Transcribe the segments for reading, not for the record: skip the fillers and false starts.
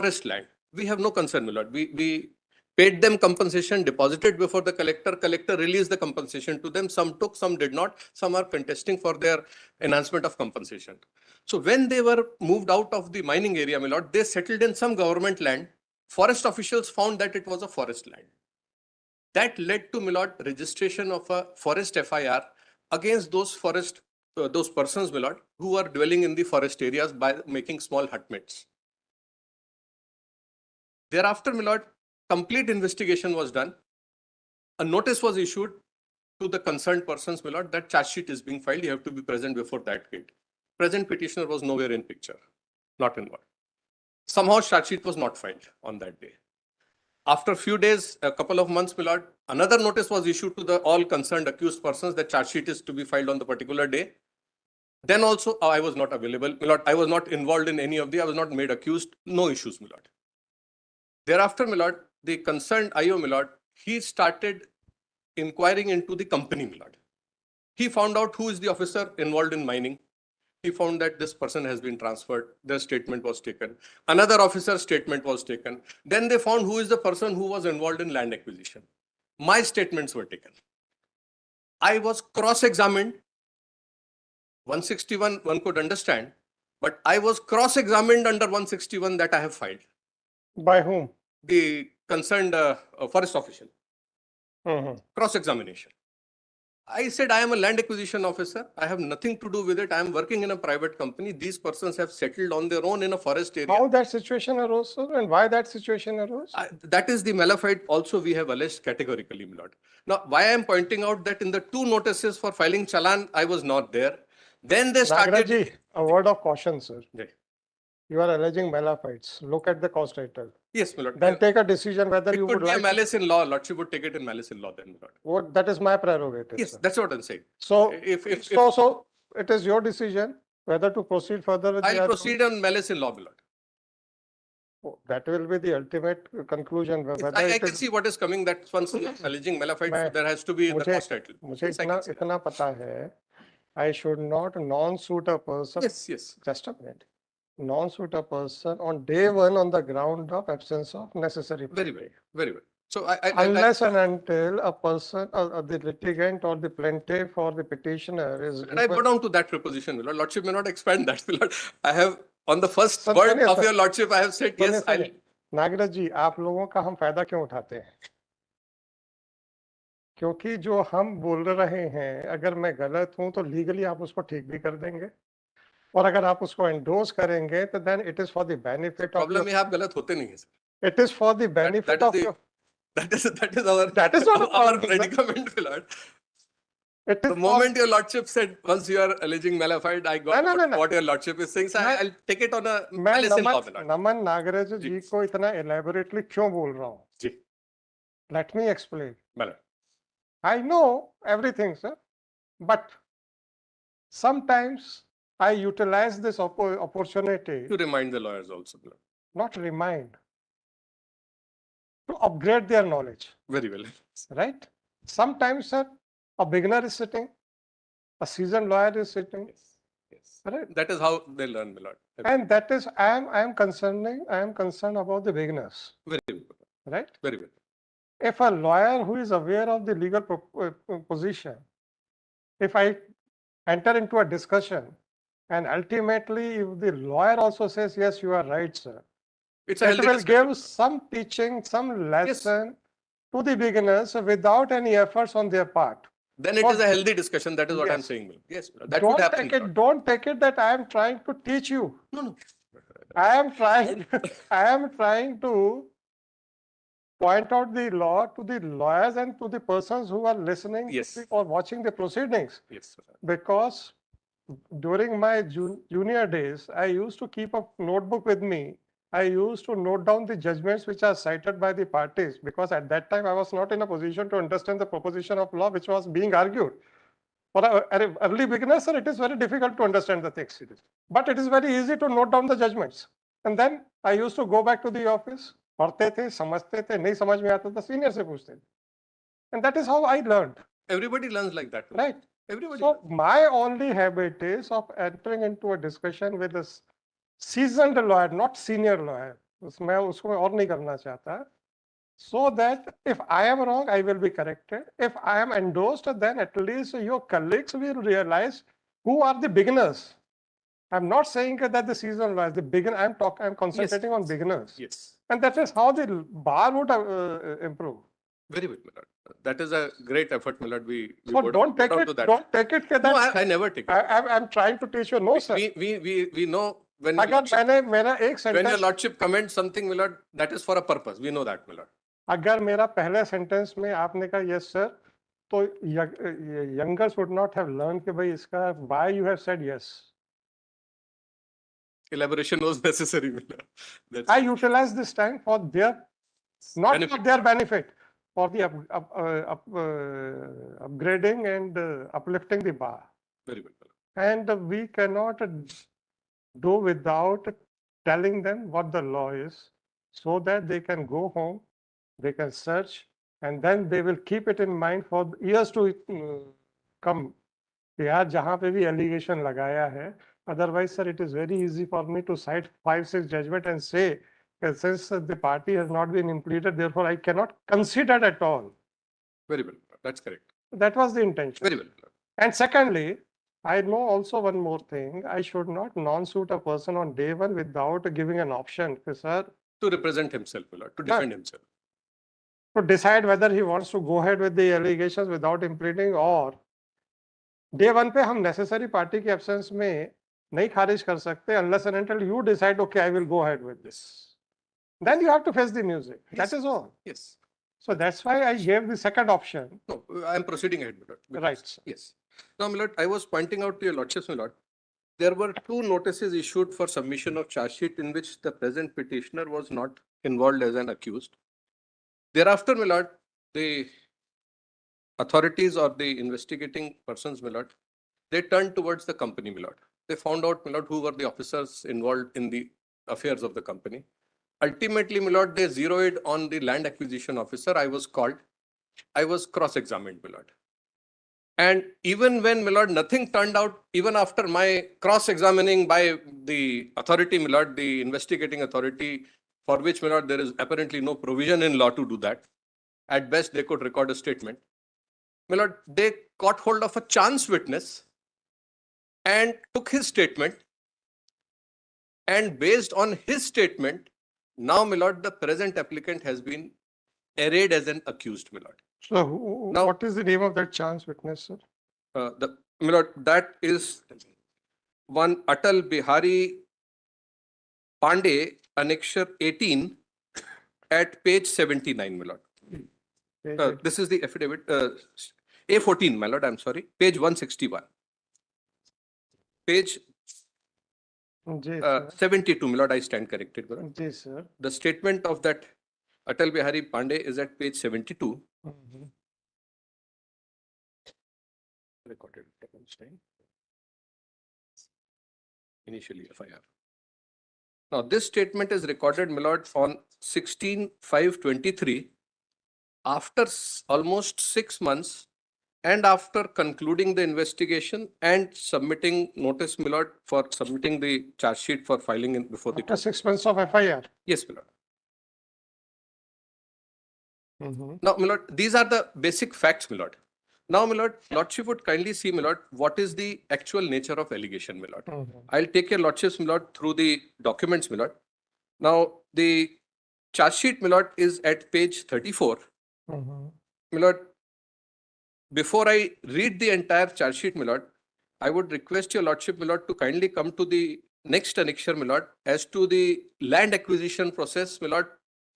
forest land. We have no concern, my lord. We paid them compensation, deposited before the collector. Collector released the compensation to them. Some took, some did not. Some are contesting for their enhancement of compensation. So when they were moved out of the mining area, my lord, they settled in some government land. Forest officials found that it was a forest land. That led to, my lord, registration of a forest FIR against those those persons, my lord, who are dwelling in the forest areas by making small hutments. Thereafter, my lord, complete investigation was done. A notice was issued to the concerned persons, my lord, that charge sheet is being filed. You have to be present before that gate. Present petitioner was nowhere in picture, not involved. Somehow charge sheet was not filed on that day. After a few days, a couple of months, my lord, another notice was issued to the all concerned accused persons that charge sheet is to be filed on the particular day. Then also, I was not available, my lord. I was not involved in any of I was not made accused. No issues, my lord. Thereafter, my lord, the concerned IO, my lord, he started inquiring into the company, my lord. He found out who is the officer involved in mining. He found that this person has been transferred. Their statement was taken. Another officer's statement was taken. Then they found who is the person who was involved in land acquisition. My statements were taken. I was cross-examined. 161, one could understand, but I was cross-examined under 161 that I have filed. By whom? The concerned forest official. Cross-examination. I said, I am a land acquisition officer. I have nothing to do with it. I am working in a private company. These persons have settled on their own in a forest area. How that situation arose, sir, and why that situation arose? That is the malafide also we have alleged categorically, my lord. Now, why I am pointing out that in the two notices for filing challan, I was not there. Then they started... Nagaraj, a word of caution, sir. Yeah. You are alleging malafides. Look at the cause title. Yes, my lord. Then take a decision whether you would like... It could be a malice in law. Lordship would take it in malice in law then, my lord. What, that is my prerogative. Yes, sir. that's what I'm saying. So, so it is your decision whether to proceed further with I'll proceed on malice in law, my lord. Oh, that will be the ultimate conclusion. Yes, I can see what is coming. That once alleging malafide, there has to be the cause title. Yes, itna pata hai, I should not non-suit a person. Yes, yes. Just a minute. Non-suit a person on day one on the ground of absence of necessary. Very well, very well. So unless and until a person, the litigant or the plaintiff or the petitioner is... And I go down to that preposition, my lord. Lordship may not expand that, my lord. I have, on the first word of your lordship, I have said, yes, I'll... Nagraj जी, आप लोगों का हम फायदा क्यों उठाते हैं? क्योंकि जो हम बोल रहे हैं, अगर मैं गलत हूं तो लीगली आप उसको ठीक भी कर देंगे, और अगर आप उसको एंडोर्स करेंगे तो then it is for the benefit of... problem है, आप गलत होते नहीं हैं sir. It is for the benefit of... That is our predicament, my lord. The moment your lordship said, once you are alleging malafide, I got what your lordship is saying. So I'll take it on a malice in law. नमन नागराज जी को इतना elaborately क्यों बोल रहा हूँ? जी. Let me explain. I know everything, sir, but sometimes I utilize this opportunity to remind the lawyers also. Not remind, to upgrade their knowledge. Very well. Right? Sometimes, sir, a beginner is sitting, a seasoned lawyer is sitting. Yes. Yes. Right? That is how they learn, my lord. And that is, I am concerned about the beginners. Very well. Right? Very well. If a lawyer who is aware of the legal position, if I enter into a discussion and ultimately if the lawyer also says, yes, you are right, sir, it will give some teaching, some lesson to the beginners without any efforts on their part. Then it is a healthy discussion. That is what I'm saying. Yes, that would happen. Don't take it that I am trying to teach you. No. I am trying to point out the law to the lawyers and to the persons who are listening or watching the proceedings. Yes, sir. Because during my junior days, I used to keep a notebook with me. I used to note down the judgments which are cited by the parties, because at that time I was not in a position to understand the proposition of law which was being argued. For an early beginner, sir, it is very difficult to understand the text. But it is very easy to note down the judgments. And then I used to go back to the office. पढ़ते थे, समझते थे, नहीं समझ में आता था, senior से पूछते थे. And that is how I learned. Everybody learns like that. Right. Everybody. So my only habit is of entering into a discussion with a seasoned lawyer, not senior lawyer. उसमें उसको और नहीं करना चाहता. So that if I am wrong, I will be corrected. If I am endorsed, then at least your colleagues will realize who are the beginners. I'm not saying that the seasoned lawyers, the beginner. I'm concentrating on beginners. Yes. And that is how the bar would improve. Very well, my lord. That is a great effort, my lord. We So go don't down take to it. that. Don't take it. No, I never take it. I'm trying to teach you. No, sir. We know when your अगर lordship, मेरा एक when your sentence lordship comments something, my lord, that is for a purpose. We know that, my lord. अगर मेरा पहले sentence में आपने कहा yes sir, तो youngers would not have learned कि भाई इसका why you have said yes. Elaboration was necessary, my lord. That's I utilize this time for their, not benefit. for their benefit, for the upgrading and uplifting the bar. Very well, my lord. And we cannot do without telling them what the law is, so that they can go home, they can search, and then they will keep it in mind for years to come. यार जहाँ पे भी allegation लगाया है, otherwise sir it is very easy for me to cite 5-6 judgment and say that since the party has not been implemented, therefore I cannot consider it at all. Very well, that's correct. That was the intention. Very well, my lord. And secondly, I know also one more thing. I should not non-suit a person on day one without giving an option, sir, To represent himself, my lord, to defend himself. to decide whether he wants to go ahead with the allegations without impleading, or day one पे हम necessary party के absence में नहीं खारिज कर सकते unless and until you decide, okay, I will go ahead with this. Then you have to face the music. Yes. That is all. Yes. So that's why I gave the second option. No, I am proceeding ahead, my lord. Right. Yes. Now, my lord, I was pointing out to your lordships, my lord, there were 2 notices issued for submission of charge sheet in which the present petitioner was not involved as an accused. Thereafter, my lord, the authorities or the investigating persons, my lord, they turned towards the company, my lord. They found out, my lord, who were the officers involved in the affairs of the company. Ultimately, my lord, they zeroed on the land acquisition officer. I was called. I was cross-examined, my lord. And even when, my lord, nothing turned out, even after my cross-examining by the authority, my lord, the investigating authority, for which, my lord, there is apparently no provision in law to do that. At best, they could record a statement. My lord, they caught hold of a chance witness and took his statement. And based on his statement, now, my lord, the present applicant has been arraigned as an accused, my lord. So Now- what is the name of that chance witness, sir? My lord, that is one Atal Bihari Pandey, annexure 18 at page 79, my lord. This is the affidavit, A14, my lord, I'm sorry, page 161. Page ji sir. 72, my lord, I stand corrected, my lord. Ji sir. The statement of that Atal Bihari Pandey is at page 72. Recorded at time. Initially FIR. Now, this statement is recorded, my lord, on 16/5/23, after almost 6 months and after concluding the investigation and submitting notice, my lord, for submitting the charge sheet for filing in before the After court. 6 months of FIR. Yes, my lord. Now, my lord, these are the basic facts, my lord. Now, my lord, lordship would kindly see, my lord, what is the actual nature of allegation, my lord. I'll take your lordships, my lord, through the documents, my lord. Now, the charge sheet, my lord, is at page 34. My lord, before I read the entire charge sheet, my lord, I would request your lordship, my lord, to kindly come to the next annexure, my lord, as to the land acquisition process, my lord,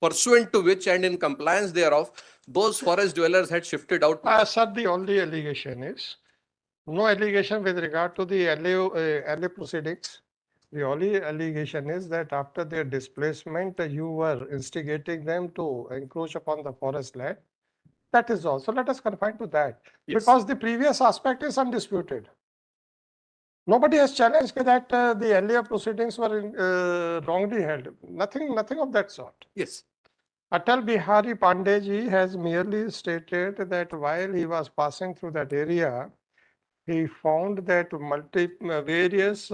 pursuant to which and in compliance thereof, those forest dwellers had shifted out. Sir, the only allegation is no allegation with regard to the LA proceedings. The only allegation is that after their displacement, you were instigating them to encroach upon the forest land. That is all. So let us confine to that. Yes. Because the previous aspect is undisputed. Nobody has challenged that the LA proceedings were wrongly held. Nothing of that sort. Yes. Atal Bihari Pandey ji has merely stated that while he was passing through that area, he found that various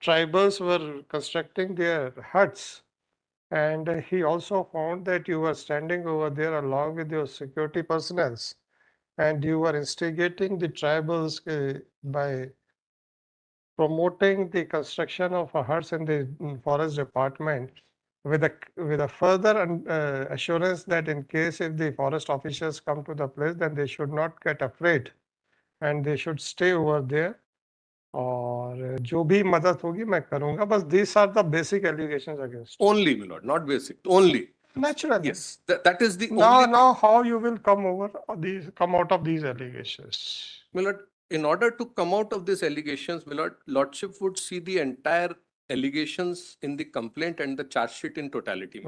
tribals were constructing their huts, And he also found that you were standing over there along with your security personnel, and you were instigating the tribals by promoting the construction of huts in the forest department with a further assurance that in case if the forest officials come to the place, then they should not get afraid and they should stay over there. और जो भी मदद होगी मैं करूंगा, बस these are the basic allegations against. Only, my lord, not basic, only. Naturally. Yes, that is the Now, only. now how you will come out of these allegations? My lord, in order to come out of these allegations, my lordship would see the entire allegations in the complaint and the charge sheet in totality.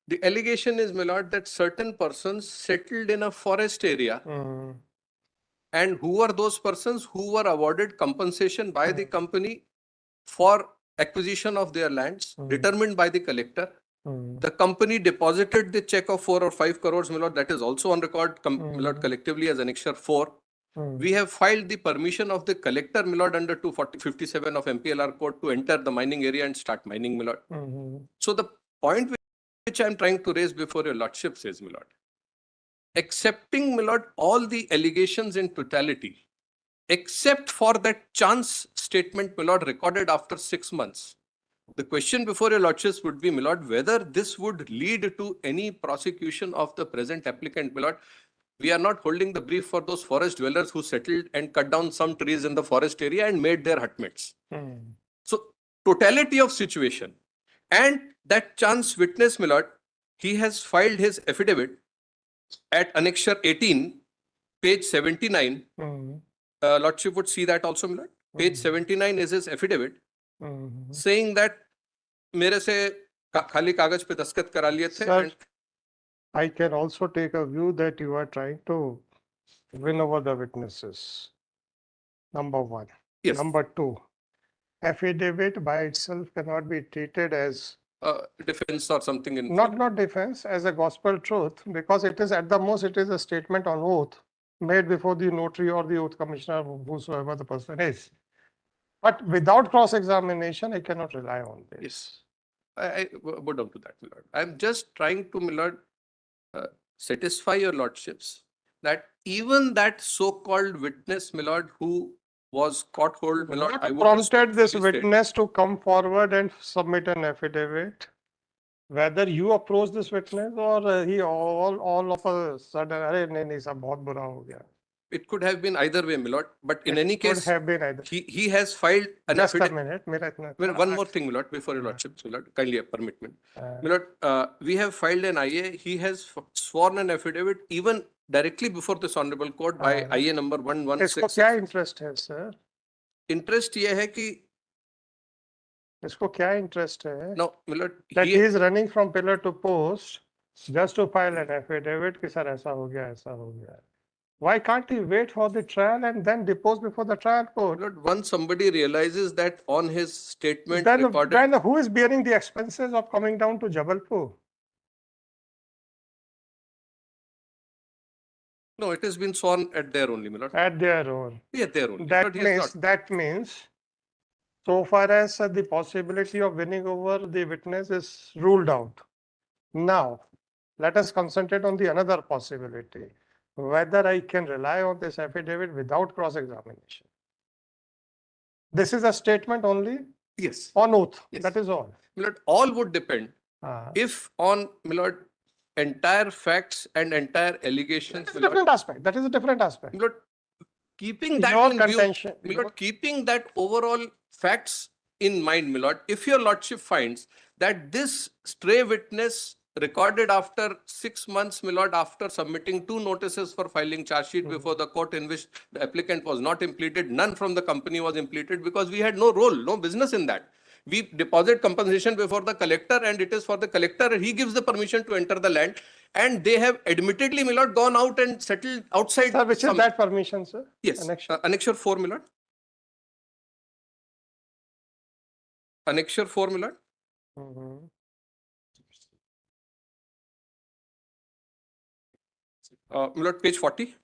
The allegation is, my lord, that certain persons settled in a forest area. And who were those persons who were awarded compensation by the company for acquisition of their lands determined by the collector? The company deposited the check of 4 or 5 crores, my lord, that is also on record, my lord, collectively as Annexure 4. We have filed the permission of the collector, my lord, under 240-57 of MPLR code to enter the mining area and start mining, my lord. So the point which I am trying to raise before your lordship says, my lord, accepting, my lord, all the allegations in totality, except for that chance statement, my lord, recorded after 6 months. The question before your lordships would be, my lord, whether this would lead to any prosecution of the present applicant, my lord. We are not holding the brief for those forest dwellers who settled and cut down some trees in the forest area and made their hutmates. So, totality of situation. And that chance witness, my lord, he has filed his affidavit at Annexure 18, page 79. Lordship would see that also, my lord. Page 79 is his affidavit, saying that मेरे से खाली कागज पे दस्तखत करा लिए थे. Sir, I can also take a view that you are trying to win over the witnesses. Number one. Yes. Number two, affidavit by itself cannot be treated as defense or something in not defense, as a gospel truth, because it is at the most it is a statement on oath made before the notary or the oath commissioner, whosoever the person is. But without cross-examination, I cannot rely on this. Yes. I go down to that, my lord. I'm just trying to, my lord, satisfy your lordships that even that so-called witness, my lord, who was caught hold, my lord, What I would prompted this state- witness to come forward and submit an affidavit? Whether you approach this witness or he all of a sudden, अरे नहीं नहीं सब बहुत बुरा हो गया. It could have been either way, my lord. But in It any could case, have been either. he has filed an Just a affidavit. minute, मेरा इतना. Well, one more thing, my lord, before your lordships, my lord, kindly permit me. My lord, we have filed an IA. He has sworn an affidavit even directly before this honorable court by IA number 116. इसको क्या interest है, sir? Interest ये है कि इसको क्या interest है? no, my lord, That he is running from pillar to post just to file an affidavit कि सर ऐसा हो गया, ऐसा हो गया. Why can't he wait for the trial and then depose before the trial court? Lord, once somebody realizes that on his statement Then recorded, who is bearing the expenses of coming down to Jabalpur? no, it has been sworn at their only, my lord. At their own. Yeah, their only. That Lord, he has not. means, so far as the possibility of winning over the witness is ruled out. Now, let us concentrate on the another possibility, whether I can rely on this affidavit without cross-examination. This is a statement only Yes. on oath. Yes. That is all. My lord, all would depend if on, my lord, entire facts and entire allegations. That's a different aspect. That is a different aspect. My lord, keeping that Your in contention. view, my lord, keeping that overall facts in mind, my lord, if your lordship finds that this stray witness recorded after 6 months, my lord, after submitting 2 notices for filing charge sheet before the court in which the applicant was not impleted, none from the company was impleted because we had no role, no business in that. We deposit compensation before the collector and it is for the collector and he gives the permission to enter the land and they have admittedly, my lord, gone out and settled outside. Sir, which is that permission, sir? Yes, Annexure 4, my lord. Annexure 4, my lord. My lord, page 40.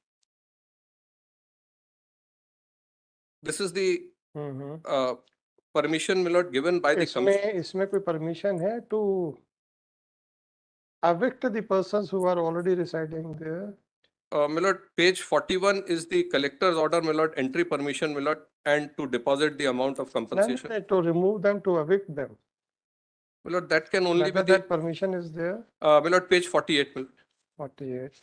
This is the permission, my lord, given by the company. इसमें कोई permission है to evict the persons who are already residing there. My lord, page 41 is the collector's order, my lord, entry permission, my lord, and to deposit the amount of compensation. Then to remove them, to evict them. My lord, that can only Whether be that permission is there. my lord, page 48. My lord. 48.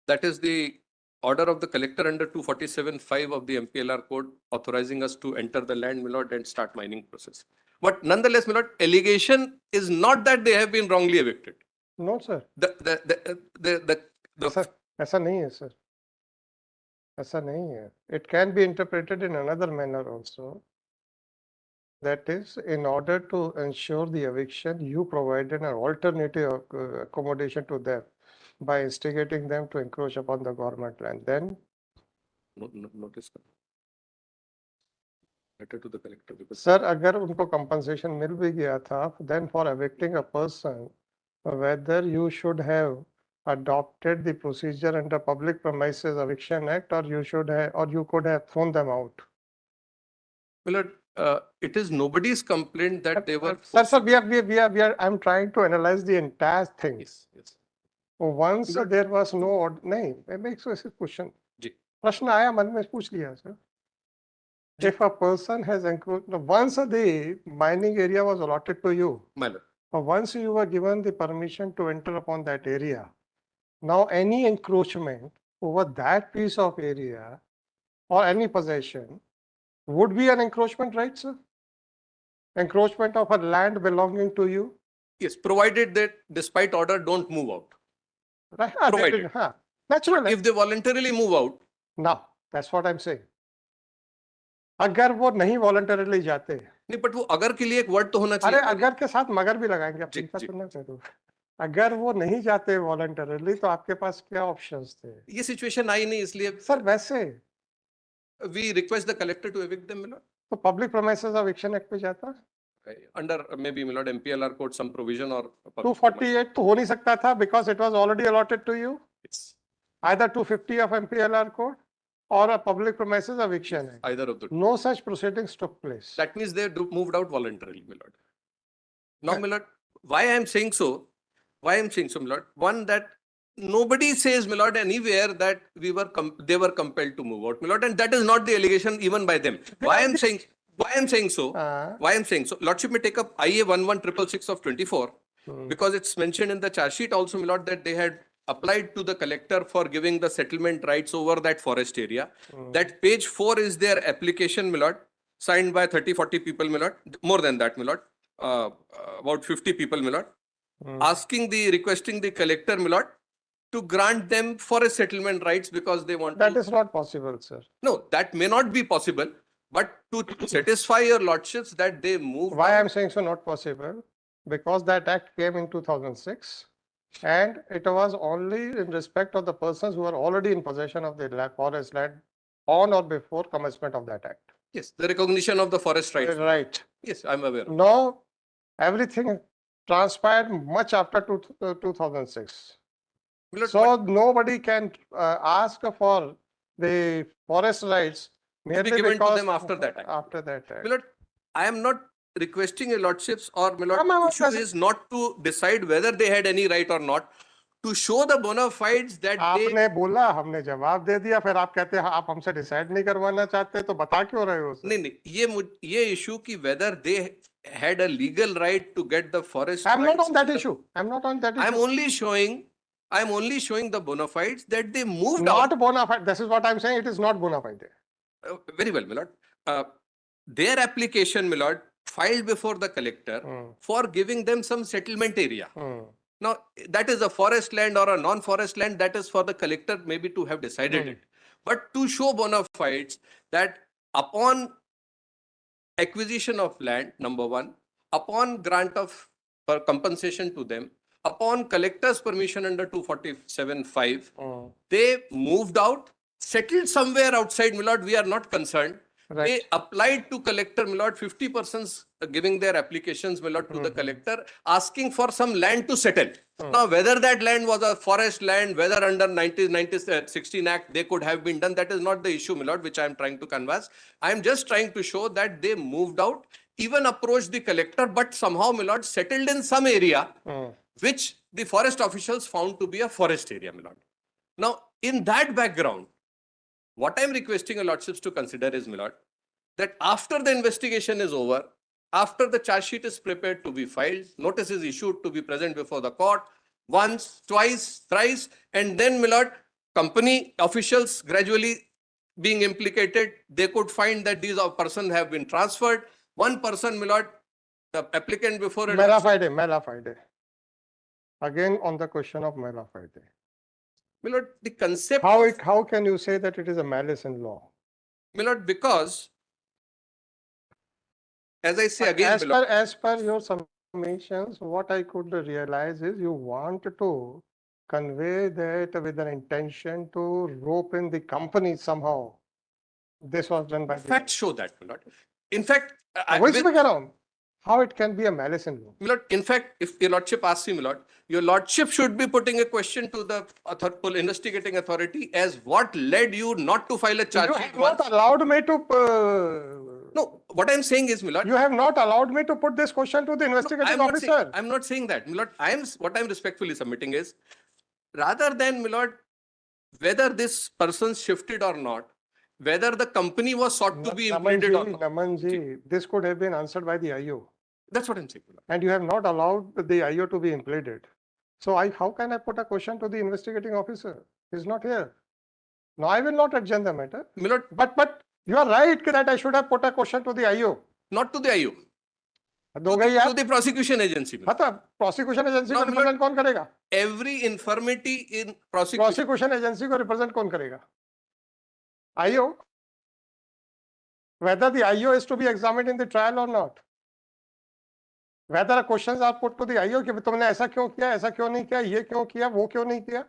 That is the order of the collector under 247(5) of the MPLR code authorizing us to enter the land, my lord, and start mining process. But nonetheless, my lord, allegation is not that they have been wrongly evicted. No, sir. The ऐसा नहीं है, sir. ऐसा नहीं है. It can be interpreted in another manner also. That is, in order to ensure the eviction, you provided an alternative accommodation to them by instigating them to encroach upon the government land. Then, notice letter to the collector. sir, अगर उनको compensation मिल भी गया था, then for evicting a person, whether you should have adopted the procedure under Public Premises Eviction Act, or you should have, or you could have thrown them out. Well, it is nobody's complaint that they were. Sir, we are. I'm trying to analyze the entire thing. Yes, yes. Once there was no, नहीं, मैं एक question. जी. प्रश्न आया मन में पूछ लिया sir. If a person has encroached, once the mining area was allotted to you, once you were given the permission to enter upon that area, now any encroachment over that piece of area or any possession would be an encroachment, right, sir? Encroachment of a land belonging to you? Yes, provided that despite order don't move out. Right. Provided. Naturally. If they voluntarily move out. No, that's what I'm saying. अगर वो नहीं voluntarily जाते नहीं, but वो अगर के लिए एक वर्ड तो होना चाहिए. अरे अगर के साथ मगर भी लगाएंगे आप चिंता करना चाहिए. अगर वो नहीं जाते voluntarily तो आपके पास क्या options थे? ये situation आई नहीं इसलिए. सर वैसे we request the collector to evict them, my lord. तो Public Premises Eviction Act पे जाता? Under maybe my lord MPLR code some provision or 248 तो हो नहीं सकता था because it was already allotted to you. It's either 250 of MPLR code or a Public Premises Eviction Act. Either of the two. No such proceedings took place. That means they moved out voluntarily, my lord. Now, my lord, why I am saying so? Why I am saying so, my lord? One, that nobody says, my lord, anywhere that they were compelled to move out, my lord, and that is not the allegation even by them. Why I am saying so? Why I am saying so? Lordship may take up IA 11666 of 24 because it's mentioned in the charge sheet also, my lord, that they had applied to the collector for giving the settlement rights over that forest area. That page 4 is their application, my lord, signed by 30-40 people, my lord, more than that, my lord, about 50 people, my lord, requesting the collector, my lord, to grant them for a settlement rights because they want That is not possible, sir. No, that may not be possible, but to satisfy your lordships that they move. Why I am saying so not possible? Because that act came in 2006. And it was only in respect of the persons who are already in possession of the forest land on or before commencement of that act. Yes, the recognition of the forest rights. Right. Yes, I'm aware. Now, everything transpired much after 2006. So nobody can ask for the forest rights merely given because to them after that act. After that act. Milord, I am not requesting a lordships or Milord, issue is not to decide whether they had any right or not, to show the bona fides that आपने बोला, हमने जवाब दे दिया, फिर आप कहते हैं आप हमसे डिसाइड नहीं करवाना चाहते, तो बता क्यों रहे हो? नहीं, ये issue की whether they had a legal right to get the forest. I'm not on that issue. I'm not on that issue. I'm only showing the bona fides that they moved out. Not bona fide. This is what I'm saying. It is not bona fide. Very well, my lord. Their application, my lord, filed before the collector for giving them some settlement area. Now, that is a forest land or a non-forest land, that is for the collector maybe to have decided it. But to show bona fides that upon acquisition of land, number one, upon grant of compensation to them, upon collector's permission under 247(5), they moved out, settled somewhere outside, my lord, we are not concerned. Right. They applied to collector, my lord, 50 persons giving their applications, my lord, to the collector, asking for some land to settle. Now, whether that land was a forest land, whether under 1916 Act they could have been done, that is not the issue, my lord, which I am trying to canvass. I am just trying to show that they moved out even approached the collector, but somehow, my lord, settled in some area, which the forest officials found to be a forest area, my lord. Now, in that background, what I'm requesting your lordships to consider is, my lord, that after the investigation is over, after the charge sheet is prepared to be filed, notice is issued to be present before the court, once, twice, thrice, and then, my lord, company officials gradually being implicated, they could find that these persons have been transferred. One person, my lord, the applicant before it. Mela fide. Again, on the question of mela fide. My lord, the concept. How can you say that it is a malice in law? My lord, because, as I say again, as per your summations, what I could realize is you want to convey that with an intention to rope in the company somehow. This was done by facts show that, my lord. In fact, how it can be a malice in law? My lord, in fact, if your lordship asks me, my lord, your lordship should be putting a question to the investigating authority as what led you not to file a charge sheet. You have not allowed me to. No, what I'm saying is, my lord, you have not allowed me to put this question to the investigating officer. I'm not saying that, my lord. What I'm respectfully submitting is, rather than, my lord, whether this person shifted or not, whether the company was sought to be implicated or not. Namanji, this could have been answered by the IO. That's what I'm saying. And you have not allowed the IO to be implicated. So how can I put a question to the investigating officer? He's not here. No, I will not adjourn the matter. My lord, but you are right that I should have put a question to the IO. Not to the IO. To the prosecution agency. Prosecution agency को represent कौन करेगा? Every infirmity in prosecution agency को represent कौन करेगा? IO. Whether the IO is to be examined in the trial or not. Whether questions are put to the IO कि तुमने ऐसा क्यों किया, ऐसा क्यों नहीं किया, ये क्यों किया, वो क्यों नहीं किया,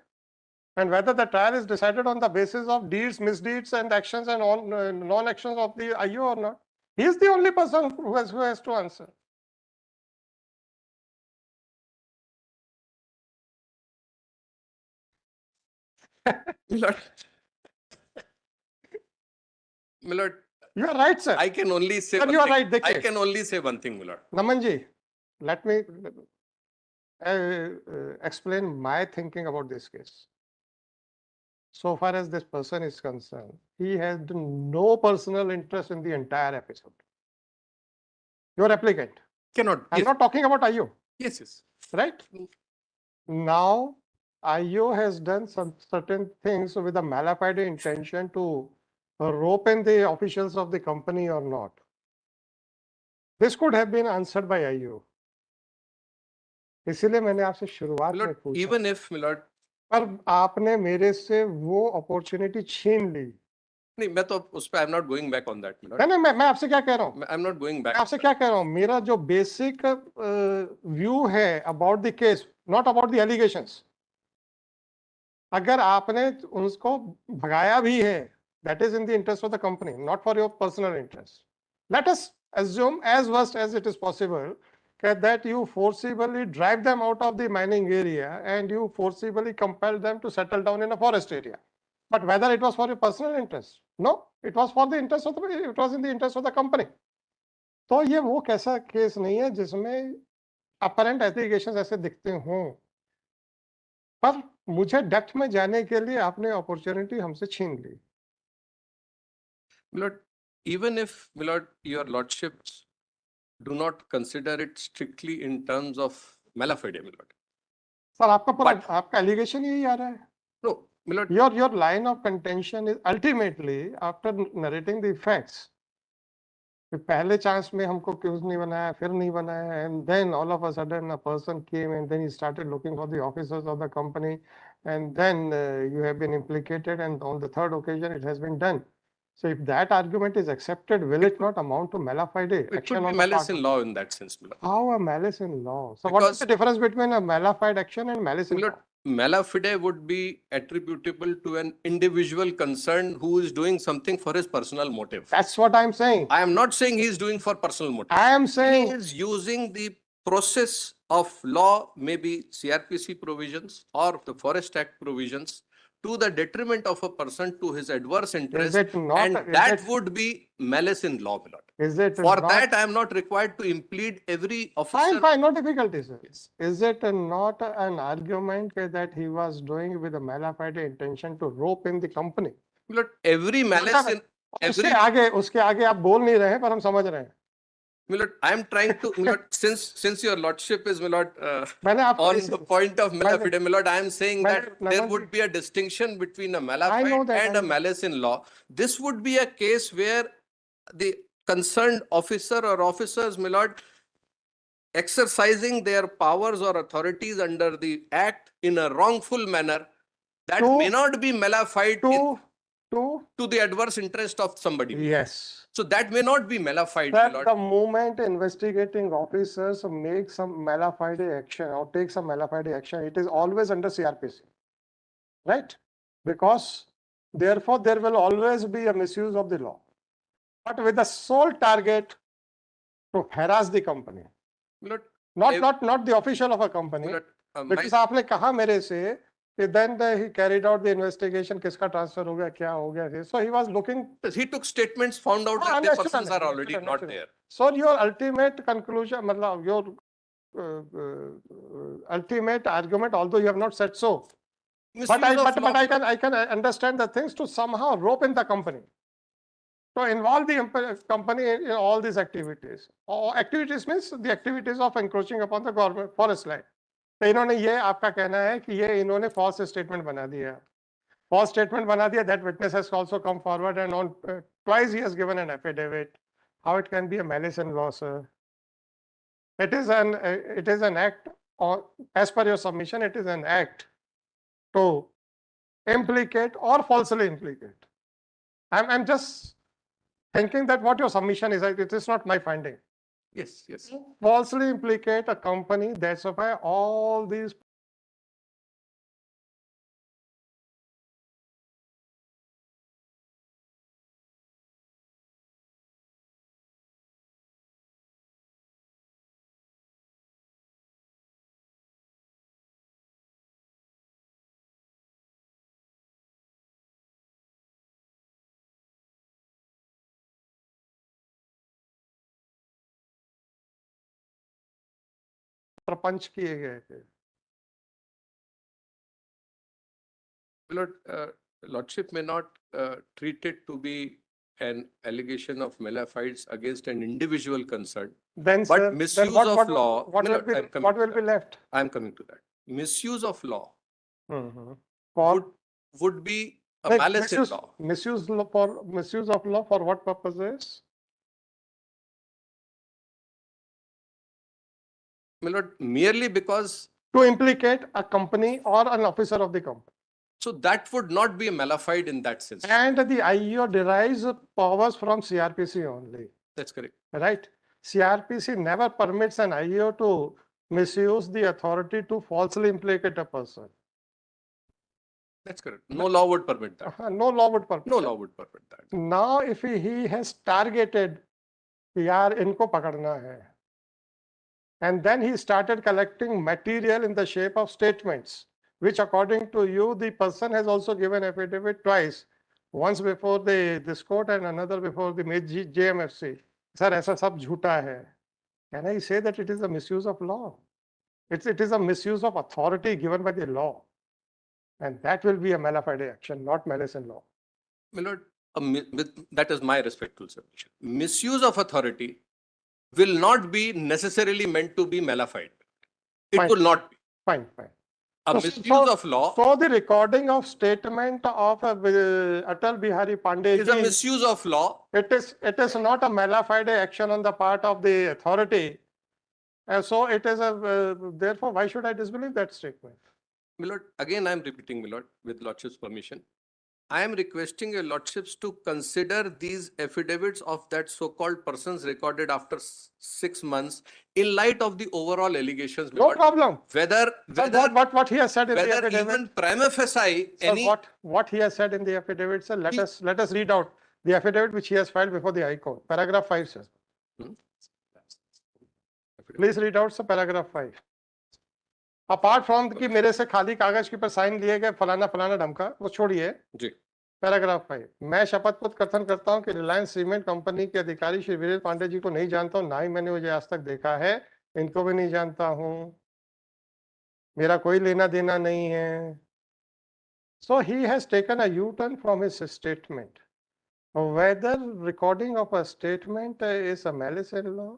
and whether the trial is decided on the basis of deeds, misdeeds, and actions and non-actions of the IO or not. He is the only person who has to answer. My lord, you are right, sir. I can only say. Sir, you are right. I can only say one thing, my lord. Namanji, let me explain my thinking about this case. So far as this person is concerned, he has no personal interest in the entire episode. Your applicant. Cannot. I'm not talking about IO. Yes. Right? Now, IO has done some certain things with a malafide intention to rope in the officials of the company or not. This could have been answered by IO. इसलिए मैंने आपसे शुरुआत में पूछा. Even if, my lord, पर आपने मेरे से वो अपॉर्चुनिटी छीन ली. नहीं, मैं तो उस पे I'm not going back on that, my lord. नहीं, मैं आपसे क्या कह रहा हूँ? I'm not going back. मैं आपसे क्या कह रहा हूँ? मेरा जो बेसिक व्यू है about the case, not about the allegations. अगर आपने उसको भगाया भी है, that is in the interest of the company, not for your personal interest. Let us assume as worst as it is possible that you forcibly drive them out of the mining area and you forcibly compel them to settle down in a forest area. But whether it was for your personal interest? No, it was for the interest of it was in the interest of the company. तो ये वो कैसा case नहीं है जिसमें apparent allegations ऐसे दिखते हों, पर मुझे डेप्थ में जाने के लिए आपने अपॉर्चुनिटी हमसे छीन ली. Lord, even if, my lord, your lordships do not consider it strictly in terms of malafide, my lord. Sir आपका एलिगेशन यही आ रहा है. No, my lord. Your line of contention is ultimately after narrating the facts. पहले chance में हमको cues नहीं बनाया, फिर नहीं बनाया, and then all of a sudden a person came and then he started looking for the officers of the company, and then you have been implicated, and on the third occasion it has been done. So if that argument is accepted, will it not amount to malafide? It should be malice in law in that sense, my lord. How a malice in law? So what is the difference between a malafide action and malice in law? Malafide would be attributable to an individual concerned who is doing something for his personal motive. That's what I'm saying. I am not saying he is doing for personal motive. I am saying he is using the process of law, maybe CRPC provisions or the Forest Act provisions, to the detriment of a person to his adverse interest, it not- and is that it- would be malice in law, my lord. Is it For not? that, I am not required to implead every officer. Fine, no difficulty, sir. Is it not an argument that he was doing with a mala fide intention to rope in the company? My lord, every malice in every. उसके आगे आप बोल नहीं रहे हैं, पर हम समझ रहे हैं. My lord, I am trying to, my lord, since your lordship is, my lord, मैंने आपको on the point of mala मैंने- fide, my lord, I am saying that there Naman would ji- be a distinction between a mala I know fide that, and I a know. malice in law. This would be a case where the concerned officer or officers, my lord, exercising their powers or authorities under the act in a wrongful manner, that may not be mala fide to the adverse interest of somebody. Yes. So that may not be mala fide, my That lord. the moment investigating officers make some mala fide action or take some mala fide action, it is always under CRPC, right? Because therefore there will always be a misuse of the law, but with the sole target to harass the company, My lord, not the official of a my company. lord, Because आपने कहा मेरे से कि then he carried out the investigation, किसका transfer हो गया, क्या हो गया. So he was looking. he took statements, found out that the persons are already not there. So your ultimate conclusion, मतलब your ultimate argument, although you have not said so, but I can understand the things to somehow rope in the company, to involve the company in all these activities. Or activities means the activities of encroaching upon the government forest land. तो इन्होंने ये आपका कहना है कि ये इन्होंने false statement बना दिया. False statement बना दिया. That witness has also come forward and on twice he has given an affidavit. How it can be a malice in law, sir? It is an act, or as per your submission, it is an act to implicate or falsely implicate. I'm just thinking that what your submission is, it is not my finding. Yes, yes. Falsely implicate a company, that's why all these प्रपंच किए गए थे. Lord, lordship may not treat it to be an allegation of mala fides against an individual concerned. Then, But sir, misuse then of law. what My will lord, be, I'm coming what to will that. be left? I'm coming to that. Misuse of law For would be a like, malice in law. misuse of law for what purposes? My lord, merely because. To implicate a company or an officer of the company. So that would not be a mala fide in that sense. And the IEO derives powers from CRPC only. That's correct. Right? CRPC never permits an IEO to misuse the authority to falsely implicate a person. That's correct. No law would permit that. No law would permit. No law would permit that. Now, if he has targeted, yaar inko pakadna hai, and then he started collecting material in the shape of statements, which according to you, the person has also given affidavit twice, once before this court and another before the JMFC. Sir, aisa sab jhoota hai. Can I say that it is a misuse of law? It is a misuse of authority given by the law. And that will be a mala fide action, not malice in law. My lord, that is my respectful submission. Misuse of authority will not be necessarily meant to be mala fide. It Fine. will not be. Fine. A misuse of law So the recording of statement of Atal Bihari Pandey is a misuse of law. It is not a mala fide action on the part of the authority. And so it is therefore, why should I disbelieve that statement? My lord, again I am repeating, my lord, with lordship's permission. I am requesting your lordships to consider these affidavits of that so-called persons recorded after 6 months in light of the overall allegations. No problem. Whether what he has said in the affidavit. Even prima facie, what he has said in the affidavit, sir, let us read out the affidavit which he has filed before the High Court. Paragraph 5, sir. Please read out, sir, paragraph 5. Apart from कि मेरे से खाली कागज के पर sign लिए गए फलाना फलाना ढमका, वो छोड़िए जी। पैराग्राफ 5, मैं शपथ कथन करता हूं कि रिलायंस सीमेंट कंपनी के अधिकारी श्री वीरेंद्र पांडे जी को नहीं जानता हूं, ना ही मैंने मुझे आज तक देखा है, इनको भी नहीं जानता हूं, मेरा कोई लेना देना नहीं है. So he has taken a U-turn from his statement. Whether recording of a statement is a malice in law,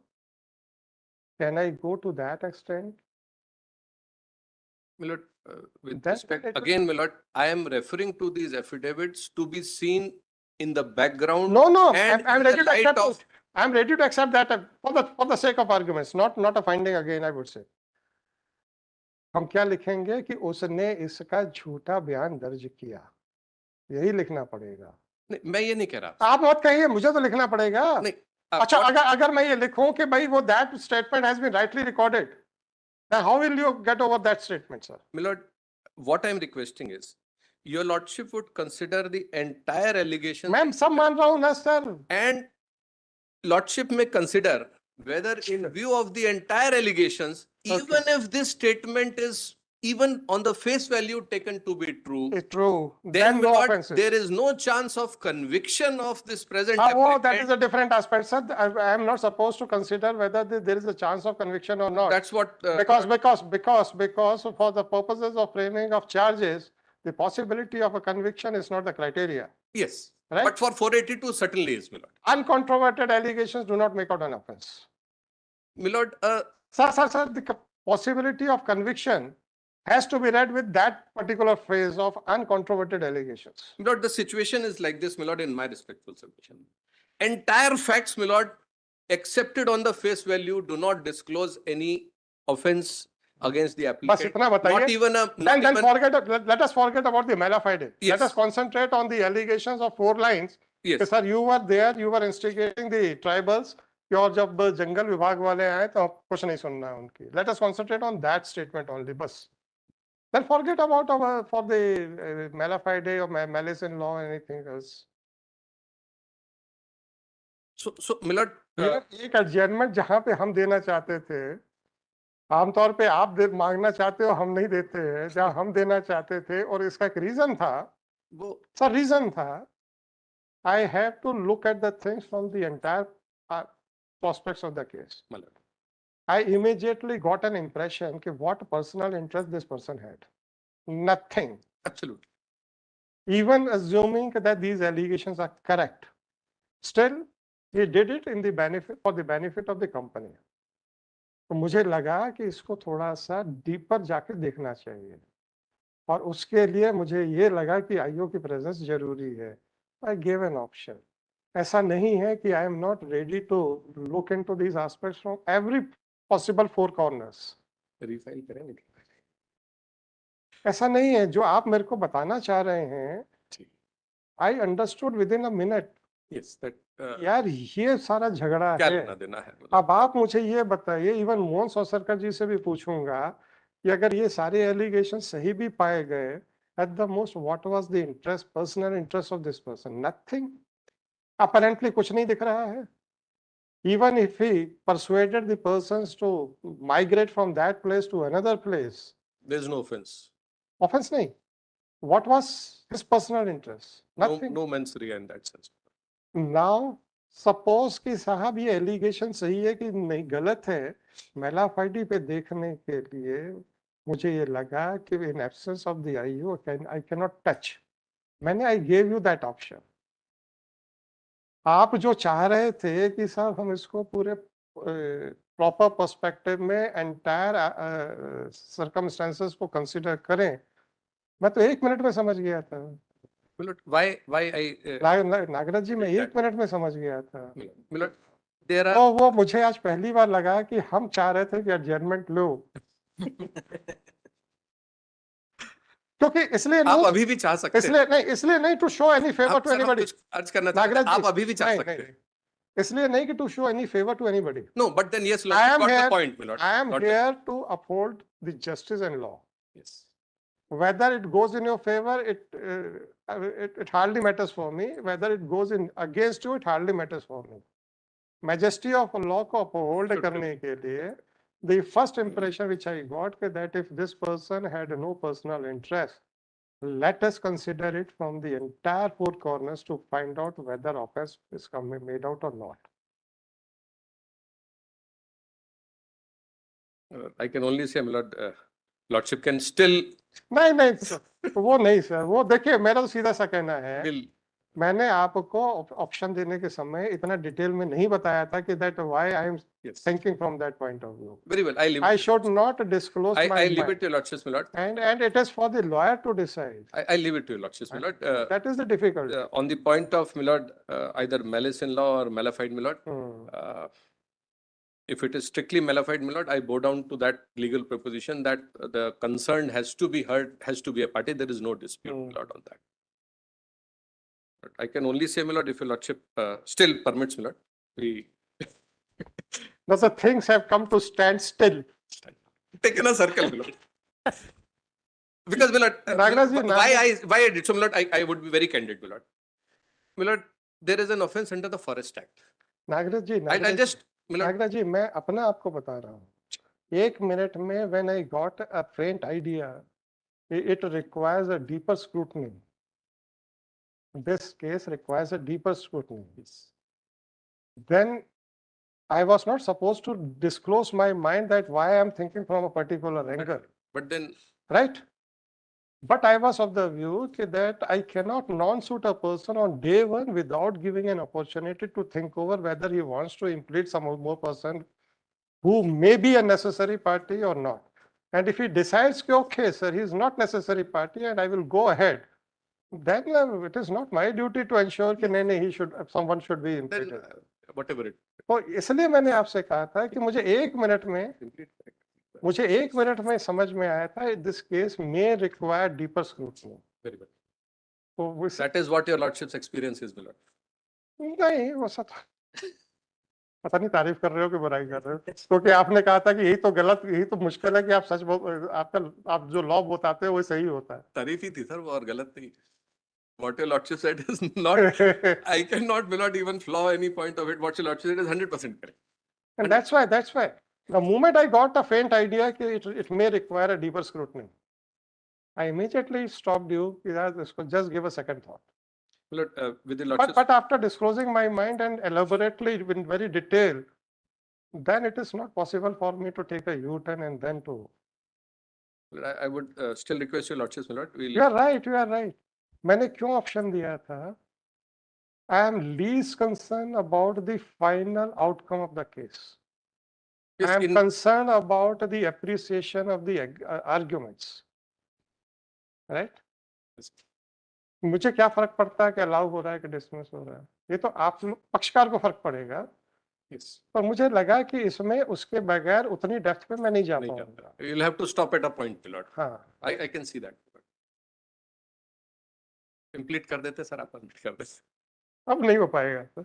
can I go to that extent? My lord, with That's respect, it. again, my lord, I am referring to these affidavits to be seen in the background. No, and I'm in ready the to light accept of- it. I'm ready to accept that for the sake of arguments, not a finding again, I would say. हम क्या लिखेंगे कि उसने इसका झूठा बयान दर्ज किया, यही लिखना पड़ेगा. नहीं, मैं ये नहीं कह रहा. आप मत कहिए, मुझे तो लिखना पड़ेगा. नहीं, अच्छा, अगर मैं ये लिखूं कि भाई वो that statement has been rightly recorded, then how will you get over that statement, sir? My lord, what I am requesting is, your lordship would consider the entire allegation. मैं सब मान रहा हूं ना sir. And lordship may consider whether in view of the entire allegations, even if this statement is even on the face value taken to be true, It's true. then no my lord, offenses. there is no chance of conviction of this present Oh, that applicant. is a different aspect, sir. I am not supposed to consider whether there is a chance of conviction or not. That's what. Because for the purposes of framing of charges, the possibility of a conviction is not the criteria. Yes. Right? But for 482 certainly is, my lord. Uncontroverted allegations do not make out an offense. My lord, Sir, the possibility of conviction has to be read with that particular phrase of uncontroverted allegations. my lord, the situation is like this, my lord, in my respectful submission. Entire facts, my lord, accepted on the face value, do not disclose any offense against the applicant. बस इतना बताइए. Not even a. Let us forget about the mala fide. Yes. Let us concentrate on the allegations of 4 lines. Yes. Sir, you were there, you were instigating the tribals. और जब जंगल विभाग वाले आए तो कुछ नहीं सुनना है उनकी. Let us concentrate on that statement only. बस. Then forget about for the mala fide or malice in law or anything else. So, my lord. एक adjournment जहां पे हम देना चाहते थे, आमतौर पे आप मांगना चाहते हो, हम नहीं देते हैं. जहां हम देना चाहते थे और इसका एक रीजन था, वो सर रीजन था, I have to look at the things from the entire prospects of the case. I immediately got an impression कि what personal interest this person had. Nothing. Absolutely. Even assuming that these allegations are correct, still he did it for the benefit of the company. तो मुझे लगा कि इसको थोड़ा सा deeper जाके देखना चाहिए, और उसके लिए मुझे ये लगा कि आईओ की प्रेजेंस जरूरी है. I gave an option. ऐसा नहीं है कि I am not ready to look into these aspects from every possible 4 corners. Refile करेंगे. ऐसा नहीं है. जो आप मेरे को बताना चाह रहे हैं, I understood within a minute. Yes, that. यार ये सारा झगड़ा क्या है. लेना देना है. अब आप मुझे ये बताइए, इवन मोहन सौसरकर जी से भी पूछूंगा कि अगर ये सारे एलिगेशन सही भी पाए गए, at the most what was the interest, personal interest of this person? Nothing. Apparently कुछ नहीं दिख रहा है. Even if he persuaded the persons to migrate from that place to another place, there is no offense. Offense nahi. What was his personal interest? Nothing. No mens rea in that sense. Now, suppose कि साहब ये allegation सही है कि नहीं गलत है, मेला फाइडी पे देखने के लिए मुझे ये लगा कि in absence of the IU, I cannot touch. मैंने I gave you that option. आप जो चाह रहे थे कि साहब हम इसको पूरे प्रॉपर पर्सपेक्टिव में एंटायर सर्कमस्टेंसेस को कंसीडर करें, मैं तो 1 मिनट में समझ गया था. नागराज जी, मैं 1 मिनट में समझ गया था. तो वो मुझे आज पहली बार लगा कि हम चाह रहे थे कि एडजर्नमेंट लो. क्योंकि इसलिए आप अभी भी चाह सकते हैं. इसलिए नहीं to show any favour to anybody. अर्ज करना चाहते हैं, आप अभी भी चाह सकते हैं. इसलिए नहीं कि to show any favour to anybody. No, but then yes, Lord, you got the point, my lord. I am here to uphold the justice and law. Yes. Whether it goes in your favor, it hardly matters for me. Whether it goes in against you, it hardly matters for me. Majesty of law को uphold करने के लिए the first impression which I got that if this person had no personal interest, let us consider it from the entire four corners to find out whether offense is made out or not. I can only say, my lord, lordship can still नहीं sir, वो नहीं sir, वो देखिए मेरा तो सीधा सा कहना है, will. मैंने आपको ऑप्शन देने के समय इतना डिटेल में नहीं बताया था कि that why I am thinking from that point of view. Very well. I should not disclose my I leave mind. it to your lordships, my lord. And it is for the lawyer to decide. I leave it to your lordships, my lord. That is the difficulty. On the point of, my lord, either malice in law or malafide, my lord. If it is strictly malafide, my lord, I bow down to that legal proposition that the concern has to be heard, has to be a party. There is no dispute, my lord, on that. But I can only say, my lord, if your lordship still permits, my lord, we But the things have come to stand still. taken a circle, my lord. Because, my lord, why I did so, my lord, I would be very candid, my lord. My lord, there is an offense under the Forest Act. Nagraj जी, नागराज जी, मैं अपना आपको बता रहा हूँ. 1 minute में when I got a faint idea, it requires a deeper scrutiny. This case requires a deeper scrutiny. Then I was not supposed to disclose my mind that why I am thinking from a particular angle. But then, right? But I was of the view that I cannot non-suit a person on day one without giving an opportunity to think over whether he wants to implicate some more person who may be a necessary party or not. And if he decides, okay, sir, he is not necessary party and I will go ahead, then it is not my duty to ensure that someone should be implicated. Whatever it. तो इसलिए मैंने आपसे कहा था कि मुझे 1 minute में समझ में आया था this case may require deeper scrutiny. Very well. तो that is what your lordship's experience is, my lord. नहीं, वो सब पता नहीं तारीफ कर रहे हो कि बुराई कर रहे हो, क्योंकि आपने कहा था कि यही तो गलत, यही तो मुश्किल है कि आप सच आप जो लॉ बताते हो वो सही होता है. तारीफ ही थी सर, वो और गलत नहीं. What your lordship said is not, I cannot, will not even flaw any point of it. What your lordship said is 100% correct. And that's why, the moment I got a faint idea that it may require a deeper scrutiny, I immediately stopped you, just give a second thought. With the lordship. But after disclosing my mind and elaborately in very detail, then it is not possible for me to take a U-turn and then to. I would still request your lordship, my lord. You are right. मैंने क्यों option दिया था? I am least concerned about the final outcome of the case. Yes, I am concerned about the appreciation of the arguments. Right? Yes. मुझे क्या फर्क पड़ता है कि अलाउ हो रहा है कि डिसमिस हो रहा है? ये तो आप पक्षकार को फर्क पड़ेगा. Yes. पर मुझे लगा कि इसमें उसके बगैर उतनी डेप्थ पे मैं नहीं जा पाऊंगा. You'll have to stop at a point, my lord. हाँ. I can see that. Complete कर देते सर, आप कंप्लीट कर देते. अब नहीं हो पाएगा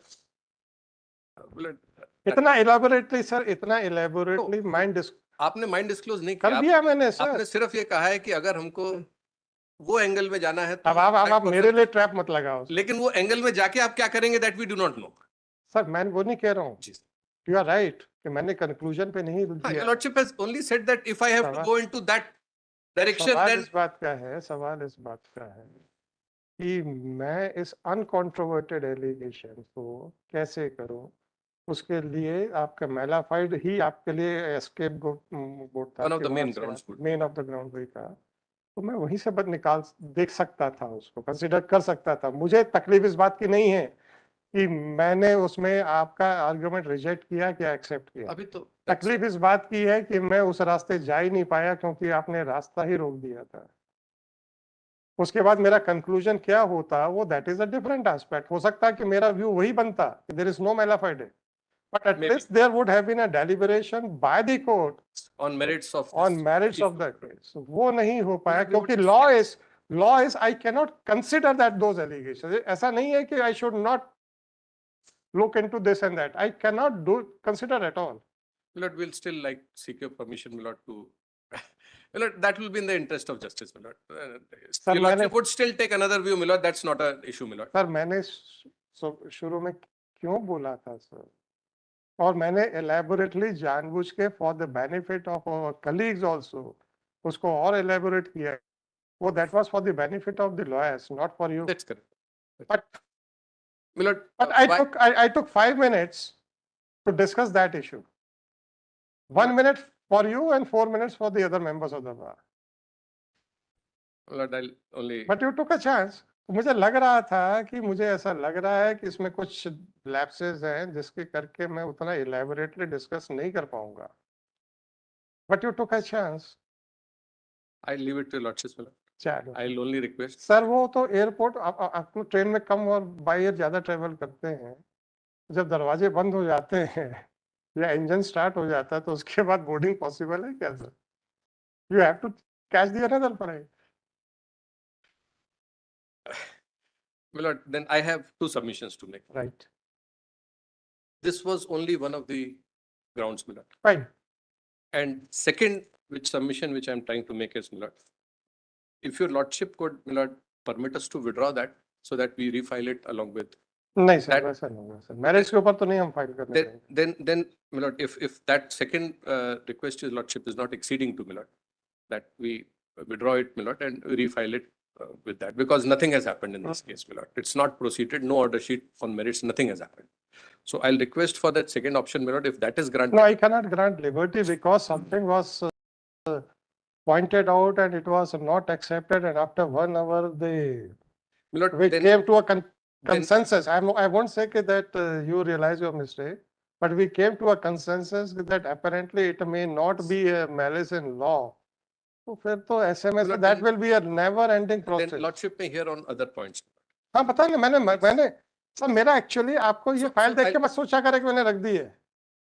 इतना इलेबोरेटली सर, इतना इलेबोरेटली माइंड आपने माइंड डिस्क्लोज नहीं किया. कर दिया मैंने सर. आपने सिर्फ ये कहा है कि अगर हमको वो एंगल में जाना है तो अब आप मेरे लिए ट्रैप मत लगाओ. लेकिन वो एंगल में जाके आप क्या करेंगे, that we do not know. Sir मैं वो नहीं कह रहा हूँ. यू आर राइट कि मैंने कंक्लूजन पे नहीं दिया. Your lordship has only said that if I have to go into that direction, then सवाल इस बात का है कि मैं इस अनकॉन्ट्रोवर्टेड एलिगेशन को कैसे करूं. उसके लिए आपका मेलाफाइड ही आपके लिए एस्केप बोर्ड था, मेन ऑफ द ग्राउंड वही था. तो मैं वहीं से देख सकता था, उसको कंसिडर कर सकता था. मुझे तकलीफ इस बात की नहीं है कि मैंने उसमें आपका आर्गुमेंट रिजेक्ट किया क्या एक्सेप्ट किया. अभी तो तकलीफ इस बात की है कि मैं उस रास्ते जा ही नहीं पाया क्योंकि आपने रास्ता ही रोक दिया था. उसके बाद मेरा कंक्लूजन क्या होता वो that is a different aspect. हो सकता है कि मेरा व्यू वही बनता कि there is no malafide, but at least there would have been a deliberation by the court on merits of the case. वो नहीं हो पाया क्योंकि law is I cannot consider that those allegations. ऐसा नहीं है कि I should not look into this and that. I cannot consider at all. Lord, we'll still like seek your permission, my lord, to Lord, that will be in the interest of justice, my lord. Your lordship would still take another view, my lord. That's not an issue, my lord. Sir मैंने शुरू में क्यों बोला था sir और मैंने elaborately जानबूझ के for the benefit of our colleagues also उसको और elaborate किया. वो that was for the benefit of the lawyers, not for you. That's correct. But My lord, I took 5 minutes to discuss that issue. 1 minute for you and 4 minutes for the other members of the bar. my lord, I'll only. But you took a chance. मुझे लग रहा था कि मुझे ऐसा लग रहा है कि इसमें कुछ lapses हैं जिसके करके मैं उतना elaborately discuss नहीं कर पाऊंगा. But you took a chance. I'll leave it to your lordship, my lord. चलो. I'll only request. सर वो तो एयरपोर्ट आप तो ट्रेन में कम और बाय एयर ज्यादा ट्रेवल करते हैं. जब दरवाजे बंद हो जाते हैं या इंजन स्टार्ट हो जाता है तो उसके बाद बोर्डिंग पॉसिबल है क्या sir? You have to catch the another flight. My lord, then I have two submissions to make. Right. This was only one of the grounds, my lord. Fine. And second, which submission which I'm trying to make is, my lord, if your lordship could, my lord, permit us to withdraw that so that we refile it along with. नहीं sir, That- वैसा नहीं होगा sir. Marriage के ऊपर तो नहीं हम file करने देंगे. Then, my lord, if that second request his lordship is not exceeding to, my lord, that we withdraw it, my lord, and refile it with that, because nothing has happened in this case, my lord. It's not proceeded, no order sheet on merits, nothing has happened. So I'll request for that second option, my lord, if that is granted. No, I cannot grant liberty because something was pointed out and it was not accepted, and after 1 hour My lord, we then- came to a consensus. I won't say that you realize your mistake, but we came to a consensus that apparently it may not be a malice in law. तो फिर तो ऐसे में Lord, that will be a never ending then process. lordship may hear on other points. हाँ पता नहीं, मैंने sir मेरा एक्चुअली आपको ये So- फाइल so देख के I- मैं सोचा करे कि मैंने रख दी है.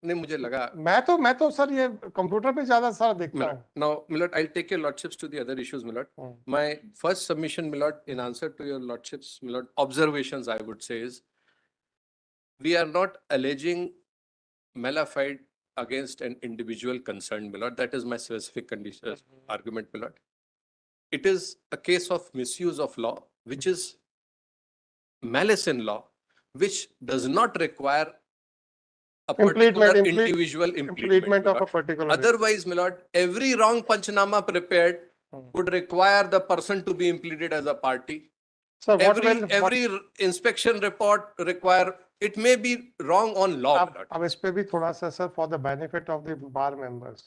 नहीं, मुझे लगा. मैं तो सर ये कंप्यूटर पे ज्यादा सारा देखता My हूँ. lord, now, my lord, I'll take your lordships to the other issues, my lord. My first submission, my lord, in answer to your lordships, my lord, observations, I would say is, we are not alleging malafide against an individual concerned, my lord. That is my specific condition, argument, my lord. It is a case of misuse of law, which is malice in law, which does not require a particular individual impleadment, my of a lord. particular. Otherwise, my lord, every wrong Panchnama prepared would require the person to be impleaded as a party. So what Every inspection report require, it may be wrong on law, my lord. अब इस पे भी थोड़ा सा sir for the benefit of the bar members.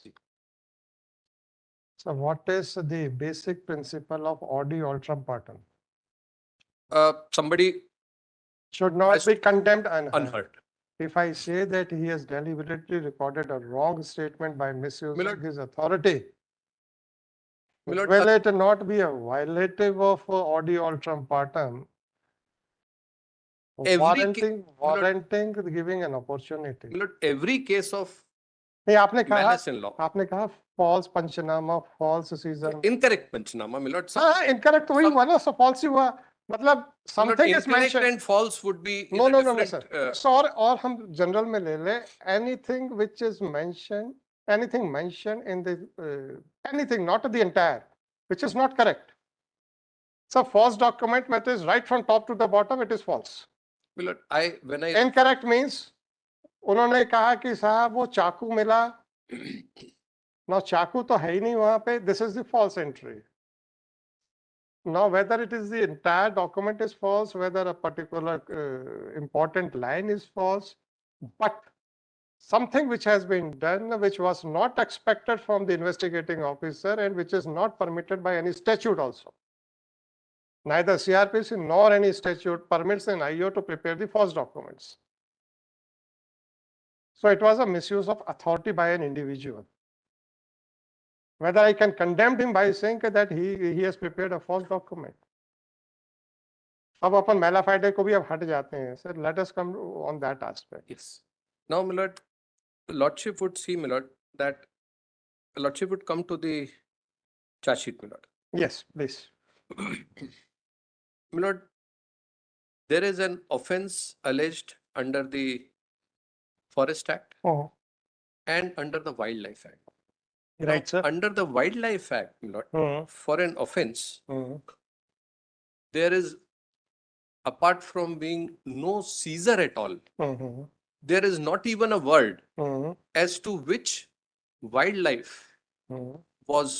So what is the basic principle of audi altrum partem? Somebody Should not Has be condemned unheard. unheard. If I say that he has deliberately recorded a wrong statement by misusing Milord- his authority, Milord, will it not be a violative of audi altrum partem? Warranting giving an opportunity. my lord, every case of नहीं malice in law, आपने कहा false panchnama, false season. incorrect Panchnama, my lord. हाँ incorrect वही हुआ ना, so false ही हुआ. मतलब My lord, something is incorrect mentioned. and false would be in No, a no, no, different, sir. So और हम general में ले ले, anything which is mentioned, anything mentioned in the anything, not the entire, which is not correct. So false document method is right from top to the bottom, it is false. my lord, when I Incorrect means उन्होंने कहा कि साहब वो चाकू मिला, now चाकू तो है ही नहीं वहां पे, this is the false entry. Now whether it is the entire document is false, whether a particular important line is false, but something which has been done which was not expected from the investigating officer and which is not permitted by any statute also. Neither CRPC nor any statute permits an IO to prepare the false documents. So it was a misuse of authority by an individual. Whether I can condemn him by saying that he has prepared a false document. अब अपन malafide को भी अब हट जाते हैं. Sir, let us come on that aspect. yes. Now, my lord, lordship would see, my lord, that lordship would come to the charge sheet, my lord. Yes, please. My lord, there is an offense alleged under the Forest Act Oh, and under the Wildlife Act. right, Now, sir. under the Wildlife Act, my lord, for an offense, there is, apart from being no seizure at all, there is not even a word Hmm. as to which wildlife Hmm. was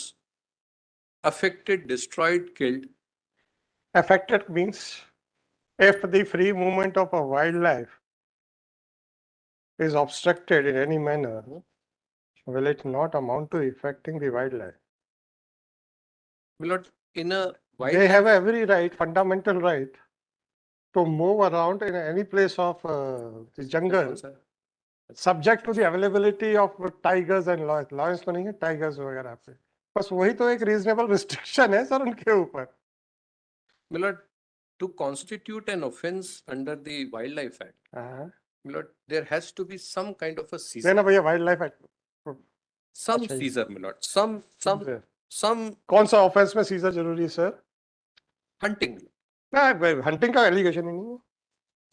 affected, destroyed, killed. Affected means if the free movement of a wildlife is obstructed in any manner, will it not amount to affecting the wildlife? My lord, in a They have wildlife, every right, fundamental right, to move around in any place of the jungle, subject to the availability of tigers and lions. Lions तो नहीं है, tigers वगैरह पे. बस वही तो एक reasonable restriction है सर उनके ऊपर. my lord, to constitute an offense under the Wildlife Act, हाँ. my lord, there has to be some kind of a seizure. देना भैया wildlife act. Some अच्छा, seizure, my lord. Some कौन सा offence में सीजर जरूरी है सर? hunting. हंटिंग का एलिगेशन ही नहीं है.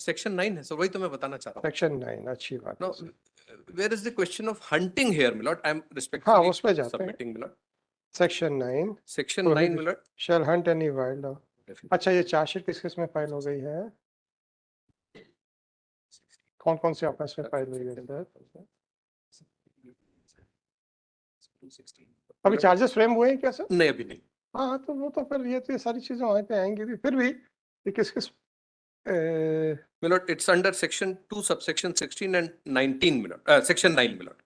Section 9 है, so वही तो मैं बताना चाह रहा हूँ. सेक्शन 9 अच्छी बात है. Now, where is the question of hunting here, my lord? I am हाँ respectfully उसमें जाते हैं. submitting, my lord. Section 9 Section 9, my lord. shall hunt any wild. अच्छा, ये चार्जशीट किस किस में फाइल हो गई है? कौन कौन से ऑफेंस में फाइल हुई है सर? अभी चार्जेस फ्रेम हुए हैं क्या सर? नहीं, अभी नहीं. हाँ तो वो तो फिर ये सारी चीजें वहाँ पे आएंगी भी. फिर भी ये किस किस My lord, it's under section 2, subsection 16 and 19, my lord. Section 9, my lord.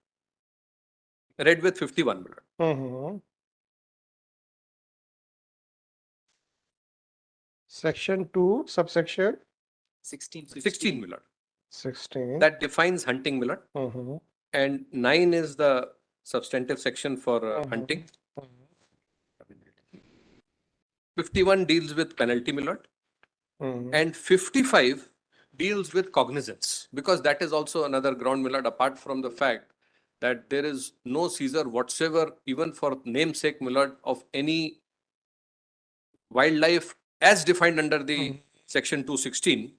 Read with 51, my lord. Section 2, subsection 16, my lord. 16. That defines hunting, my lord. And 9 is the substantive section for hunting. 51 deals with penalty, my lord. And 55 deals with cognizance, because that is also another ground, my lord, apart from the fact that there is no seizure whatsoever, even for namesake, my lord, of any wildlife as defined under the section 216.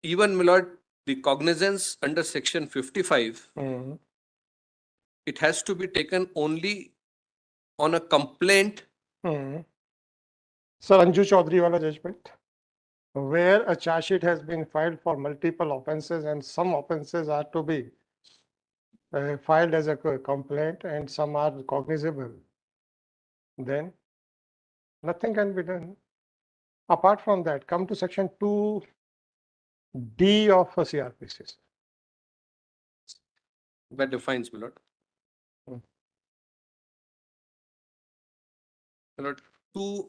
Even, my lord, the cognizance under section 55, it has to be taken only on a complaint. Sir, Anju Chaudhary wala judgment, where a charge sheet has been filed for multiple offences and some offences are to be filed as a complaint and some are cognizable, then nothing can be done. Apart from that, come to section 2D of CRPC. That defines, my lord. My lord, 2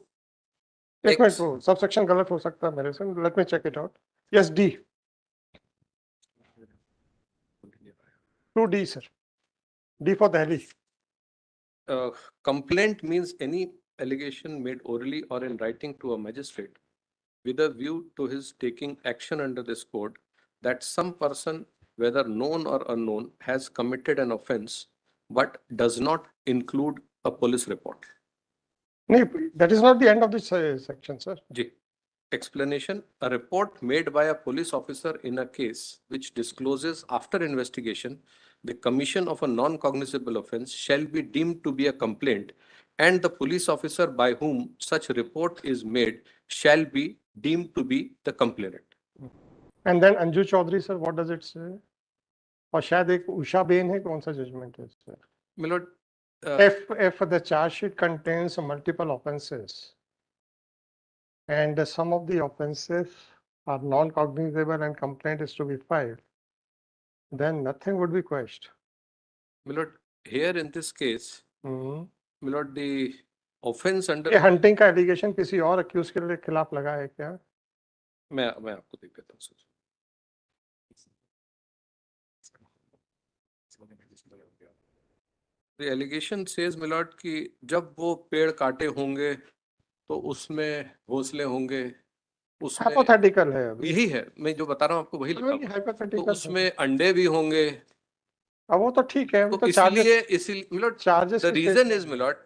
एक minute वो subsection गलत हो सकता है मेरे से. Let me check it out. Yes, D. 2D, sir. D for Delhi. Complaint means any allegation made orally or in writing to a magistrate with a view to his taking action under this code that some person, whether known or unknown, has committed an offense but does not include a police report. No, that is not the end of this section, sir. Ji. Explanation: a report made by a police officer in a case which discloses after investigation the commission of a non-cognizable offense shall be deemed to be a complaint, and the police officer by whom such report is made shall be deemed to be the complainant. And then Anju Chaudhary, sir, what does it say? और शायद एक Usha Ben है, कौन सा judgment है sir? My lord, if the charge sheet contains multiple offences and some of the offences are non-cognizable and complaint is to be filed, then nothing would be questioned. my lord, here in this case, my lord, the offense under ये hunting का allegation किसी और accused के खिलाफ लगा है क्या? मैं आपको देख देता हूँ. The allegation says, my lord, कि जब वो पेड़ काटे होंगे तो उसमें घोंसले होंगे, उसमें hypothetical है अभी. यही है, मैं जो बता रहा हूँ आपको वही लिखा हूँ. hypothetical तो उसमें अंडे भी होंगे. अब वो तो ठीक है, तो इसलिए my lord, charges the reason is, my lord,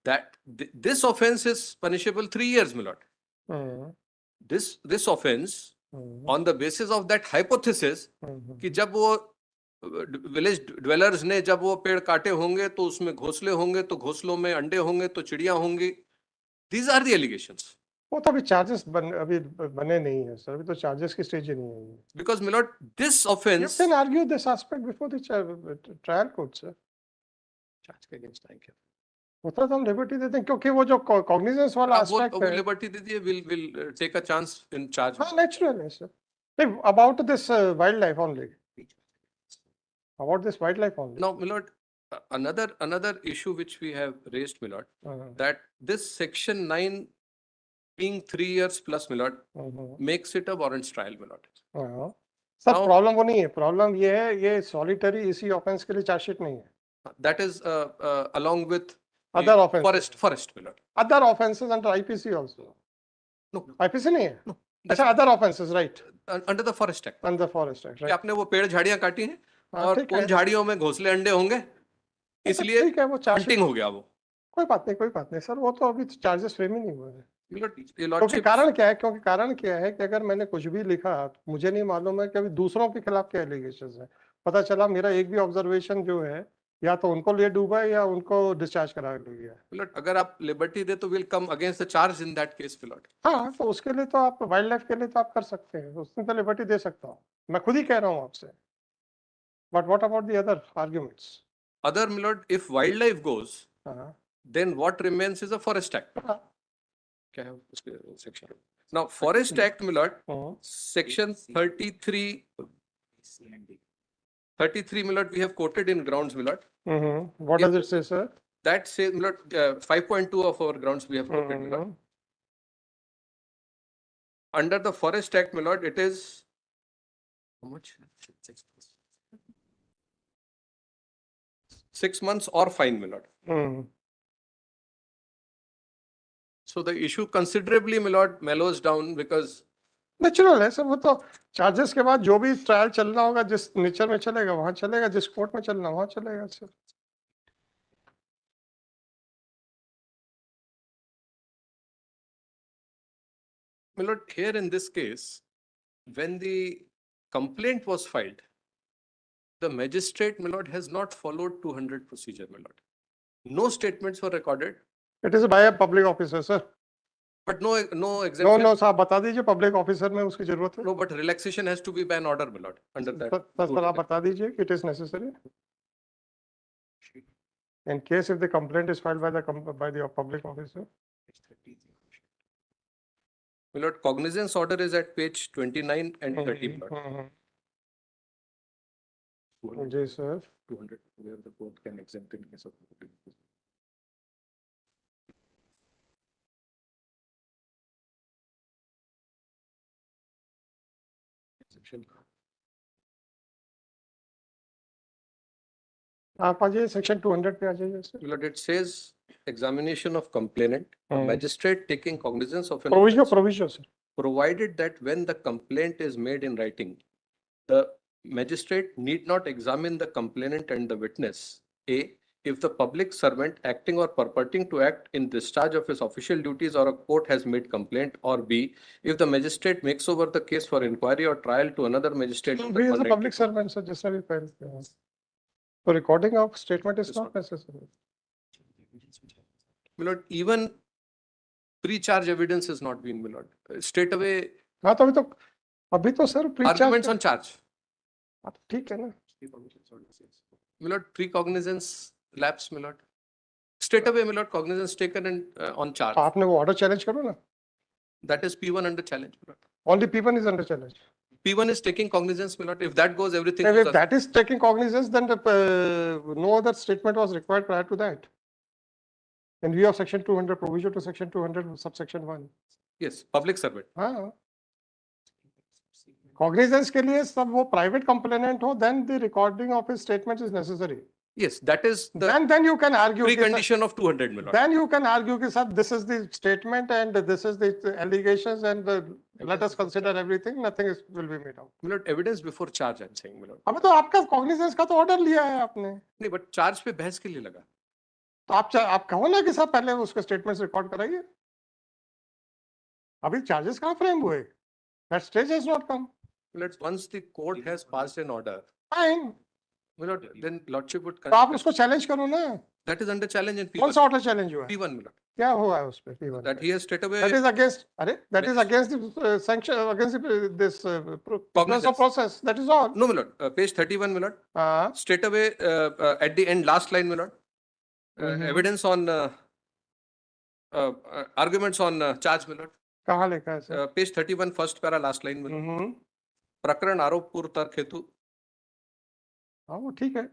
that this offense is punishable 3 years, my lord. This offense on the basis of that hypothesis कि जब वो विलेज ड्वेलर्स ने जब वो पेड़ काटे होंगे तो उसमें घोंसले होंगे, तो घोंसलों में अंडे होंगे, तो चिड़िया होंगी. These are the allegations. वो तो अभी चार्जेस अभी बने नहीं है सर, अभी तो चार्जेस की स्टेज ही नहीं है। Because my lord, this You offense. can argue this aspect before the trial court, sir. Charge के against नहीं किया। उतना तो हम लिबर्टी देते हैं क्योंकि वो जो कॉग्निजेंस वाला एस्पेक्ट है, वो लिबर्टी दे दिए, will take a chance in charge. हाँ नेचुरल है sir. About this wildlife only. About this wildlife only. Now, my lord, another issue which we have raised, my lord, that this section 9 being 3 years plus, my lord, makes it a warrants trial, my lord. Sir problem वो नहीं है, problem ये है ये solitary इसी offence के लिए chargesheet नहीं है। That is along with other offenses. Forest, my lord. Other offenses under IPC also. No. IPC नहीं है। No. अच्छा other offenses, right? Under the Forest Act. Under the Forest Act, right? आपने वो पेड़ झाड़ियां काटी हैं और उन झाड़ियों में घोंसले अंडे होंगे, इसलिए ठीक है वो चार्जिंग हो गया। वो कोई बात नहीं सर, वो तो अभी चार्जेस फ्रेम ही नहीं हुए हैं। क्योंकि कारण क्या है, कारण क्या है कि अगर मैंने कुछ भी लिखा, मुझे नहीं मालूम है कि अभी दूसरों के खिलाफ क्या एलिगेशंस है। पता चला मेरा एक भी ऑब्जर्वेशन जो है या तो उनको ले डूबा है या उनको डिस्चार्ज करा लिया। अगर आप लिबर्टी दे तो will come against the charge in that case. हाँ, तो उसके लिए तो आप वाइल्ड लाइफ के लिए तो आप कर सकते हैं, उसमें तो लिबर्टी दे सकता हूँ, मैं खुद ही कह रहा हूँ आपसे। But what about the other arguments? Other milord, if wild life goes then what remains is a forest act. क्या है उसके section? Now forest act milord section 33 milord we have quoted in grounds milord. What does it say, sir? That says milord 5.2 of our grounds we have quoted milord. Under the Forest Act, my lord, it is how much? 6 months or fine, my lord. So the issue considerably, my lord, mellows down because natural है sir, वो तो charges के बाद जो भी trial चलना होगा, जिस नेचर में चलेगा वहां चलेगा, जिस कोर्ट में चलना वहां चलेगा sir. my lord, here in this case, when the complaint was filed, the magistrate, my lord, has not followed 200 procedure, my lord. No statements were recorded. It is by a public officer, sir. But no exemption. No, साहब बता दीजिए public officer में उसकी जरूरत है। No, but relaxation has to be by an order, my lord. Under that. Sir आप बता दीजिए कि it is necessary. In case if the complaint is filed by the public officer. My lord, cognizance order is at page 29 and 30. जी sir. 200 where the court can exempt in case of exemption. आप आ जाइए section 200 पे आ जाइए sir. My lord, it says examination of complainant, a magistrate taking cognizance of an provision, sir. Provided that when the complaint is made in writing, the magistrate need not examine the complainant and the witness. A, if the public servant acting or purporting to act in discharge of his official duties or a court has made complaint, or B, if the magistrate makes over the case for inquiry or trial to another magistrate. B is a public servant, sir, just like so recording of statement is not necessary. My lord, even pre-charge evidence has not been, my lord. Straight away. हाँ तो अभी तो sir pre-charge arguments on charge. ठीक है ना? My lord, pre-cognizance lapse, my lord. Straight away, my lord, cognizance taken and on charge. आपने वो order challenge करो ना? That is P1 under challenge, my lord. Only P1 is under challenge. P1 is taking cognizance, my lord. If that goes, everything. If that is taking cognizance, then no other statement was required prior to that. In view of section 200, provision to section 200, subsection 1. Yes, public servant. हाँ. Cognizance के लिए सब वो private complainant हो, then the recording of his statements is necessary. Yes, that is the then you can argue precondition of 200, my lord. Then you can argue कि sir, this is the statement and this is the allegations and let us consider everything. Nothing will be made out. My lord, evidence before charge, I'm saying, my lord. अबे तो आपका cognizance का तो order लिया है आपने. नहीं, but charge पे बहस के लिए लगा. तो आप कहो ना कि सर पहले उसके statements record कराइए. अभी charges कहाँ frame हुए? That stage has not come. Once the court has passed an order. Fine. My lord, then lordship would. तो आप उसको challenge करो ना. That is under challenge in P1. कौन सा order challenge हुआ? P1, my lord. क्या हुआ है उस पे P1 that पे? he has straight away That is against, that is against the sanction, against this process of process. That is all. no, my lord, page 31, my lord, straight away at the end, last line, my lord, evidence on arguments on charge, my lord. कहाँ लिखा है sir? Page 31, first para, last line, my lord. प्रकरण आरोप पूर्व तर्क हेतु. हाँ वो ठीक है.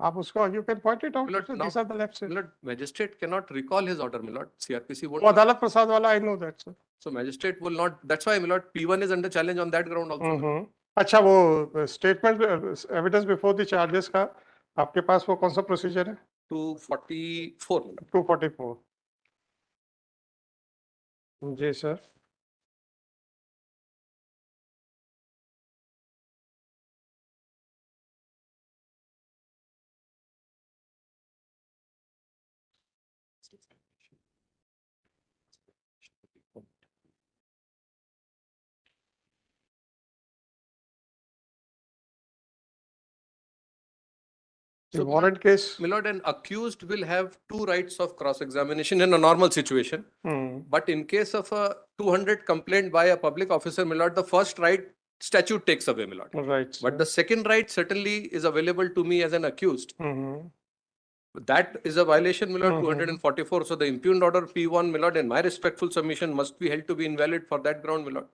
आप उसको you can point it out. My lord, now, These are the left. my lord, magistrate cannot recall his order, my lord. CRPC won't. वो अदालत प्रसाद वाला, I know that, sir. So magistrate will not. That's why, my lord, P1 is under challenge on that ground also. my lord. अच्छा वो statement evidence before the charges का आपके पास वो कौन सा procedure है? 244. my lord. 244. जी sir. So, warrant case. my lord, an accused will have two rights of cross-examination in a normal situation. But in case of a 200 complaint by a public officer, my lord, the first right statute takes away, my lord. Right. But the second right certainly is available to me as an accused. That is a violation, my lord, 244. So the impugned order P1, my lord, in my respectful submission, must be held to be invalid for that ground, my lord.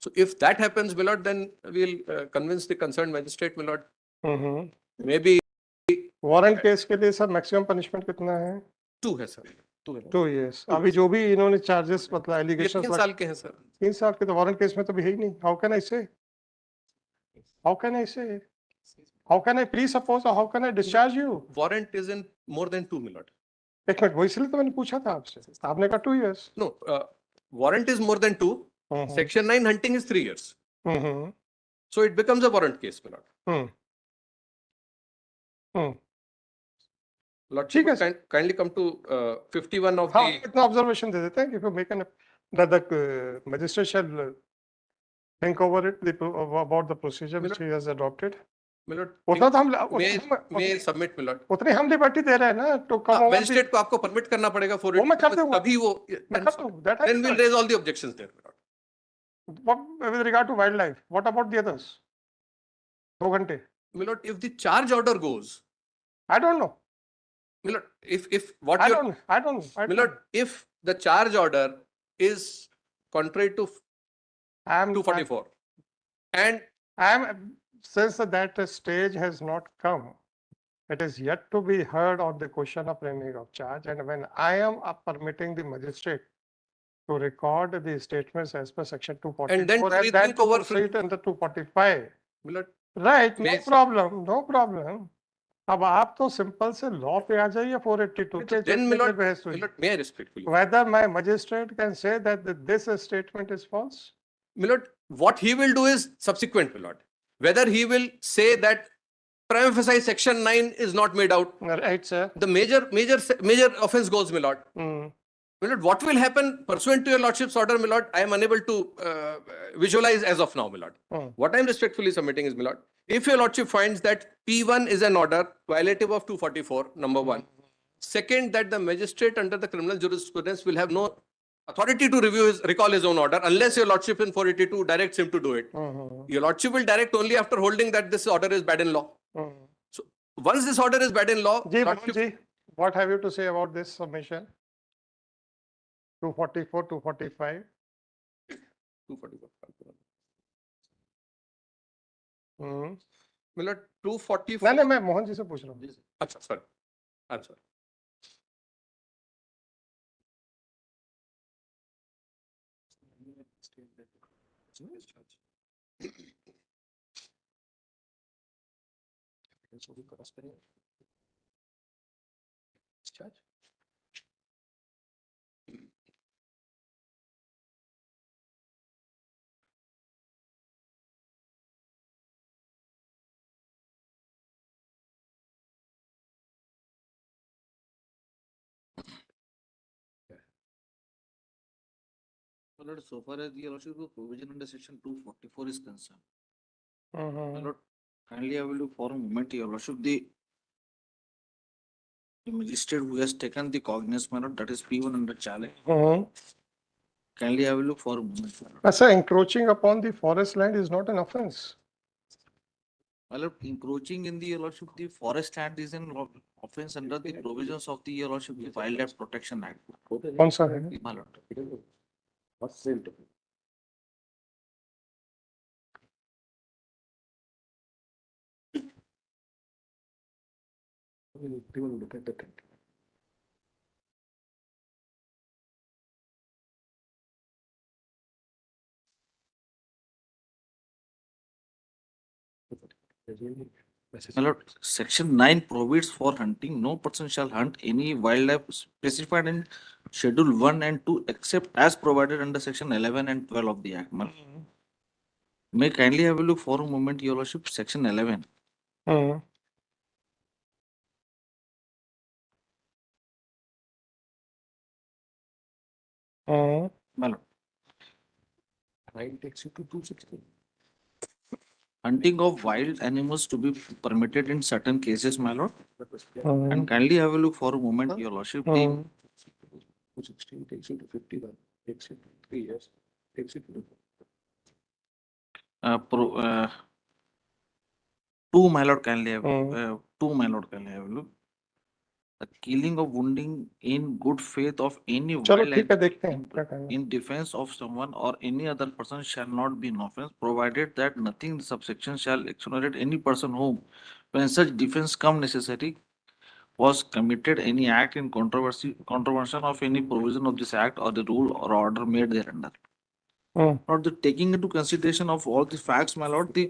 So if that happens, my lord, then we'll convince the concerned magistrate, my lord. Maybe warrant case के लिए sir maximum punishment कितना है? 2 है sir. 2 years. अभी जो भी इन्होंने charges मतलब एलिगेशंस 3 साल के हैं सर. 3 साल के तो वारंट केस में तो भी है ही नहीं. हाउ कैन आई से? हाउ कैन आई से? हाउ कैन आई प्रीसपोज और how can I discharge you? Warrant is in more than 2, my lord. एक मिनट, वो इसलिए तो मैंने पूछा था आपसे. आपने कहा 2 years. No, warrant is more than 2. Section 9 hunting is 3 years. So it becomes a warrant case, my lord. Lord, kindly come to 51 of हाँ, the. इतना ऑब्जर्वेशन दे देते हैं कि make an the magistrate shall think over it about the procedure which he has adopted. My lord, उतना तो हम may submit, my lord. उतनी हम लिबर्टी दे रहे हैं ना तो कम over. Magistrate को आपको permit करना पड़ेगा for it. वो मैं कर दूंगा. तभी वो. Then we'll raise all the objections there, my lord. What with regard to wildlife? What about the others? 2 घंटे. My lord, if the charge order goes. I don't know. My lord, if what I don't know. My lord, if the charge order is contrary to 244 and since that stage has not come, it is yet to be heard on the question of framing of charge, and when I am permitting the magistrate to record the statements as per section 244 and then to proceed under 245. My lord, right, no problem. अब आप तो simple से law पे आ जाइए 482 के. Then, my lord, may I respectfully? Whether my magistrate can say that this statement is false? My lord, what he will do is subsequent, my lord. Whether he will say that prima facie section 9 is not made out. Right, sir. The major offense goes, my lord. My lord, what will happen pursuant to your lordship's order, my lord? I am unable to visualize as of now, my lord. What I am respectfully submitting is, my lord, if your lordship finds that P1 is an order violative of 244, number 1. Second, that the magistrate under the criminal jurisprudence will have no authority to recall his own order unless your lordship in 482 directs him to do it. Your lordship will direct only after holding that this order is bad in law. So once this order is bad in law, what have you to say about this submission? 244, 245. 244. My lord, 244. नहीं मैं मोहन जी से पूछ रहा हूँ. अच्छा, sorry. I'm sorry. Lord, so far as the lordship provision under section 244 is concerned, Lord, kindly I will do for a moment, your lordship, the The magistrate who has taken the cognizance, my lord, that is P1 under challenge. Kindly have a look for a moment, my lord. Sir, encroaching upon the forest land is not an offense. My lord, encroaching in the your lordship, the forest land is an offense under the provisions of the your lordship, the Wildlife Protection Act. कौन सा है? My lord. My lord, section 9 prohibits for hunting. No person shall hunt any wildlife specified in schedule 1 and 2 except as provided under section 11 and 12 of the act. My lord. May I kindly have a look for a moment, your lordship, section 11. My lord. Takes you to 260. Hunting of wild animals to be permitted in certain cases, my lord. And kindly have a look for a moment, your lordship. The 216 takes you to 51. Takes you to 3 years. Takes you to two, my lord, kindly have two, my lord, kindly have a look. The killing of wounding in good faith of any चलो wild ठीक है देखते हैं क्या animal करना है. in defense of someone or any other person shall not be an offense, provided that nothing in the subsection shall exonerate any person whom, when such defense come necessary, was committed any act in contravention of any provision of this act or the rule or order made thereunder. Not the taking into consideration of all the facts, my lord, the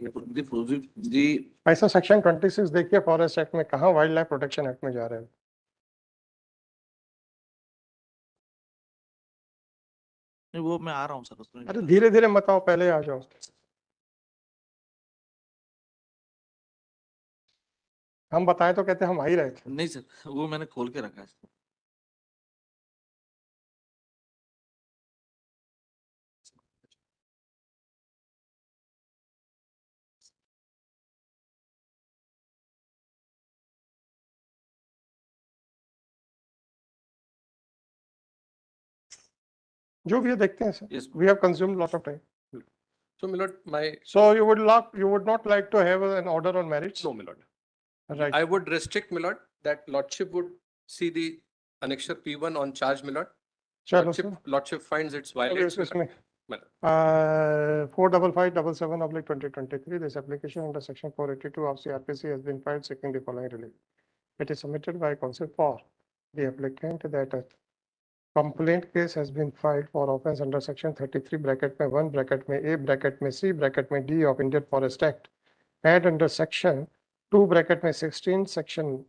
ऐसा section 26 देखिए forest act में कहाँ wild life protection act में जा रहे हैं. नहीं, वो मैं आ रहा हूँ सर उसमें. अरे धीरे धीरे मत आओ, पहले आ जाओ. हम बताएं तो कहते हम आ ही रहे थे. नहीं सर, वो मैंने खोल के रखा है. जो भी है देखते हैं sir. Yes. We have consumed lot of time. So, my lord, So you would not like to have an order on merits? no, my lord. Right. I would restrict, my lord, that lordship would see the annexure P1 on charge, my lord. चलो sir. Lordship finds its violates. इसमें my lord. 45577/2023, this application under section 482 of CRPC has been filed seeking the following relief. It is submitted by counsel for the applicant that a complaint case has been filed for offense under section 33 bracket में 1 bracket में A bracket में C bracket में D of Indian Forest Act and under section 2 bracket में 16 section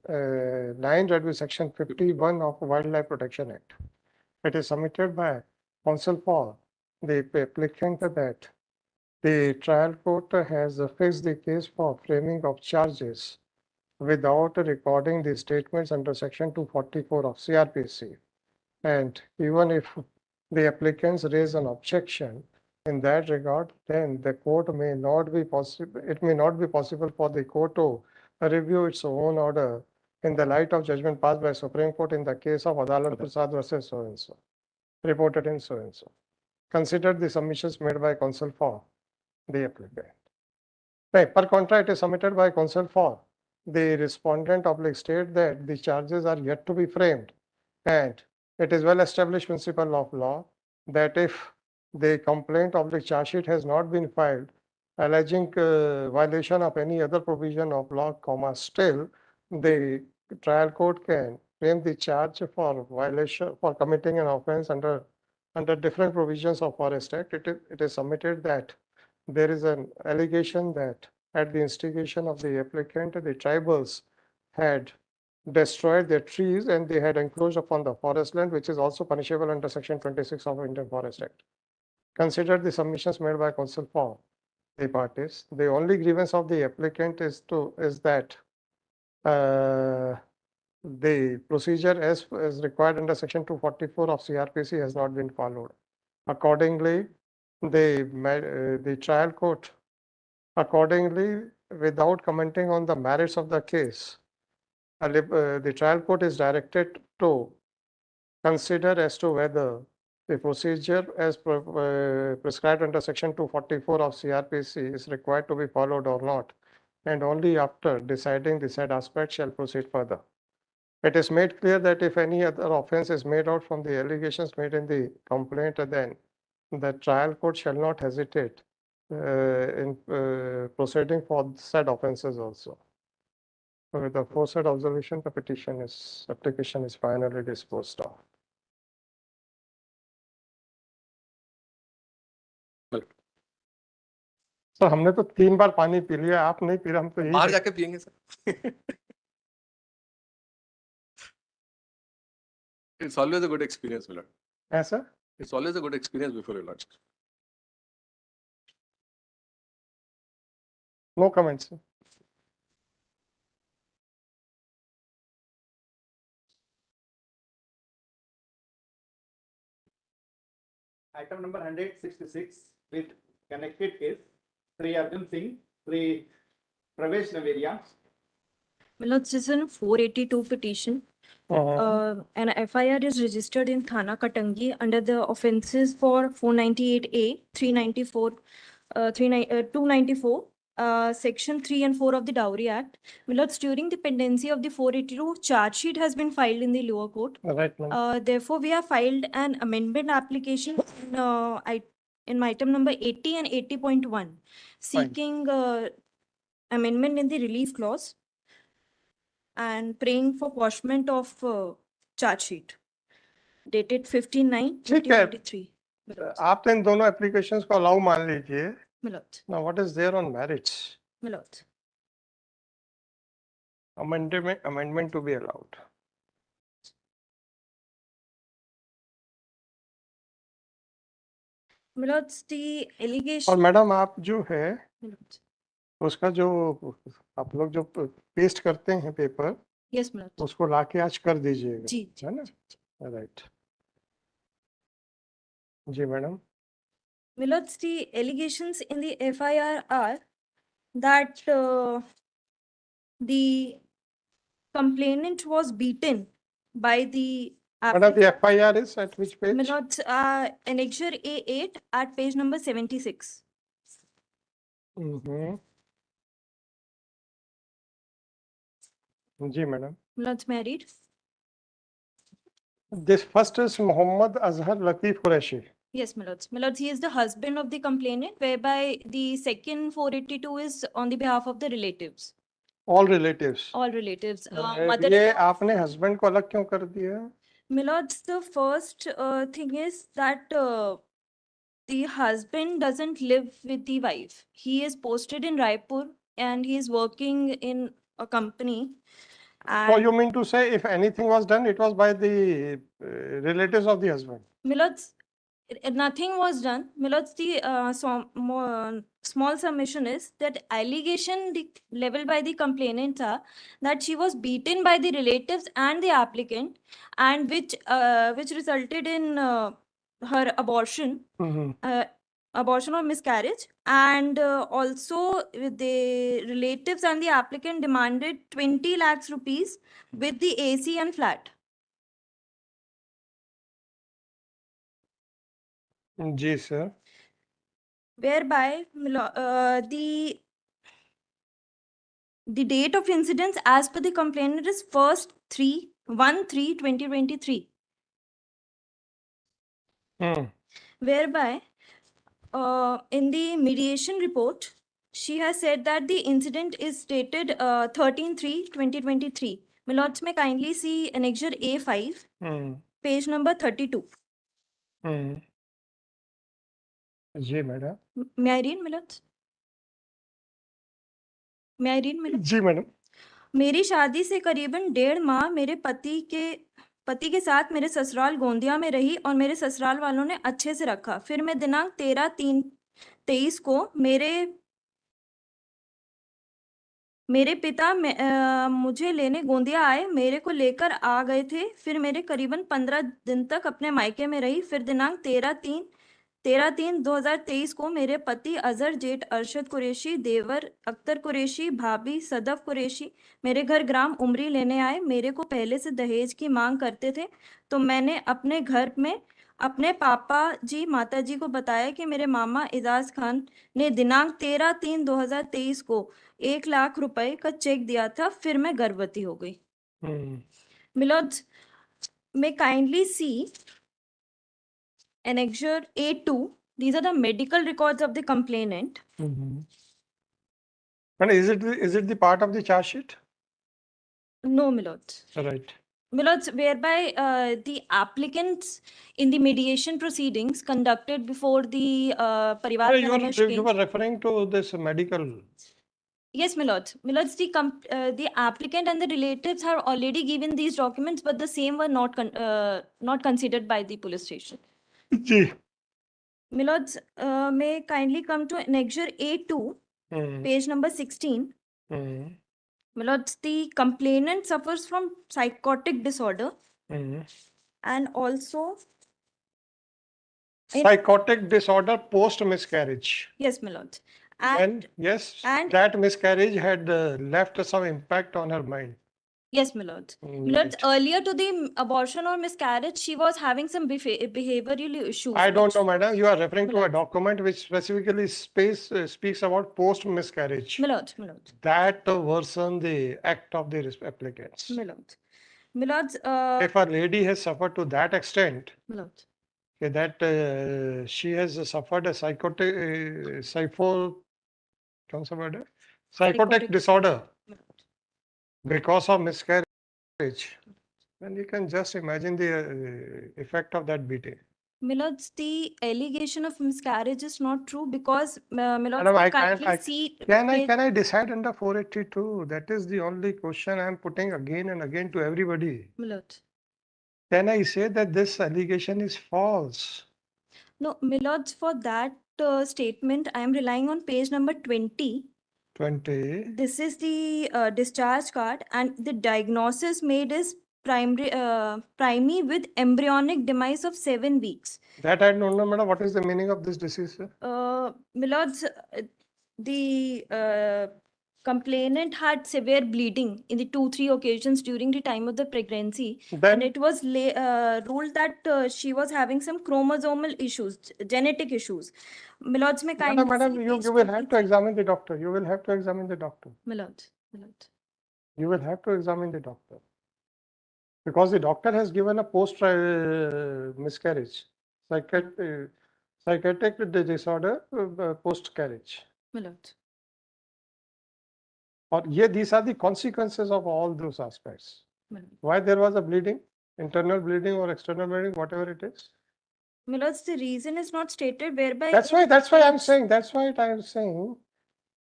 9 read with section 51 of Wildlife Protection Act. It is submitted by counsel for the applicant that the trial court has fixed the case for framing of charges without recording the statements under section 244 of CRPC. And even if the applicants raise an objection in that regard, then the court may not be possible. It may not be possible for the court to review its own order in the light of judgment passed by Supreme Court in the case of Adalat Prasad versus so and so, reported in so and so. Consider the submissions made by counsel for the applicant. Right. Per contra, it is submitted by counsel for the respondent oblique state that the charges are yet to be framed, and it is well established principle of law that if the complaint of the charge sheet has not been filed alleging violation of any other provision of law, still the trial court can frame the charge for violation for committing an offense under different provisions of Forest Act. It is submitted that there is an allegation that at the instigation of the applicant, the tribals had destroyed their trees and they had encroached upon the forest land, which is also punishable under section 26 of Indian Forest Act. Consider the submissions made by counsel for the parties. The only grievance of the applicant is that the procedure as required under section 244 of CRPC has not been followed. Accordingly, the trial court, without commenting on the merits of the case, the trial court is directed to consider as to whether the procedure as prescribed under section 244 of CRPC is required to be followed or not, and only after deciding the said aspect shall proceed further. It is made clear that if any other offense is made out from the allegations made in the complaint, then the trial court shall not hesitate in proceeding for said offenses also. So with the aforesaid observation, the application is finally disposed of. Sir हमने तो 3 बार पानी P लिया, आप नहीं P रहे, हम तो यही बाहर जाके पियेंगे sir. It's always a good experience, my lord. ऐसा. It's always a good experience before your lordship. No comments, sir. Item number 166 with connected case, Sri Arjun Singh, Sri Pravesh Naveria. This is a 482 petition. An FIR is registered in Thana Katangi under the offences for 498A, 394, 294, Section 3 and 4 of the Dowry Act. During the pendency of the 482, charge sheet has been filed in the lower court. Right, ma'am. Therefore, we have filed an amendment application in item number 80 and 80.1, seeking amendment in the relief clause and praying for quashment of charge sheet dated 15/9/2023. आप तो इन दोनों applications को allow मान लीजिए. Milord. Now what is there on merits? Milord. Amendment to be allowed. Milord, the allegation. और madam आप जो है Milord. उसका जो आप लोग जो पेस्ट करते हैं पेपर, Yes, Milord. उसको लाके आज कर दीजिएगा. जी, है ना? राइट. जी madam. Milord, the allegations in the FIR are that the complainant was beaten by the madam the FIR is at which page? Milord, annexure A8 at page number 76. जी madam. Milord, married. This first is Mohammed Azhar Latif Qureshi. Yes, Milord. Milord, he is the husband of the complainant, whereby the second 482 is on the behalf of the relatives. All relatives. All relatives. ये आपने husband को अलग क्यों कर दिया? Milord, the first thing is that the husband doesn't live with the wife. He is posted in Raipur and he is working in a company. So you mean to say if anything was done, it was by the relatives of the husband? Milord, nothing was done. Milord, the small submission is that allegation leveled by the complainant are that she was beaten by the relatives and the applicant, and which resulted in her abortion, abortion or miscarriage, and also the relatives and the applicant demanded 20 lakhs rupees with the AC and flat. जी sir. Whereby the date of incidence as per the complainant is 1/3/2023. Whereby in the mediation report, she has said that the incident is dated 13/3/2023. Milords, may kindly see annexure A5, page number 32. जी madam. May I read, Milords? May I read, Milords? जी madam. मेरी शादी से करीबन 1.5 माह मेरे पति के साथ मेरे ससुराल गोंदिया में रही और मेरे ससुराल वालों ने अच्छे से रखा. फिर मैं दिनांक 13/3/23 को मेरे पिता मुझे लेने गोंदिया आए, मेरे को लेकर आ गए थे. फिर मेरे करीबन 15 दिन तक अपने मायके में रही. फिर दिनांक 13/3 13/3/2023 को मेरे पति अजहर जेठ अरशद कुरैशी, देवर अख्तर कुरैशी, भाभी सदफ कुरैशी मेरे घर ग्राम उमरी लेने आए। मेरे को पहले से दहेज की मांग करते थे, तो मैंने अपने घर में अपने पापा जी माता जी को बताया कि मेरे मामा एजाज खान ने दिनांक 13/3/2023 को 1 लाख रुपए का चेक दिया था, फिर मैं गर्भवती हो गई। Milords, may kindly see Annexure A2. These are the medical records of the complainant. And is it the part of the charge sheet? No, Milords. Right. Milords, whereby the applicants in the mediation proceedings conducted before the Parivar You Parameshkin. were referring to this medical. Yes, Milords. Milords, the applicant and the relatives have already given these documents, but the same were not considered by the police station. Ji. Milords, may kindly come to Annexure A2, page number 16. Milords, the complainant suffers from psychotic disorder and also Psychotic disorder post miscarriage. yes, Milords. And that miscarriage had left some impact on her mind. Yes, Milords. Milords, earlier to the abortion or miscarriage, she was having some behavioral issues. I don't know, madam. You are referring to a document which specifically speaks about post miscarriage. Milords. That worsen the act of the applicants. Milords. If a lady has suffered to that extent, Milords. that she has suffered a psychotic disorder because of miscarriage, then you can just imagine the effect of that beating. Milords, the allegation of miscarriage is not true because Milords, can I decide under 482? That is the only question I am putting again and again to everybody. Milords. Can I say that this allegation is false? No, Milords, for that statement, I am relying on page number 20. 20. This is the discharge card, and the diagnosis made is primary with embryonic demise of 7 weeks. That I don't know, madam. What is the meaning of this disease, sir? Milords, the complainant had severe bleeding in the 2-3 occasions during the time of the pregnancy. And it was ruled that she was having some chromosomal issues, genetic issues. Milords, may kindly madam, you will have to examine the doctor. You will have to examine the doctor. Milords. You will have to examine the doctor. Because the doctor has given a post miscarriage, psychiatric disorder post carriage. Milords. Or these are the consequences of all those aspects. Why there was a bleeding, internal bleeding or external bleeding, whatever it is. Milords, the reason is not stated whereby. That's why I'm saying.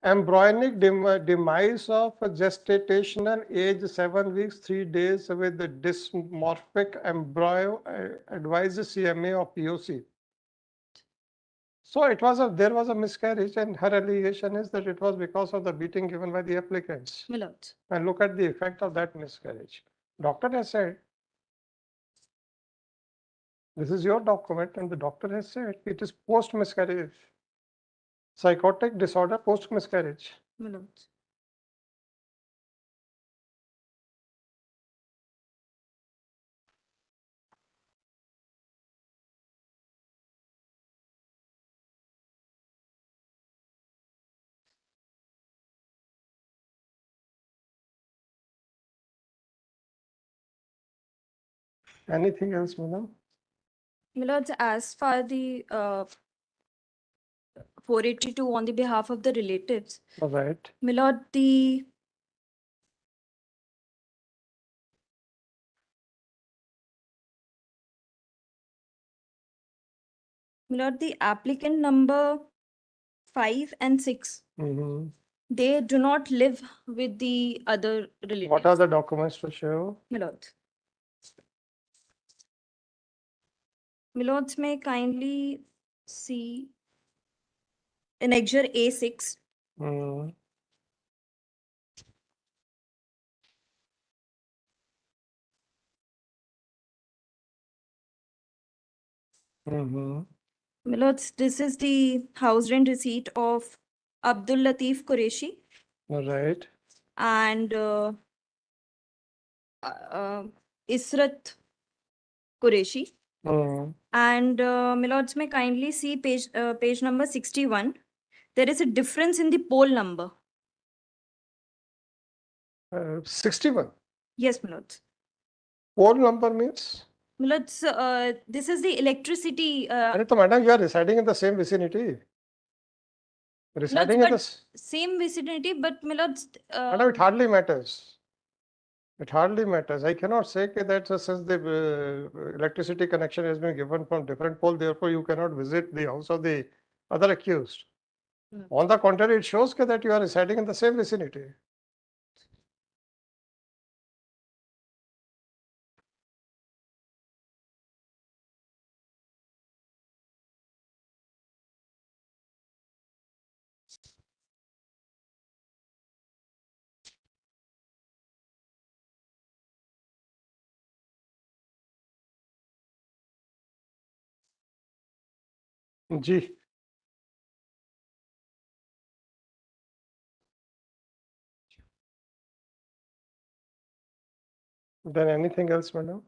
Embryonic demise of gestational age 7 weeks 3 days with the dysmorphic embryo advises CMA of POC. So there was a miscarriage, and her allegation is that it was because of the beating given by the applicants. Milords. And look at the effect of that miscarriage. Doctor has said, this is your document, and the doctor has said it is post miscarriage. Psychotic disorder post miscarriage. Milords. Anything else, madam? Milords, as far the 482 on the behalf of the relatives. All right. Milord, the applicant number 5 and 6, they do not live with the other relatives. What are the documents to show? Milords, may kindly see Annexure A6. My lords, this is the house rent receipt of Abdul Latif Qureshi All right. and uh, Israt Qureshi. And my lords, may kindly see page number 61. There is a difference in the poll number. 61. Yes, my lords. Poll number means? My lords, this is the electricity. So, madam, you are residing in the same vicinity. Residing in but the same vicinity, but my lords. Madam, it hardly matters. It hardly matters. I cannot say that since the electricity connection has been given from different pole, therefore you cannot visit the house of the other accused. On the contrary, it shows that you are residing in the same vicinity. Ji. Then anything else, madam?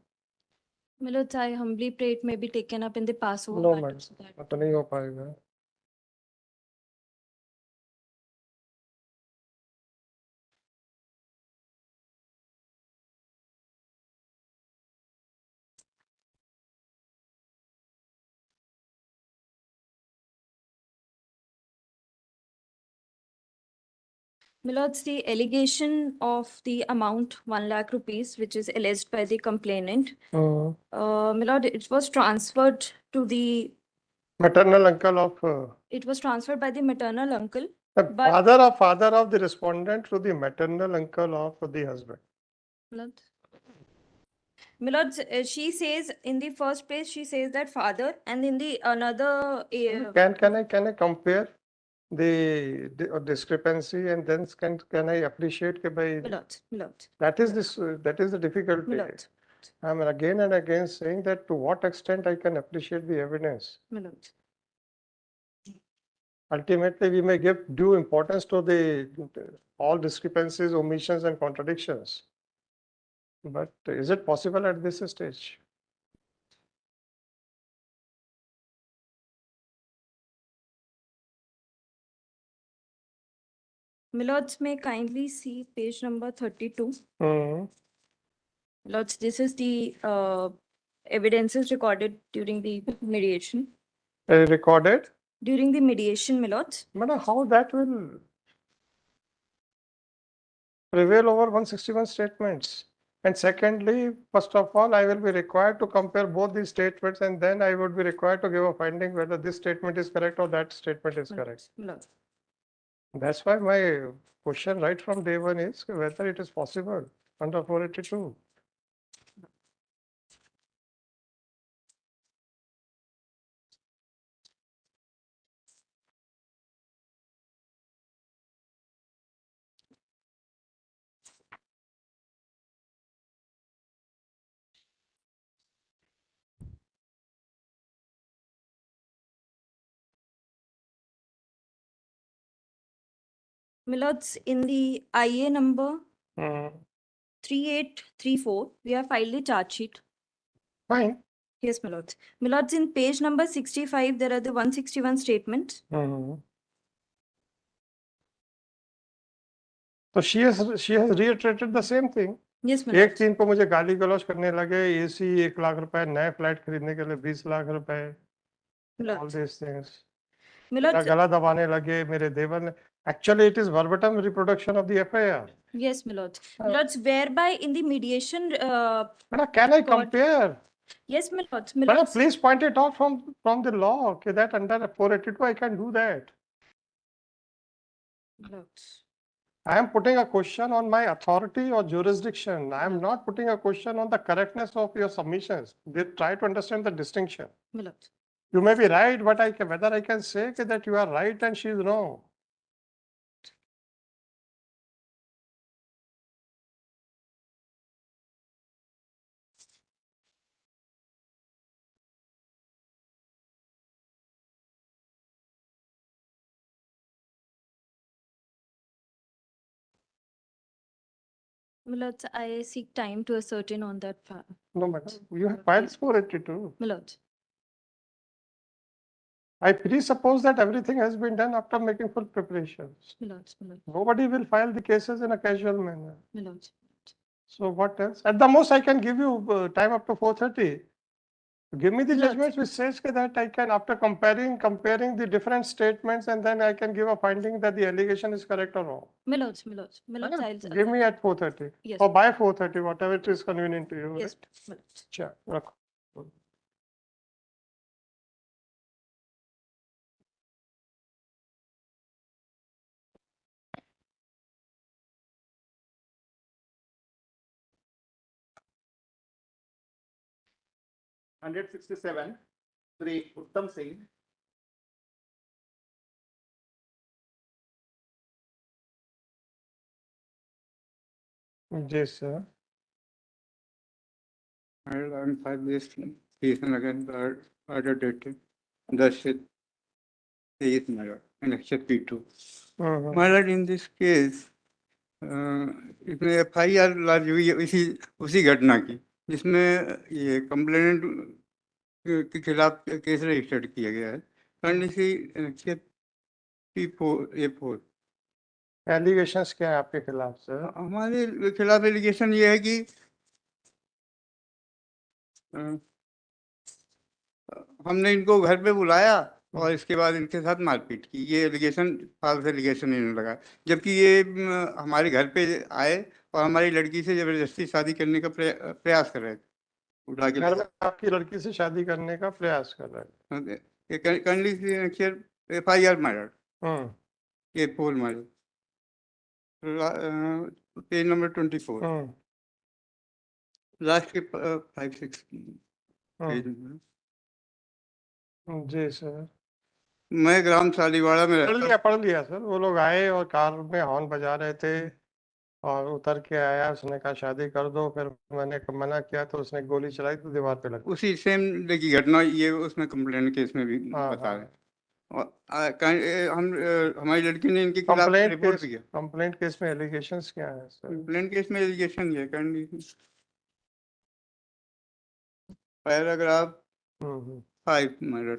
My lords, I humbly pray it may be taken up in the Passover. No, matter madam. so that- तो नहीं हो पाएगा. My lords, the allegation of the amount 1 lakh rupees, which is alleged by the complainant, my lord, it was transferred to the. Maternal uncle of It was transferred by the maternal uncle. the But- father of the respondent to the maternal uncle of the husband. My lord. My lord, she says in the first place, she says that father, and in the another. Can I compare the discrepancy and then can I appreciate by My lord, my lord. that is the difficulty. My lord, I'm again and again saying that to what extent I can appreciate the evidence. my lord. Ultimately, we may give due importance to the all discrepancies, omissions, and contradictions. But is it possible at this stage? My lords, may kindly see page number 32. Lords, this is the evidences recorded during the mediation. Recorded? During the mediation, my lords. Madam, how that will prevail over 161 statements? And secondly, first of all, I will be required to compare both these statements and then I would be required to give a finding whether this statement is correct or that statement is correct. My lords. That's why my question right from day one is whether it is possible under 482. My lords, in the IA number 3834, we have filed the charge sheet. Fine. Yes, my lords. My lords, in page number 65, there are the 161 statements. So she has reiterated the same thing. Yes, my एक lords. 3 को मुझे गाली गलौज करने लगे, AC 1 lakh रुपए, नए flat खरीदने के लिए 20 लाख रुपए, My all lords. these things. My मेरा lords. गला दबाने लगे मेरे देवर ने. Actually, it is verbatim reproduction of the FIR. Yes, my lords. My lords, whereby in the mediation. Madam, can I God. compare? Yes, my lords. My Madam, lords. please point it out from the law. Okay, that under 482 I can do that. My lords. I am putting a question on my authority or jurisdiction. I am not putting a question on the correctness of your submissions. They try to understand the distinction. My lords. You may be right, but whether I can say that you are right and she is wrong. My lords, I seek time to ascertain on that. No, madam, you have filed 482. My lords. I presuppose that everything has been done after making full preparations. My lords, my lords, Nobody will file the cases in a casual manner. my lords. So what else? At the most, I can give you time up to 4:30. Give me the Look. judgments which says that I can, after comparing the different statements, and then I can give a finding that the allegation is correct or wrong. My lords, my lords, my lords, I'll. Give me at 4:30. Yes. Or by 4:30, whatever it is convenient to you. Yes, right? my lords. Sure. Rakho. Hundred 67, Sri Uttam Singh. Yes, sir. I'm filed this petition against the order dated 10/23 in Section P2. Mhm. My lord, in this case, इसमें FIR launch हुई है उसी घटना की जिसमें ये complainant के खिलाफ केस रजिस्टर्ड किया गया है P4A4। एलिगेशंस क्या है आपके खिलाफ सर? हमारे खिलाफ एलिगेशन ये है कि हमने इनको घर पे बुलाया और इसके बाद इनके साथ मारपीट की। ये एलिगेशन फाल्स एलिगेशन इन्होंने लगा, जबकि ये हमारे घर पे आए और हमारी लड़की से जबरदस्ती शादी करने का प्रयास कर रहे थे। उठा के घर में आपकी लड़की से शादी करने का प्रयास कर रहे हैं। FIR murder A4 murder page number 24 last के 5-6 पेज में। जी सर, मैं ग्राम सालीवाड़ा में पढ़ लिया सर। वो लोग आए और कार में हॉर्न बजा रहे थे और उतर के आया, उसने कहा शादी कर दो, फिर मैंने मना किया तो उसने गोली चलाई तो दीवार पे लगी। उसी सेम की घटना ये उसमें कंप्लेंट केस में भी बता रहे हैं। और हम हमारी लड़की ने इनके खिलाफ रिपोर्ट किया। कंप्लेंट केस में एलिगेशंस क्या है सर? कंप्लेंट केस में एलिगेशन ये पैराग्राफ 5 मर्डर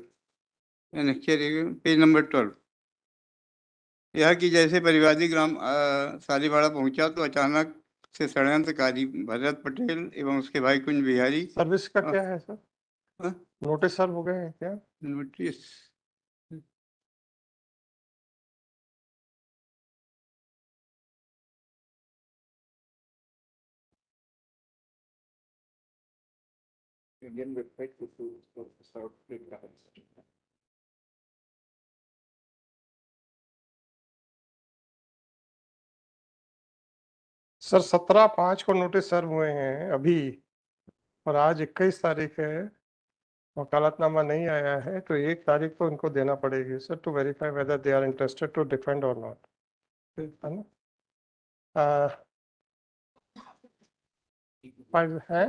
पेज नंबर 12। यह कि जैसे परिवादी ग्राम सालीवाड़ा पहुंचा तो अचानक से षड्यंत्रकारी भरत पटेल एवं उसके भाई कुंज बिहारी। सर्विस का क्या है सर? नोटिस सर्व हो गए हैं क्या? Notice Indian website to serve it. Sir 17/5 को नोटिस सर्व हुए हैं अभी, और आज 21 तारीख है, वकालतनामा नहीं आया है, तो 1 तारीख को इनको देना पड़ेगी sir, to verify whether they are interested to defend और नॉट, है ना? है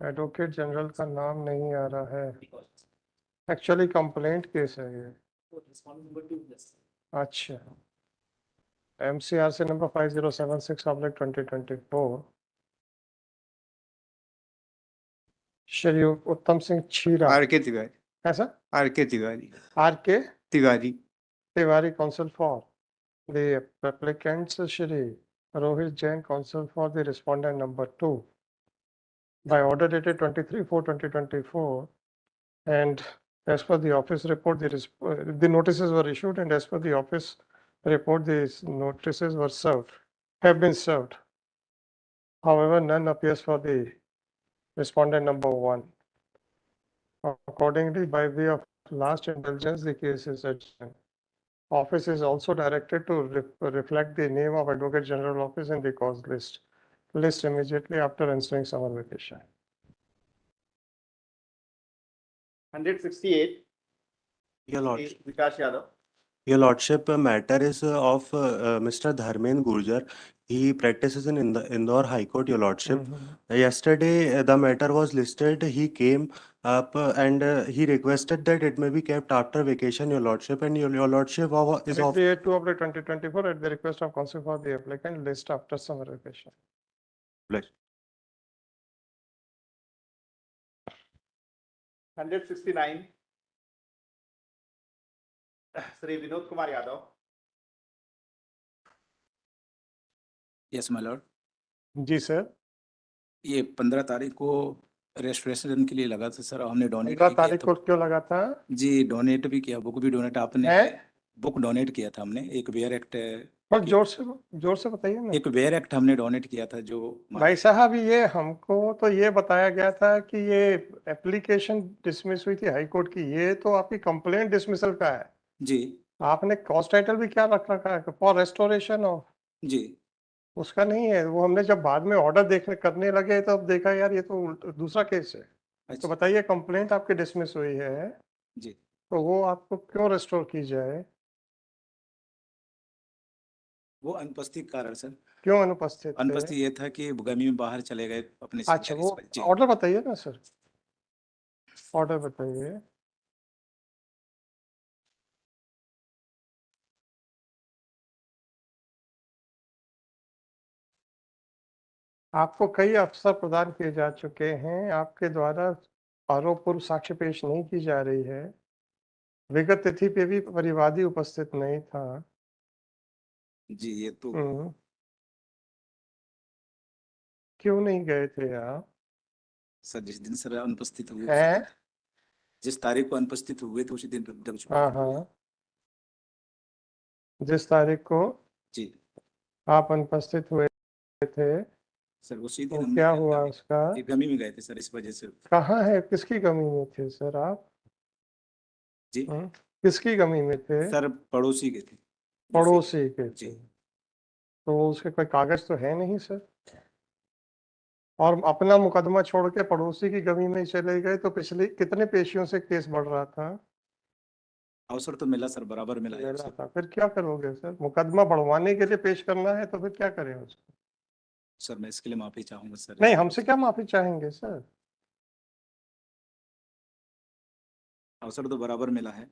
एडवोकेट जनरल का नाम नहीं आ रहा है, एक्चुअली कंप्लेंट केस है ये। अच्छा, MCRC नंबर 5076/2024। श्री उत्तम सिंह छीरा। RK तिवारी। ऐसा RK Tiwari. RK Tiwari. Tiwari counsel for the applicants Shri Rohit Jain, counsel for the respondent number 2, by order dated 23/4/2024, and as per the office report, the notices were issued, and as per the office report, these notices were served, have been served. However, none appears for the respondent number 1. Accordingly, by way of last indulgence, the case is adjourned. Office is also directed to reflect the name of Advocate General Office in the cause list immediately after ensuing summer vacation. 168, Your Lord. Vikas Yadav. Your Lordship, matter is of Mr. Dharmen Gurjar. He practices in Indore High Court, Your Lordship. Yesterday, the matter was listed. He came up and he requested that it may be kept after vacation, Your Lordship. And Your Lordship is of 2024 at the request of counsel for the applicant, list after summer vacation. 169. Shri Vinod Kumar Yadav. Yes my lord, जी sir, ये 15 तारीख को restoration के लिए लगा था sir, हमने donate 15 भी किया तारीख को था। क्यों लगा था? जी डोनेट भी किया, बुक भी डोनेट आपने है? बुक डोनेट किया था हमने, एक वेयर एक्ट, बस जोर से बताइए ना। एक वेयर एक्ट हमने डोनेट किया था जो भाई साहब, ये हमको तो ये बताया गया था कि ये एप्लीकेशन डिसमिस हुई थी हाई कोर्ट की, ये तो आपकी कंप्लेंट डिसमिसल का है। जी आपने कॉस्ट टाइटल भी क्या रख रखा है फॉर रेस्टोरेशन ऑफ, जी उसका नहीं है वो। हमने जब बाद में ऑर्डर देखने करने लगे तो अब देखा यार ये तो दूसरा केस है। तो अच्छा बताइए, कंप्लेंट आपकी डिसमिस हुई है जी, तो वो आपको क्यों रेस्टोर की जाए? वो अनुपस्थित कारण सर, क्यों अनुपस्थित थे? अनुपस्थित ये था कि गर्मी में बाहर चले गए अपने से अच्छा, वो जी ऑर्डर बताइए ना सर, ऑर्डर बताइए। आपको कई अवसर प्रदान किए जा चुके हैं, आपके द्वारा आरोप पूर्व साक्ष्य पेश नहीं की जा रही है। विगत तिथि पे भी परिवादी उपस्थित नहीं था। जी, ये तो क्यों नहीं गए थे आप? सर जिस दिन सर अनुपस्थित हुए हैं? जिस तारीख को अनुपस्थित हुए थे उसी दिन दब चुके हाँ थे। हाँ, जिस तारीख को जी आप अनुपस्थित हुए थे सर उसी तो दिन हमने क्या हुआ उसका? गमी में गए थे सर, इस वजह से। कहाँ है, किसकी कमी में थे सर आप? जी किसकी कमी में थे? सर पड़ोसी के थे। पड़ोसी के जी थे। तो उसके कोई कागज तो है नहीं सर, और अपना मुकदमा छोड़ के पड़ोसी की कमी में चले गए, तो पिछले कितने पेशियों से केस बढ़ रहा था? अवसर तो मिला सर, बराबर मिला है मिला अवसर। था, फिर क्या करोगे सर? मुकदमा बढ़वाने के लिए पेश करना है तो फिर क्या करें उसको? सर मैं इसके लिए माफी चाहूंगा सर। नहीं, हमसे क्या माफी चाहेंगे सर? अवसर तो बराबर मिला है।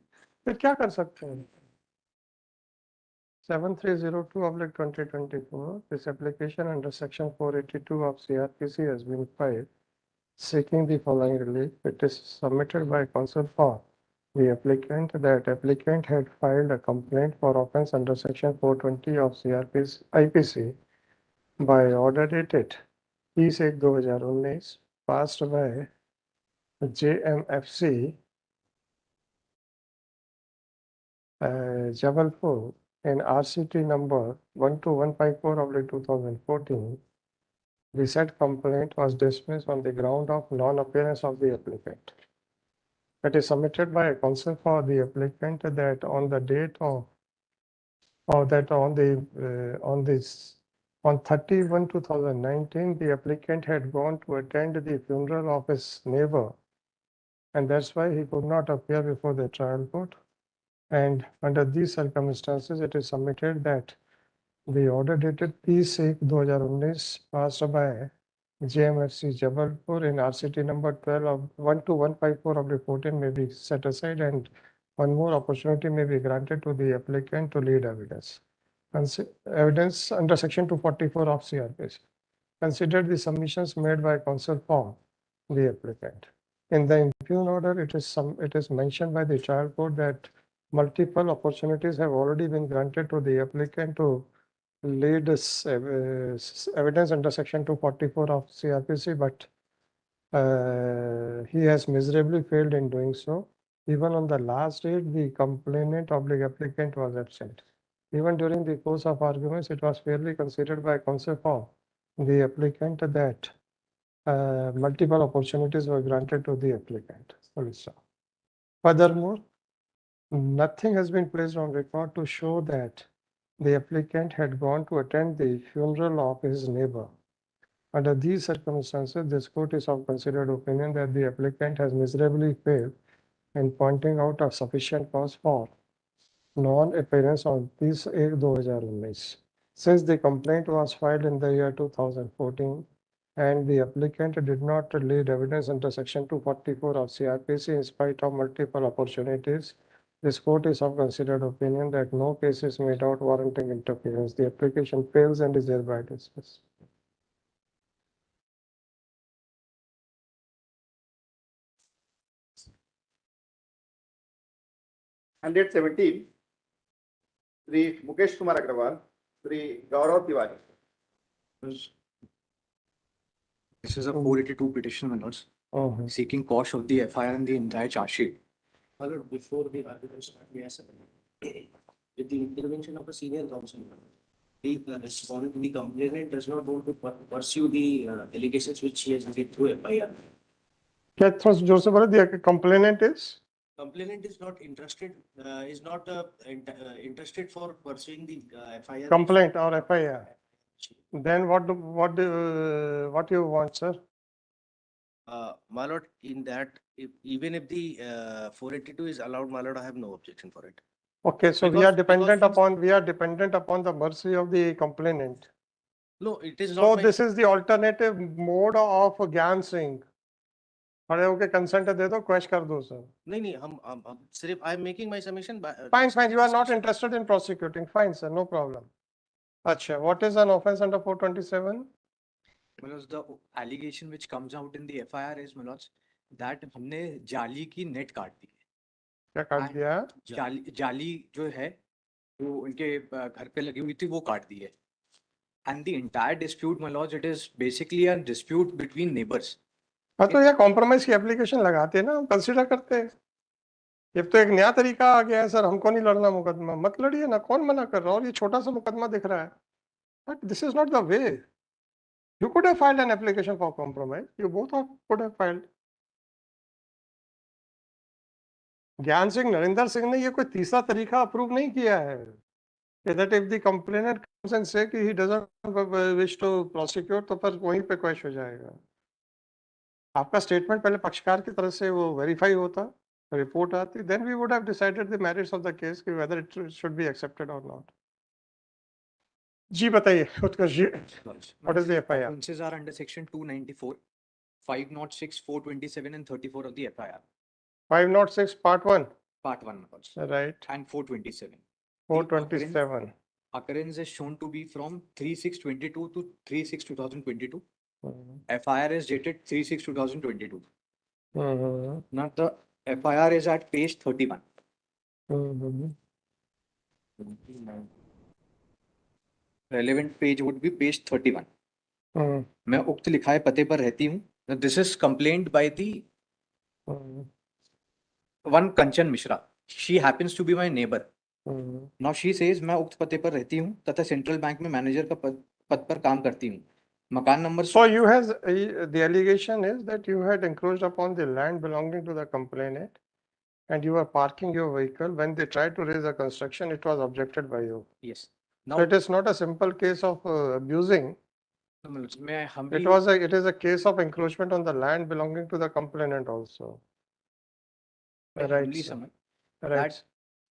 फिर क्या कर सकते हैं? 7302/2024, this application under section 482 of CRPC has been filed seeking the following relief. It is submitted by counsel for the applicant that applicant had filed a complaint for offence under section 420 of CRPC IPC by order dated 30/1/2019 passed by JMFC Jabalpur in RCT number 12154/2014. The said complaint was dismissed on the ground of non-appearance of the applicant. It is submitted by a counsel for the applicant that on the date of, or that on the on 31/2019, the applicant had gone to attend the funeral of his neighbor, and that's why he could not appear before the trial court. And under these circumstances, it is submitted that the order dated 30/1/2019 passed by JMFC Jabalpur in RCT number 12154/14 may be set aside, and one more opportunity may be granted to the applicant to lead evidence. Evidence under section 244 of CRPC. Consider the submissions made by counsel for the applicant. In the impugn order, it is mentioned by the trial court that multiple opportunities have already been granted to the applicant to lead this evidence under section 244 of CRPC, but he has miserably failed in doing so. Even on the last date, the complainant applicant was absent. Even during the course of arguments, it was fairly considered by counsel for the applicant that multiple opportunities were granted to the applicant. Furthermore, nothing has been placed on record to show that the applicant had gone to attend the funeral of his neighbor. Under these circumstances, this court is of considered opinion that the applicant has miserably failed in pointing out a sufficient cause for Non-appearance on 30/1/2019. Since the complaint was filed in the year 2014 and the applicant did not lead evidence under section 244 of CRPC in spite of multiple opportunities, this court is of considered opinion that no case is made out warranting interference. The application fails and is thereby dismissed. Hundred 17, Sri Mukesh Kumar Agarwal, Sri Gaurav Tiwari. This is a 482 petition, my lords, seeking quash of the FIR and the entire charge sheet. My lord, before the arbitration, we asked with the intervention of a senior counsel, the respondent, the complainant does not want to pursue the allegations which he has made through FIR. क्या थोड़ा जोर से बोले? The complainant is? Complainant is not interested, interested for pursuing the FIR. Complaint or FIR. Then what you want, sir? My lord, in that, even if the 482 is allowed, my lord, I have no objection for it. Okay, so we are dependent upon the mercy of the complainant. No, it is So not. this is the alternative mode of Gyan Singh. खड़े होके consent दे दो, quash कर दो, sir. नहीं, हम सिर्फ I am making my submission. Fine, you are not interested in prosecuting. Fine, sir, no problem. Acha, what is an offense under 427? Because the allegation which comes out in the FIR is, my lords, that हमने जाली की net काट दी है. क्या काट दिया? जाली जो है वो उनके घर पे लगी हुई थी वो काट दी है. And the entire dispute, my lords, it is basically a dispute between neighbors. हाँ तो ये कॉम्प्रोमाइज की एप्लीकेशन लगाते हैं ना, हम कंसीडर करते हैं. ये तो एक नया तरीका आ गया है, सर. हमको नहीं लड़ना मुकदमा, मत लड़िए ना. कौन मना कर रहा है? और ये छोटा सा मुकदमा दिख रहा है. But this is not the way. You could have filed an application for compromise. You both could have filed. ज्ञान सिंह, नरेंद्र सिंह ने ये कोई तीसरा तरीका अप्रूव नहीं किया है. That if the complainant comes and say कि he doesn't wish to prosecute, तो पर वहीं पे क्वेश्चन हो जाएगा. आपका स्टेटमेंट पहले पक्षकार की तरफ से वो वेरीफाई होता, रिपोर्ट आती, then we would have decided the merits of the case कि whether it should be accepted or not. जी बताइए उत्कर्ष जी. What is the FIR? Offences are under section 294, 506, 427 and 34 of the FIR. 506 part 1. Part 1, my lords. Right. And 427. 427. Occurrence is shown to be from 3/6/22 to 3/6/2022. FIR is dated 3/6/2022. Now the FIR is at page 31. Relevant page would be page 31. मैं उक्त लिखाए पते पर रहती हूँ. This is complained by the one Kanchan Mishra. She happens to be my neighbor. Now she says मैं उक्त पते पर रहती हूँ तथा सेंट्रल बैंक में मैनेजर का पद पर काम करती हूँ. मकान number. So you has the allegation is that you had encroached upon the land belonging to the complainant and you were parking your vehicle. When they tried to raise a construction, it was objected by you. Yes. Now, so it is not a simple case of abusing. It is a case of encroachment on the land belonging to the complainant also. Right. Right.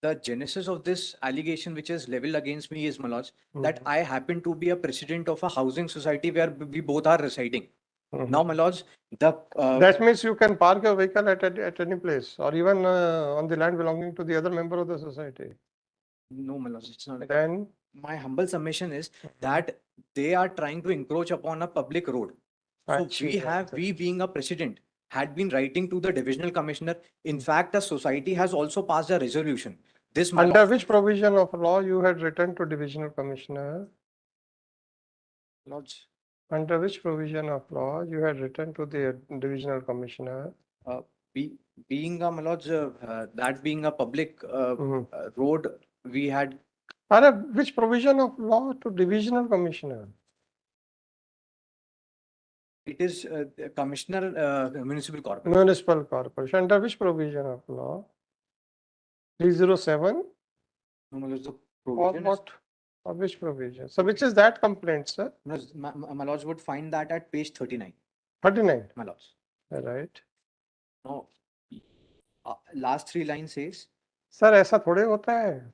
The genesis of this allegation which is leveled against me is, my lords, that I happen to be a president of a housing society where we both are residing. Now, my lords, that means you can park your vehicle at any place or even on the land belonging to the other member of the society. No, my lords, it's not. Then my humble submission is that they are trying to encroach upon a public road. So we being a president had been writing to the divisional commissioner. In fact, the society has also passed a resolution. This under which provision of law you had written to divisional commissioner? Lords. Under which provision of law you had written to the divisional commissioner? Being a, my lords, that being a public road, we had. Which provision of law to divisional commissioner? It is Commissioner Municipal Corporation. Municipal Corporation. Under which provision of law? 307? No, what? Of which provision? So which is that complaint, sir? My lords would find that at page 39. 39? My lords. Right. No. Last three lines says. Sir, ऐसा थोड़े होता है.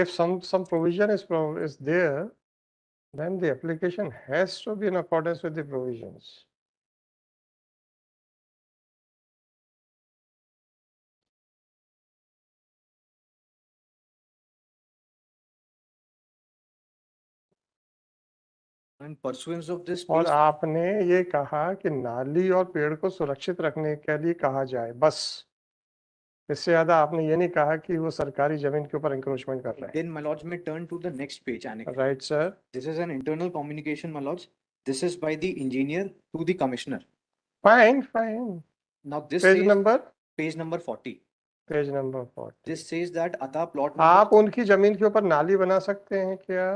if some provision is there, then the application has to be in accordance with the provisions. In pursuance of this, और please, आपने ये कहा कि नाली और पेड़ को सुरक्षित रखने के लिए कहा जाए, बस इससे ज्यादा आपने ये नहीं कहा कि वो सरकारी जमीन के ऊपर इंक्रोचमेंट कर रहे हैं. then my lords may turn to the next page annex. Right, sir. This is an internal communication, my lords. This is by the engineer to the commissioner. Fine, fine. Now this Page says, number? page number 40. Page number 40. This says that अतः plot आप उनकी जमीन के ऊपर नाली बना सकते हैं क्या?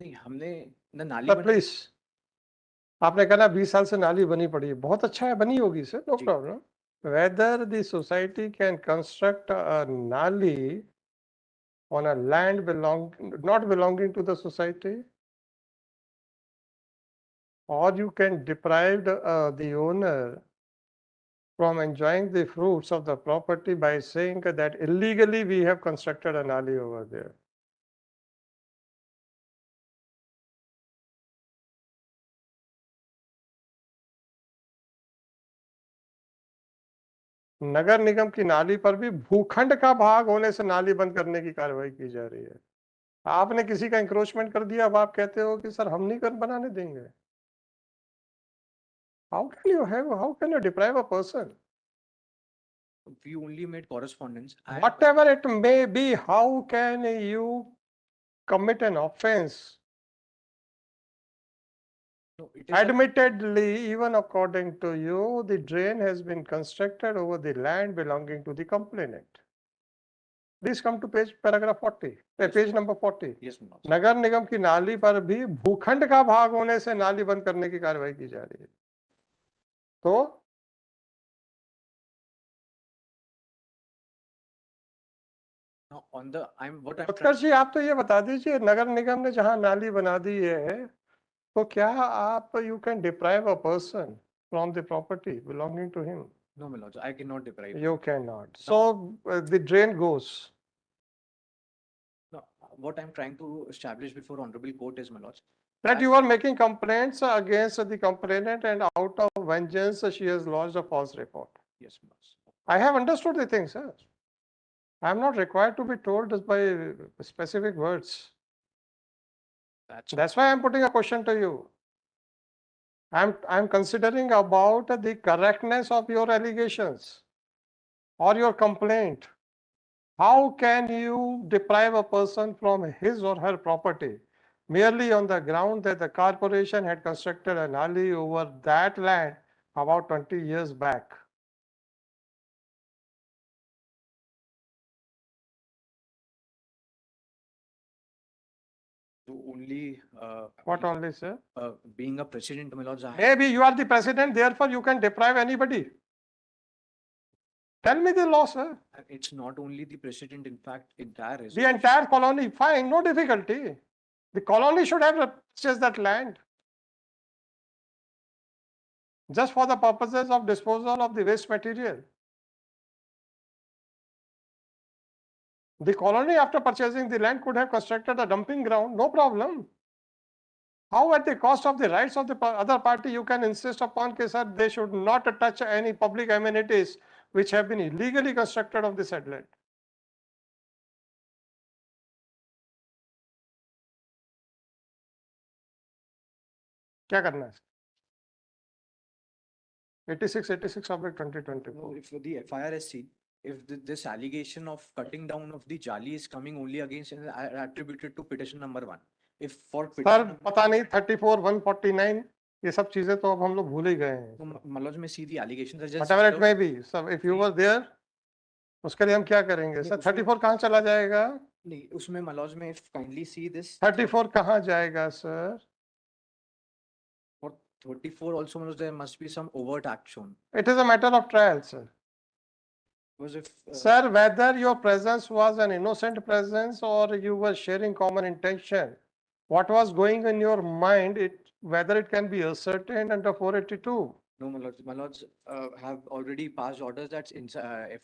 नहीं, हमने न नाली सर प्लीज, आपने कहा ना 20 साल से नाली बनी पड़ी है, बहुत अच्छा है, बनी होगी sir, no problem. Whether the society can construct a nali on a land not belonging to the society, or you can deprive the owner from enjoying the fruits of the property by saying that illegally we have constructed a nali over there. नगर निगम की नाली पर भी भूखंड का भाग होने से नाली बंद करने की कार्रवाई की जा रही है. आपने किसी का इंक्रोचमेंट कर दिया, अब आप कहते हो कि सर हम नहीं कर बनाने देंगे. How can you deprive a person? we only made correspondence. Whatever it may be, how can you commit an offense? No, it is Admittedly, even according to you, the drain has been constructed over the land belonging to the complainant. Please come to paragraph 40, page number 40. yes, my lords. नगर निगम की नाली पर भी भूखंड का भाग होने से नाली बंद करने की कार्रवाई की जा रही है. तो Now on the what I'm उत्कर्ष जी, आप तो ये बता दीजिए, नगर निगम ने जहां नाली बना दी है, तो क्या आप you can deprive a person from the property belonging to him? no, my lords, I cannot deprive. You cannot. So the drain goes. No, what I'm trying to establish before honorable court is, my lords, That you are making complaints against the complainant, and out of vengeance she has lodged a false report. yes, my lords. I have understood the thing, sir. I am not required to be told this by specific words. That's why I am putting a question to you. I'm considering about the correctness of your allegations or your complaint. How can you deprive a person from his or her property merely on the ground that the corporation had constructed an alley over that land about 20 years back? So only What only, sir? being a president, my lords, Maybe you are the president, therefore you can deprive anybody. Tell me the law, sir. it's not only the president, in fact, entire The entire colony, fine, no difficulty. The colony should have purchased that land just for the purposes of disposal of the waste material. The colony, after purchasing the land, could have constructed a dumping ground, no problem. How at the cost of the rights of the other party you can insist upon that, sir, they should not touch any public amenities which have been illegally constructed of the said land? क्या करना है? 86/2024. No, if the FIR has seen, if this allegation of cutting down of the jali is coming only against and attributed to petition number 1. If for sir petition पता नहीं 34, 149 ये सब चीजें तो अब हम लोग भूल ही गए हैं. Maloj may see the allegations are just Whatever it may be, so if you were there, उसके लिए हम क्या करेंगे? सर 34 कहाँ चला जाएगा? नहीं, उसमें Maloj may kindly see this. 34 कहाँ जाएगा sir? For 34 also, Maloj, there must be some overt action. It is a matter of trial, sir. Because if Sir, whether your presence was an innocent presence or you were sharing common intention, what was going in your mind, whether it can be ascertained under 482. No, my lords have already passed orders that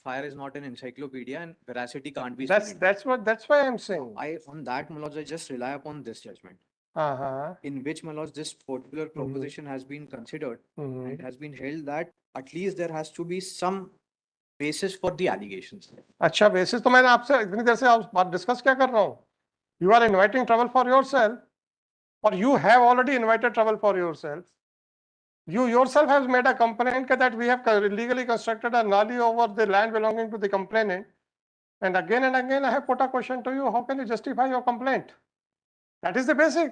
FIR is not an encyclopedia and veracity can't be studied. That's why I'm saying. On that, my lords, I just rely upon this judgment, Uh-huh. in which, my lords, this particular proposition has been considered, and it has been held that at least there has to be some basis for the allegations. अच्छा basis तो मैंने आपसे इतनी देर से आप बात discuss क्या कर रहा हूँ? You are inviting trouble for yourself, or you have already invited trouble for yourself. You yourself have made a complaint that we have illegally constructed a nulli over the land belonging to the complainant. And again I have put a question to you. How can you justify your complaint? That is the basic.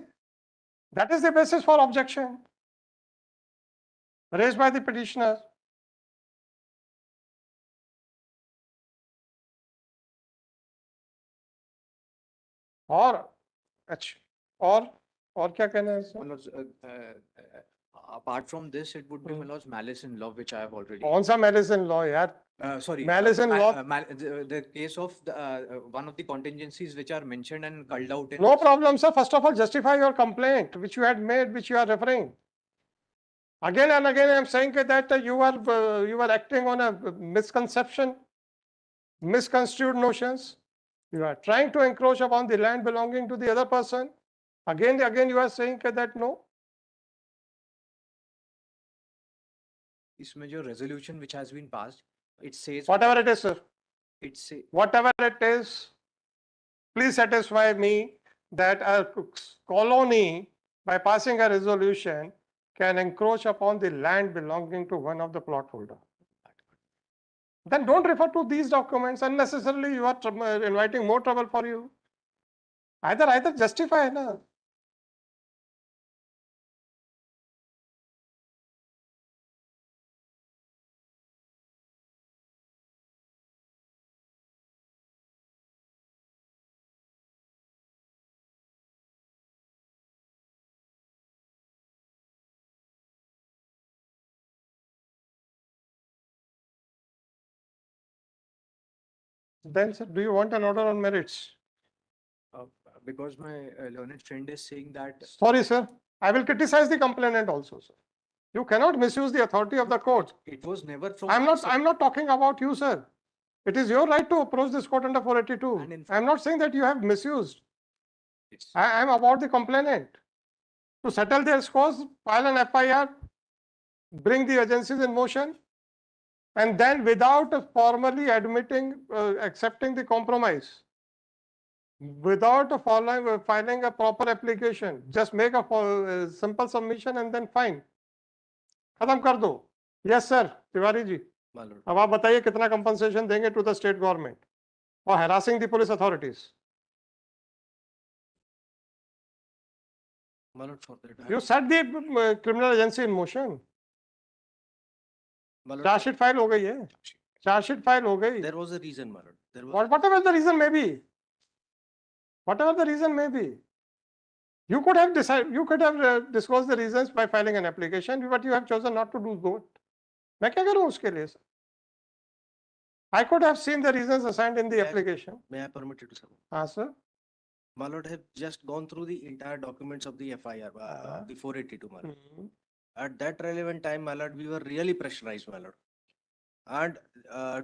That is the basis for objection raised by the petitioner. और क्या कहना है इसमें? My lords, apart from this, it would be, my lords, malice in law, which I have already. कौन सा malice in law यार? Sorry. Malice in law. The case of one of the contingencies which are mentioned and culled out in. No problem, sir. First of all, justify your complaint, which you had made, which you are referring. Again and again, I am saying that you are acting on a misconception, misconstrued notions. You are trying to encroach upon the land belonging to the other person. Again you are saying that no. इसमें जो resolution which has been passed, it says. Whatever it is, sir. It say. Whatever it is, please satisfy me that a colony, by passing a resolution, can encroach upon the land belonging to one of the plot holder. Then don't refer to these documents unnecessarily. You are inviting more trouble for you. Either justify na. Then, sir, do you want an order on merits? Because my learned friend is saying that. Sorry, sir. I will criticize the complainant also, sir. You cannot misuse the authority of the court. It was never from. I'm not talking about you, sir. It is your right to approach this court under 482. I'm not saying that you have misused. I am about the complainant. To settle their scores, file an FIR, bring the agencies in motion, and then without formally admitting, accepting the compromise, without filing a proper application, just make a simple submission and then fine. खत्म कर दो. Yes, sir. Tiwari ji. अब आप बताइए कितना compensation देंगे to the state government for harassing the police authorities? You set the criminal agency in motion. Charge sheet file हो गई है. Charge sheet file हो गई. There was a reason, my lord. There was. Whatever the reason may be. Whatever the reason may be. You could have decided. You could have disclosed the reasons by filing an application, but you have chosen not to do so. मैं क्या करूँ उसके लिए? I could have seen the reasons assigned in the application. May I permit you to say? हाँ sir. My lord, have just gone through the entire documents of the FIR, the 482, my lord. At that relevant time, my lord, we were really pressurized, my lord. And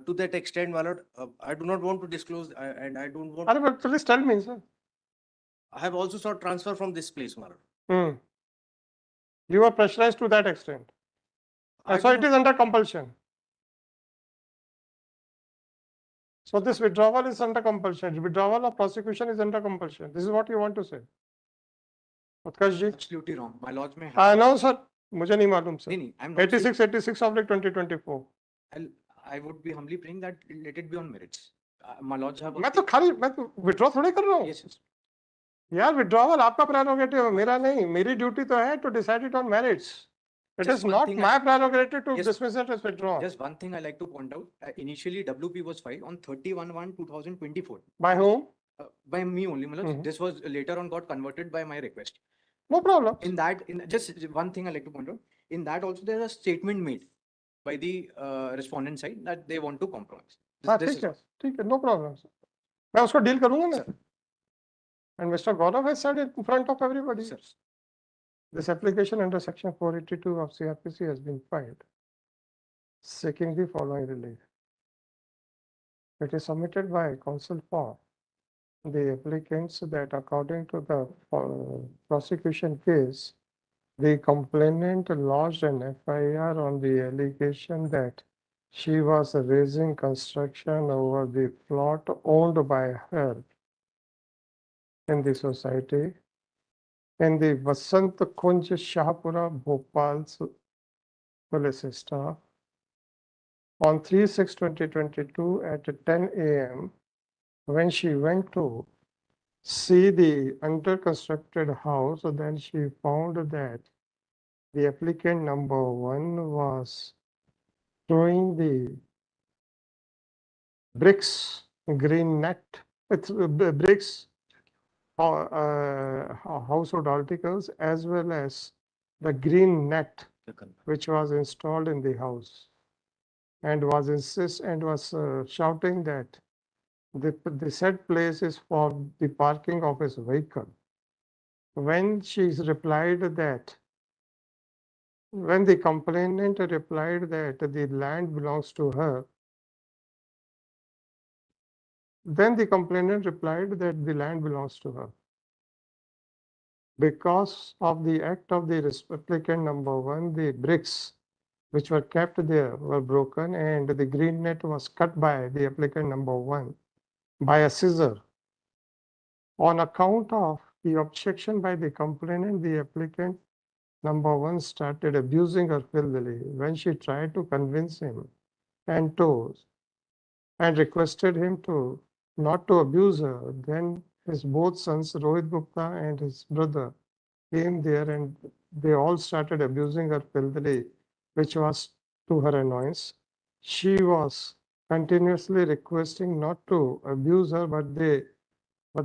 to that extent, my lord, I do not want to disclose, and I don't want. But please tell me, sir. I have also sought transfer from this place, my lord. You were pressurized to that extent. So it is under compulsion. So this withdrawal is under compulsion. Withdrawal of prosecution is under compulsion. This is what you want to say. Utkarsh ji? Absolutely wrong. My lords may have. No, sir. मुझे नहीं मालूम, sir. नहीं, I'm not 86 of 2024. I would be humbly praying that let it be on merits. My lords have. मैं तो withdraw थोड़े कर रहा हूँ. Yes, yes. यार withdrawal आपका prerogative है, मेरा नहीं. मेरी duty तो है to decide it on merits. It is not my prerogative to dismiss it as withdrawn. Just one thing I like to point out. Initially, WP was filed on 31/1/2024. By whom? By me only. This was later on got converted by my request. No problem. Just one thing I like to point out. In that also there is a statement made by the respondent side that they want to compromise. ठीक है, no problem. मैं उसको deal करूँगा ना. And Mr. Gaurav has said it in front of everybody. Sir. This application under section 482 of CRPC has been filed, seeking the following relief. It is submitted by counsel for the applicants that according to the prosecution case, the complainant lodged an FIR on the allegation that she was raising construction over the plot owned by her in the society in the Vasant Kunj Shahpura Bhopal's police staff on 3/6/2022 at 10 a.m. when she went to see the under constructed house. Then she found that the applicant number 1 was throwing the bricks, green net, bricks, household articles, as well as the green net which was installed in the house, and was shouting that the said place is for the parking of his vehicle. When the complainant replied that the land belongs to her, then the complainant replied that the land belongs to her. Because of the act of the applicant number 1, the bricks which were kept there were broken, and the green net was cut by the applicant number 1 by a scissor. On account of the objection by the complainant, the applicant number 1 started abusing her filthily. When she tried to convince him and requested him to not to abuse her, then his both sons, Rohit Gupta and his brother, came there, and they all started abusing her filthily, which was to her annoyance. She was continuously requesting not to abuse her, but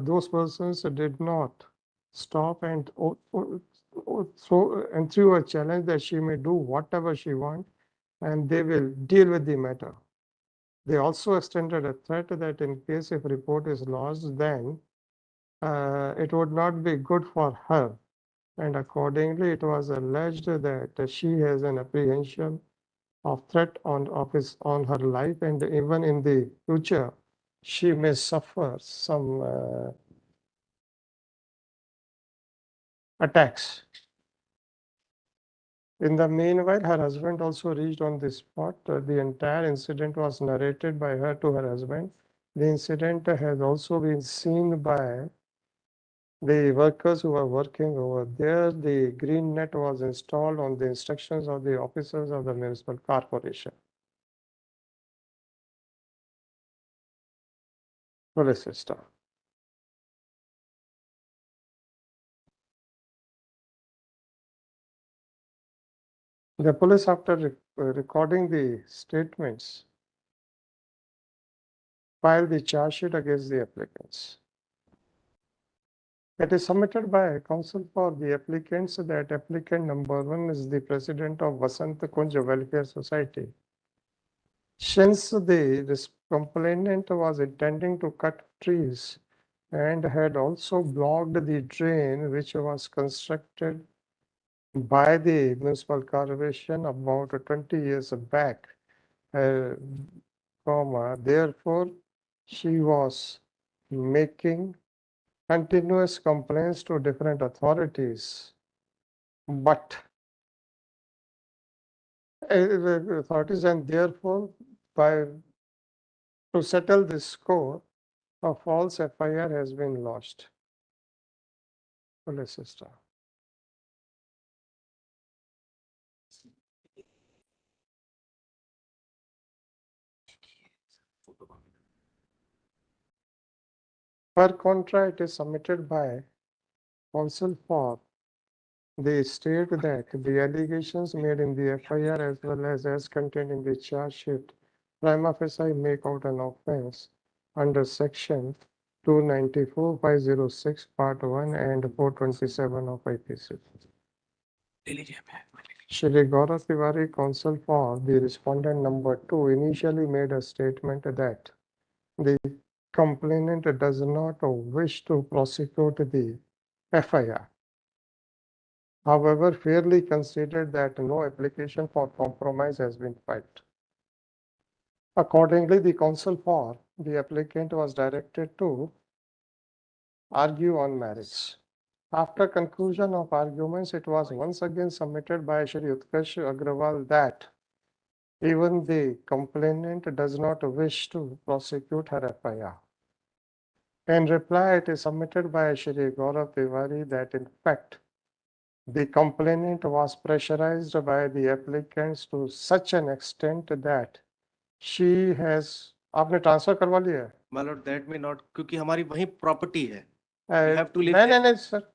those persons did not stop and threw a challenge that she may do whatever she wants and they will deal with the matter. They also extended a threat that in case if report is lodged, then it would not be good for her. And accordingly, it was alleged that she has an apprehension of threat on her life, and even in the future, she may suffer some attacks. In the meanwhile, her husband also reached on the spot. The entire incident was narrated by her to her husband. The incident has also been seen by the workers who were working over there. The green net was installed on the instructions of the officers of the municipal corporation. Police staff. The police, after recording the statements, filed the charge sheet against the applicants. It is submitted by counsel for the applicants that applicant number 1 is the president of Vasant Kunj Welfare Society. Since the complainant was intending to cut trees and had also blocked the drain which was constructed by the municipal corporation about 20 years back, therefore she was making continuous complaints to different authorities, but authorities, and therefore to settle this score, a false FIR has been lodged. Police staff. Per contra, it is submitted by counsel for the state that the allegations made in the FIR as well as contained in the charge sheet prima facie make out an offense under section 294/506 part 1 and 427 of IPC. Shri Gaurav Tiwari, counsel for the respondent number 2, initially made a statement that the complainant does not wish to prosecute the FIR. However, fairly considered that no application for compromise has been filed. Accordingly, the counsel for the applicant was directed to argue on merits. After conclusion of arguments, it was once again submitted by Shri Utkarsh Agrawal that even the complainant does not wish to prosecute her FIR. In reply, it is submitted by Shri Gaurav Tiwari that in fact, the complainant was pressurized by the applicants to such an extent that she has, आपने transfer करवा लिया है? My lord, that may not, क्योंकि हमारी वही property है. have to live नहीं there. नहीं नहीं सर,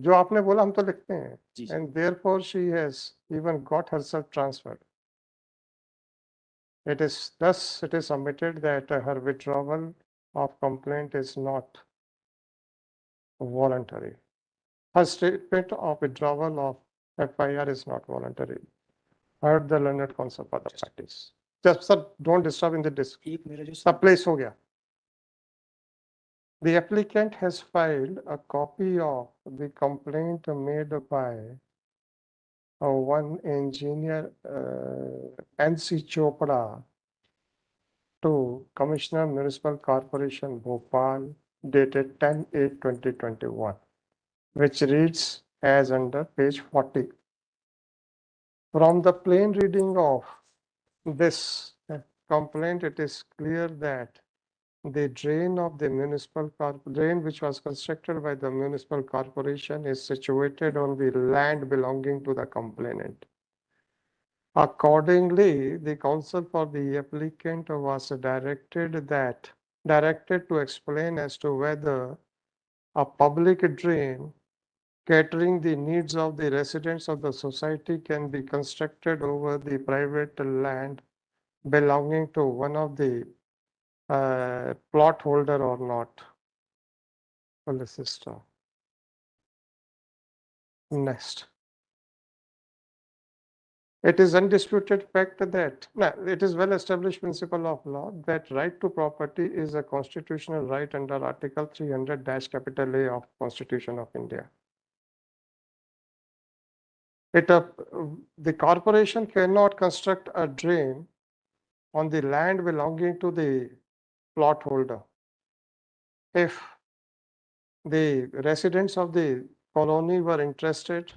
जो आपने बोला हम तो लिखते हैं. जी, जी. And therefore she has even got herself transferred. It is thus it is submitted that her withdrawal of complaint is not voluntary. Her statement of withdrawal of FIR is not voluntary. Heard the learned counsel for the parties. Just sir, don't disturb in the disc. एक मेरा जो सब place हो गया. The applicant has filed a copy of the complaint made by one engineer NC Chopra to Commissioner Municipal Corporation Bhopal dated 10/8/2021, which reads as under page 40. From the plain reading of this complaint, it is clear that the drain of the drain which was constructed by the municipal corporation is situated on the land belonging to the complainant. Accordingly, the counsel for the applicant was directed to explain as to whether a public drain catering the needs of the residents of the society can be constructed over the private land belonging to one of the plot holder or not. Solicitor. Next. It is undisputed fact that it is well established principle of law that right to property is a constitutional right under Article 300-A of Constitution of India. The corporation cannot construct a drain on the land belonging to the plot holder if the residents of the colony were interested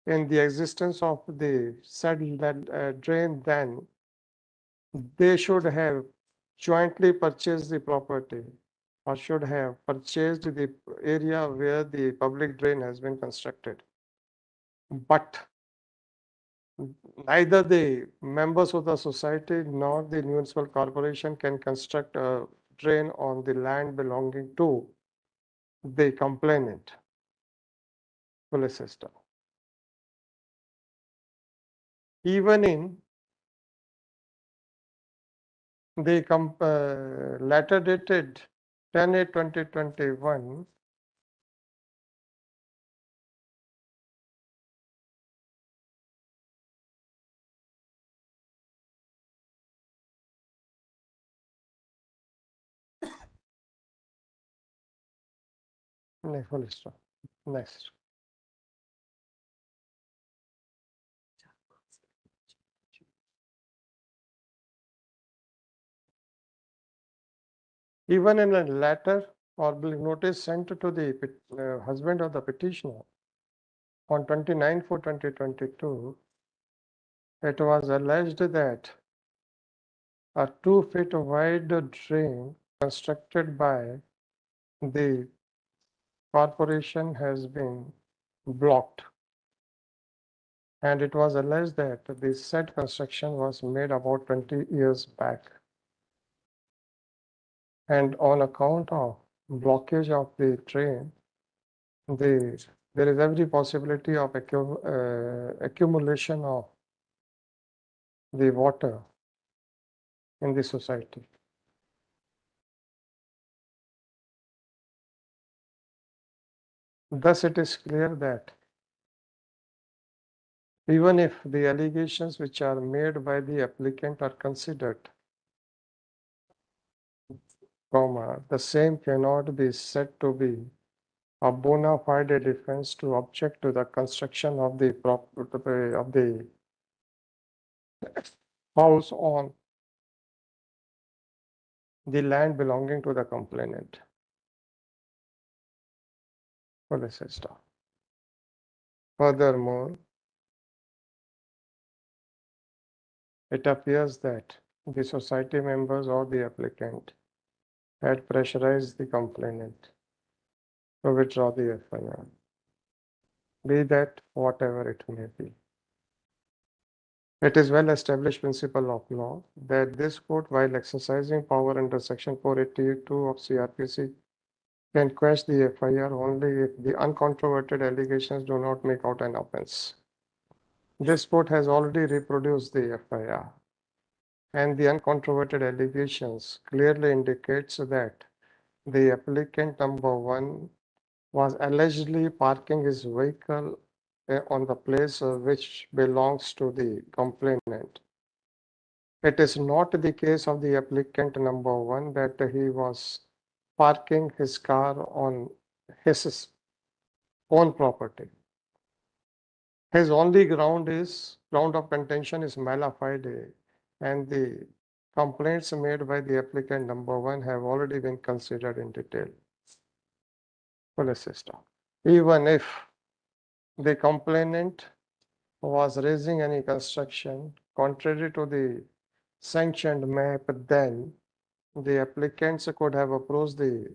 in the existence of the said drain, then they should have jointly purchased the property or should have purchased the area where the public drain has been constructed. But neither the members of the society nor the municipal corporation can construct a drain on the land belonging to the complainant. Police system. Even in the letter dated 10/8/2021, next. Even in a letter or notice sent to the husband of the petitioner on 29/4/2022, it was alleged that a 2-foot wide drain constructed by the corporation has been blocked. And it was alleged that the said construction was made about 20 years back. And on account of blockage of the drain, there is every possibility of accumulation of the water in the society. Thus, it is clear that even if the allegations which are made by the applicant are considered, the same cannot be said to be a bona fide defense to object to the construction of the house on the land belonging to the complainant. Solicitor. Furthermore, it appears that the society members or the applicant had pressurized the complainant to withdraw the FIR, be that whatever it may be. It is well established principle of law that this court, while exercising power under section 482 of CRPC, can quash the FIR only if the uncontroverted allegations do not make out an offense. This court has already reproduced the FIR, and the uncontroverted allegations clearly indicates that the applicant number 1 was allegedly parking his vehicle on the place which belongs to the complainant. It is not the case of the applicant number 1 that he was parking his car on his own property. His only ground of contention is mala fide, and the complaints made by the applicant number 1 have already been considered in detail. Solicitor. Even if the complainant was raising any construction contrary to the sanctioned map, then the applicants could have approached the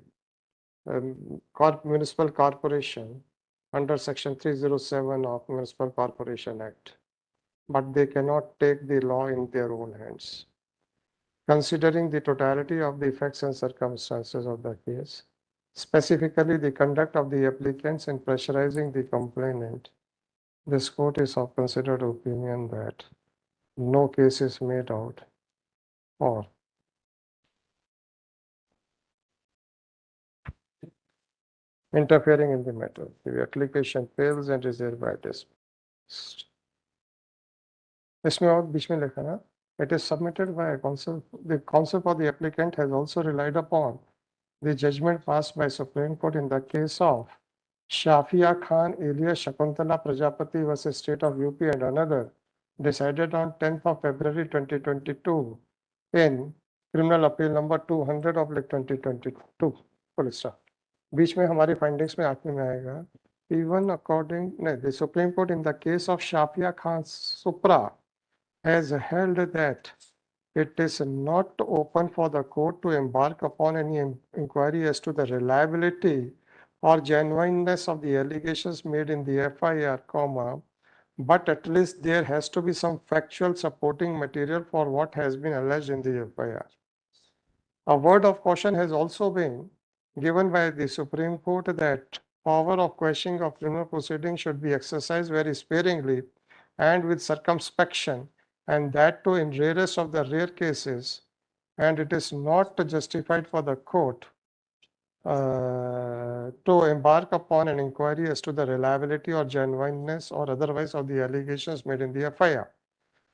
municipal corporation under section 307 of Municipal Corporation Act, but they cannot take the law in their own hands. Considering the totality of the facts and circumstances of the case, specifically the conduct of the applicants in pressurizing the complainant, this court is of considered opinion that no case is made out or interfering in the matter. The application fails and is hereby dismissed. इसमें और बीच में लिखा ना, it is submitted by counsel. The counsel for the applicant has also relied upon the judgment passed by Supreme Court in the case of Shafia Khan alias Shakuntala Prajapati versus State of UP and another, decided on 10th of February 2022 in criminal appeal number 200 of 2022. Full stop. बीच में हमारी findings में आखिर में आएगा even according the Supreme Court in the case of Shafia Khan Supra has held that it is not open for the court to embark upon any inquiry as to the reliability or genuineness of the allegations made in the FIR, but at least there has to be some factual supporting material for what has been alleged in the FIR. A word of caution has also been given by the Supreme Court that power of questioning of criminal proceedings should be exercised very sparingly and with circumspection, and that too in rarest of the rare cases, and it is not justified for the court to embark upon an inquiry as to the reliability or genuineness or otherwise of the allegations made in the FIR.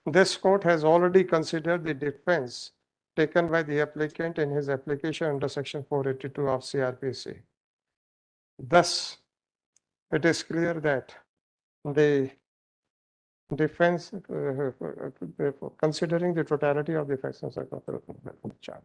This court has already considered the defense taken by the applicant in his application under section 482 of CRPC. Thus, it is clear that the defense, considering the totality of the facts and circumstances,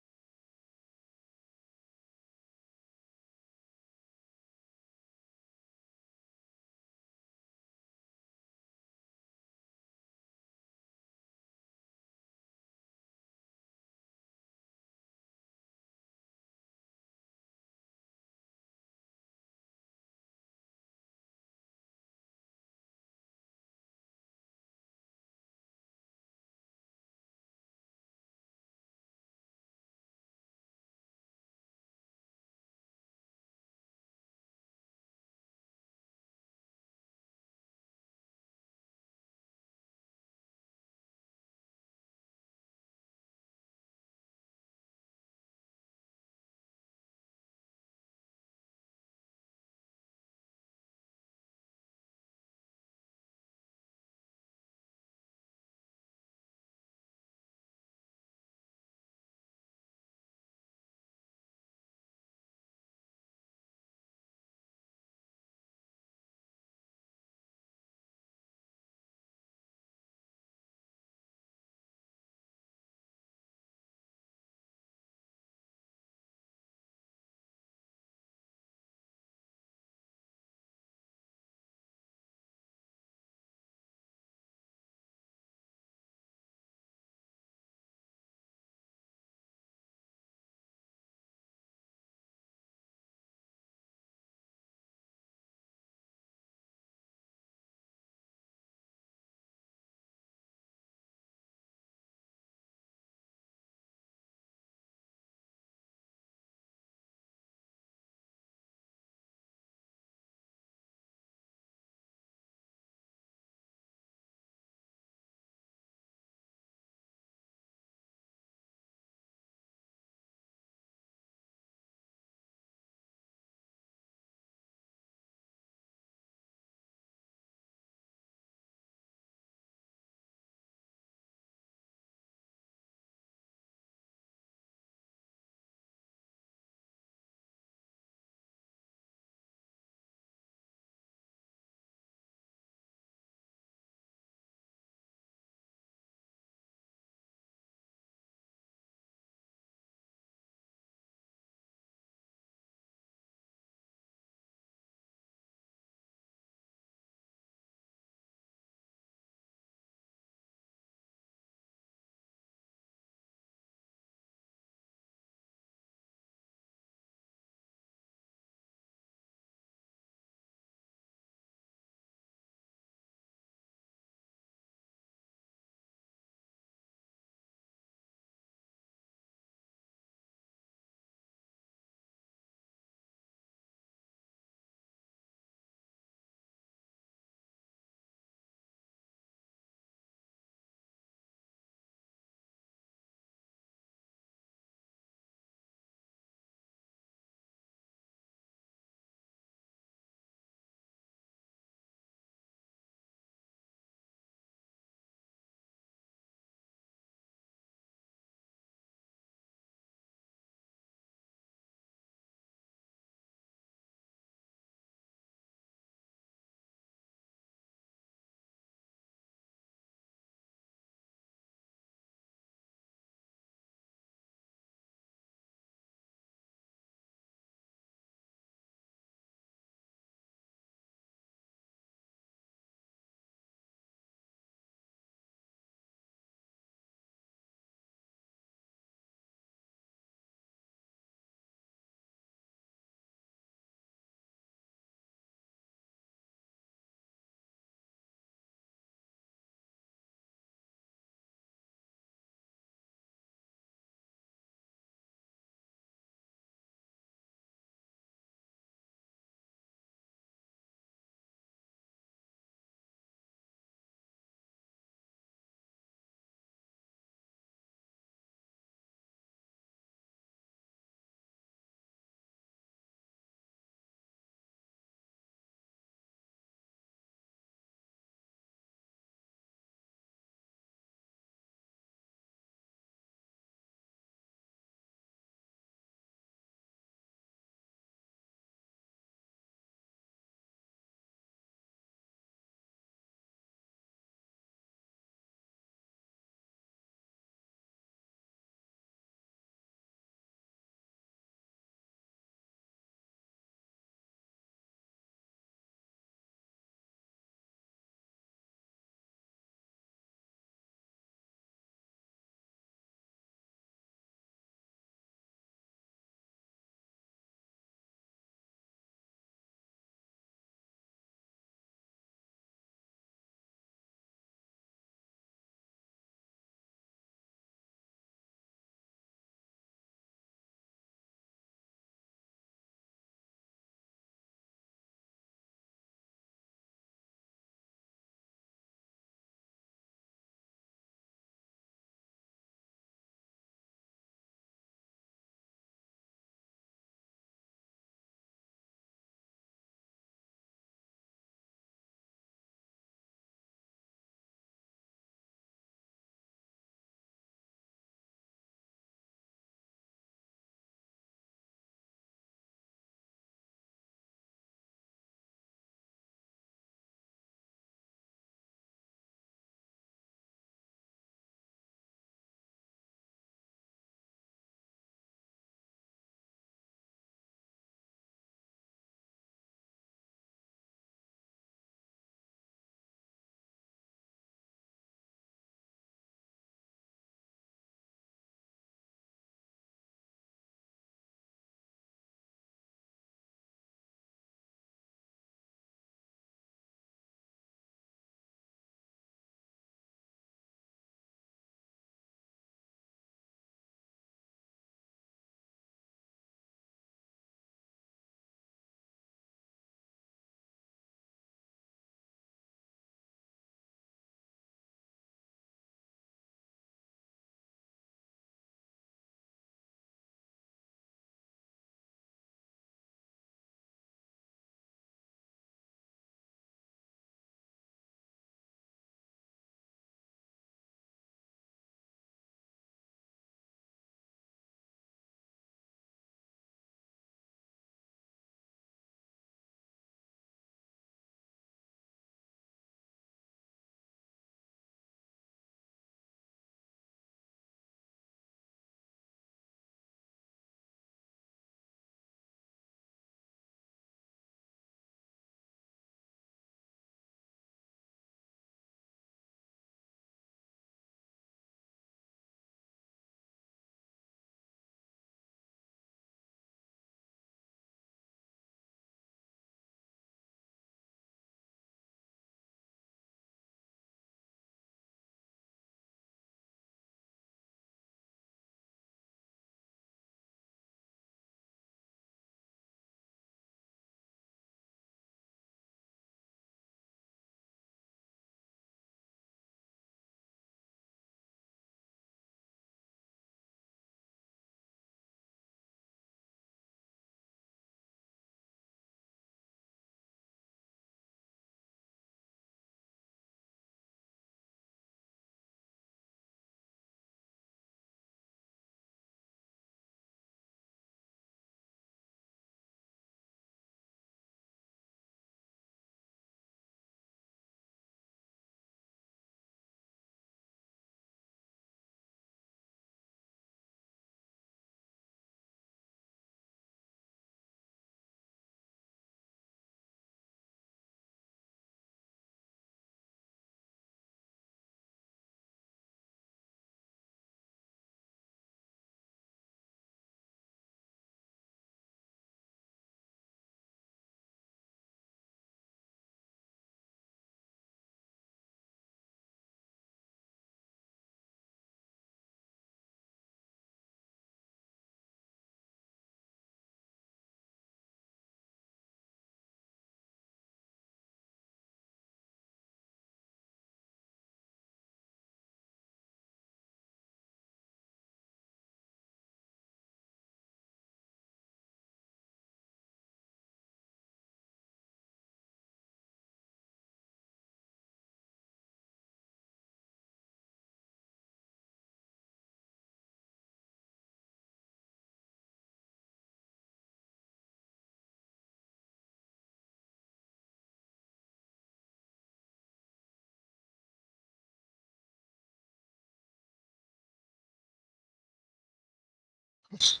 Sir,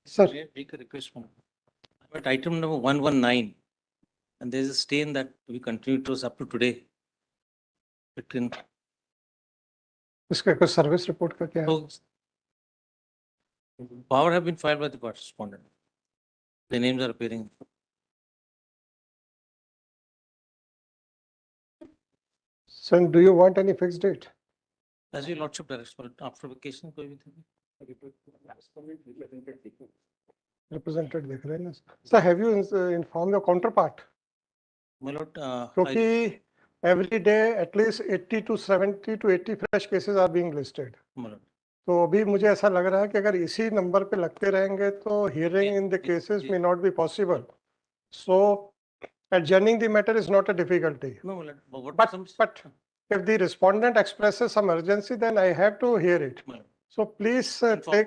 May I make a request from, but item number 119, and there is a stain that we continue to up to today. It can, इसका कुछ service report का क्या है? so power have been filed by the correspondent. The names are appearing. Sir, do you want any fixed date? As your lordship directs, for after vacation, कोई भी thing. Represented देख रहे हैं ना? Sir, have you informed your counterpart? My lord, क्योंकि every day at least 80 to 70 to 80 fresh cases are being listed. my lord. तो अभी मुझे ऐसा लग रहा है कि अगर इसी नंबर पे लगते रहेंगे तो hearing in the cases may not be possible. So adjourning the matter is not a difficulty. No, my lord, but what But some, if the respondent expresses some urgency, then I have to hear it. my lord, So please Inform.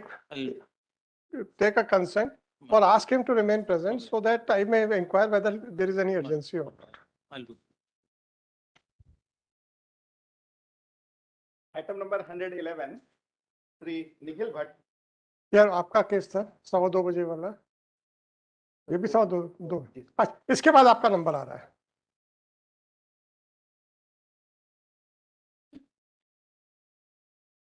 take a consent or ask him to remain present so that I may inquire whether there is any urgency or not. I'll do. Item number 111, Sri Nikhil Bhatt. यार आपका case था 2:15 बजे वाला, ये भी 2:15. अच्छा, इसके बाद आपका नंबर आ रहा है.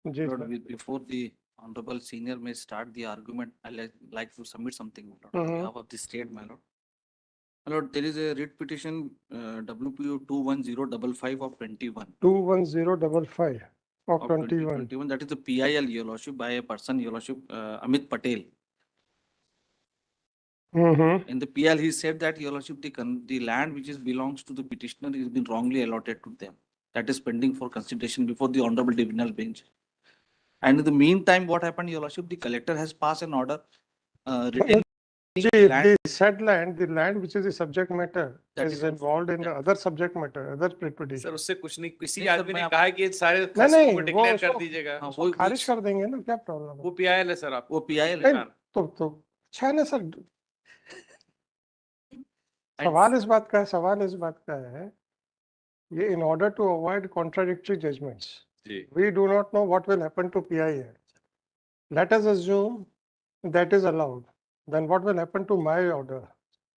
जी Lord, sir. before the honorable senior may start the argument, I like to submit something, my lord, on behalf of the state, my lord. My lord, there is a writ petition, WPO 21055 of 21. 21055 of of 21. 2021, that is the PIL, your lordship, by a person, your lordship, Amit Patel. In the PL, he said that, your lordship, the land which is belongs to the petitioner has been wrongly allotted to them. That is pending for consideration before the honorable divisional bench. And in the meantime, what happened, your lordship, the collector has passed an order retaining See, land. the said land, the land which is the subject matter That is is- involved in the other subject matter, other petition. Sir उससे कुछ नहीं, किसी नहीं, sir, आदमी ने मैं कहा है कि ये सारे नहीं, खसरों को नहीं, वो डिक्लेयर कर उसको- दीजिएगा. हाँ, उसको खारिज कर देंगे ना, क्या प्रॉब्लम है? वो PIL है सर, आपको वो PIL नहीं, है. तो अच्छा है ना सर. सवाल इस बात का है ये in order to avoid contradictory judgments. जी. We do not know what will happen to PIL. Let us assume that is allowed. Then what will happen to my order?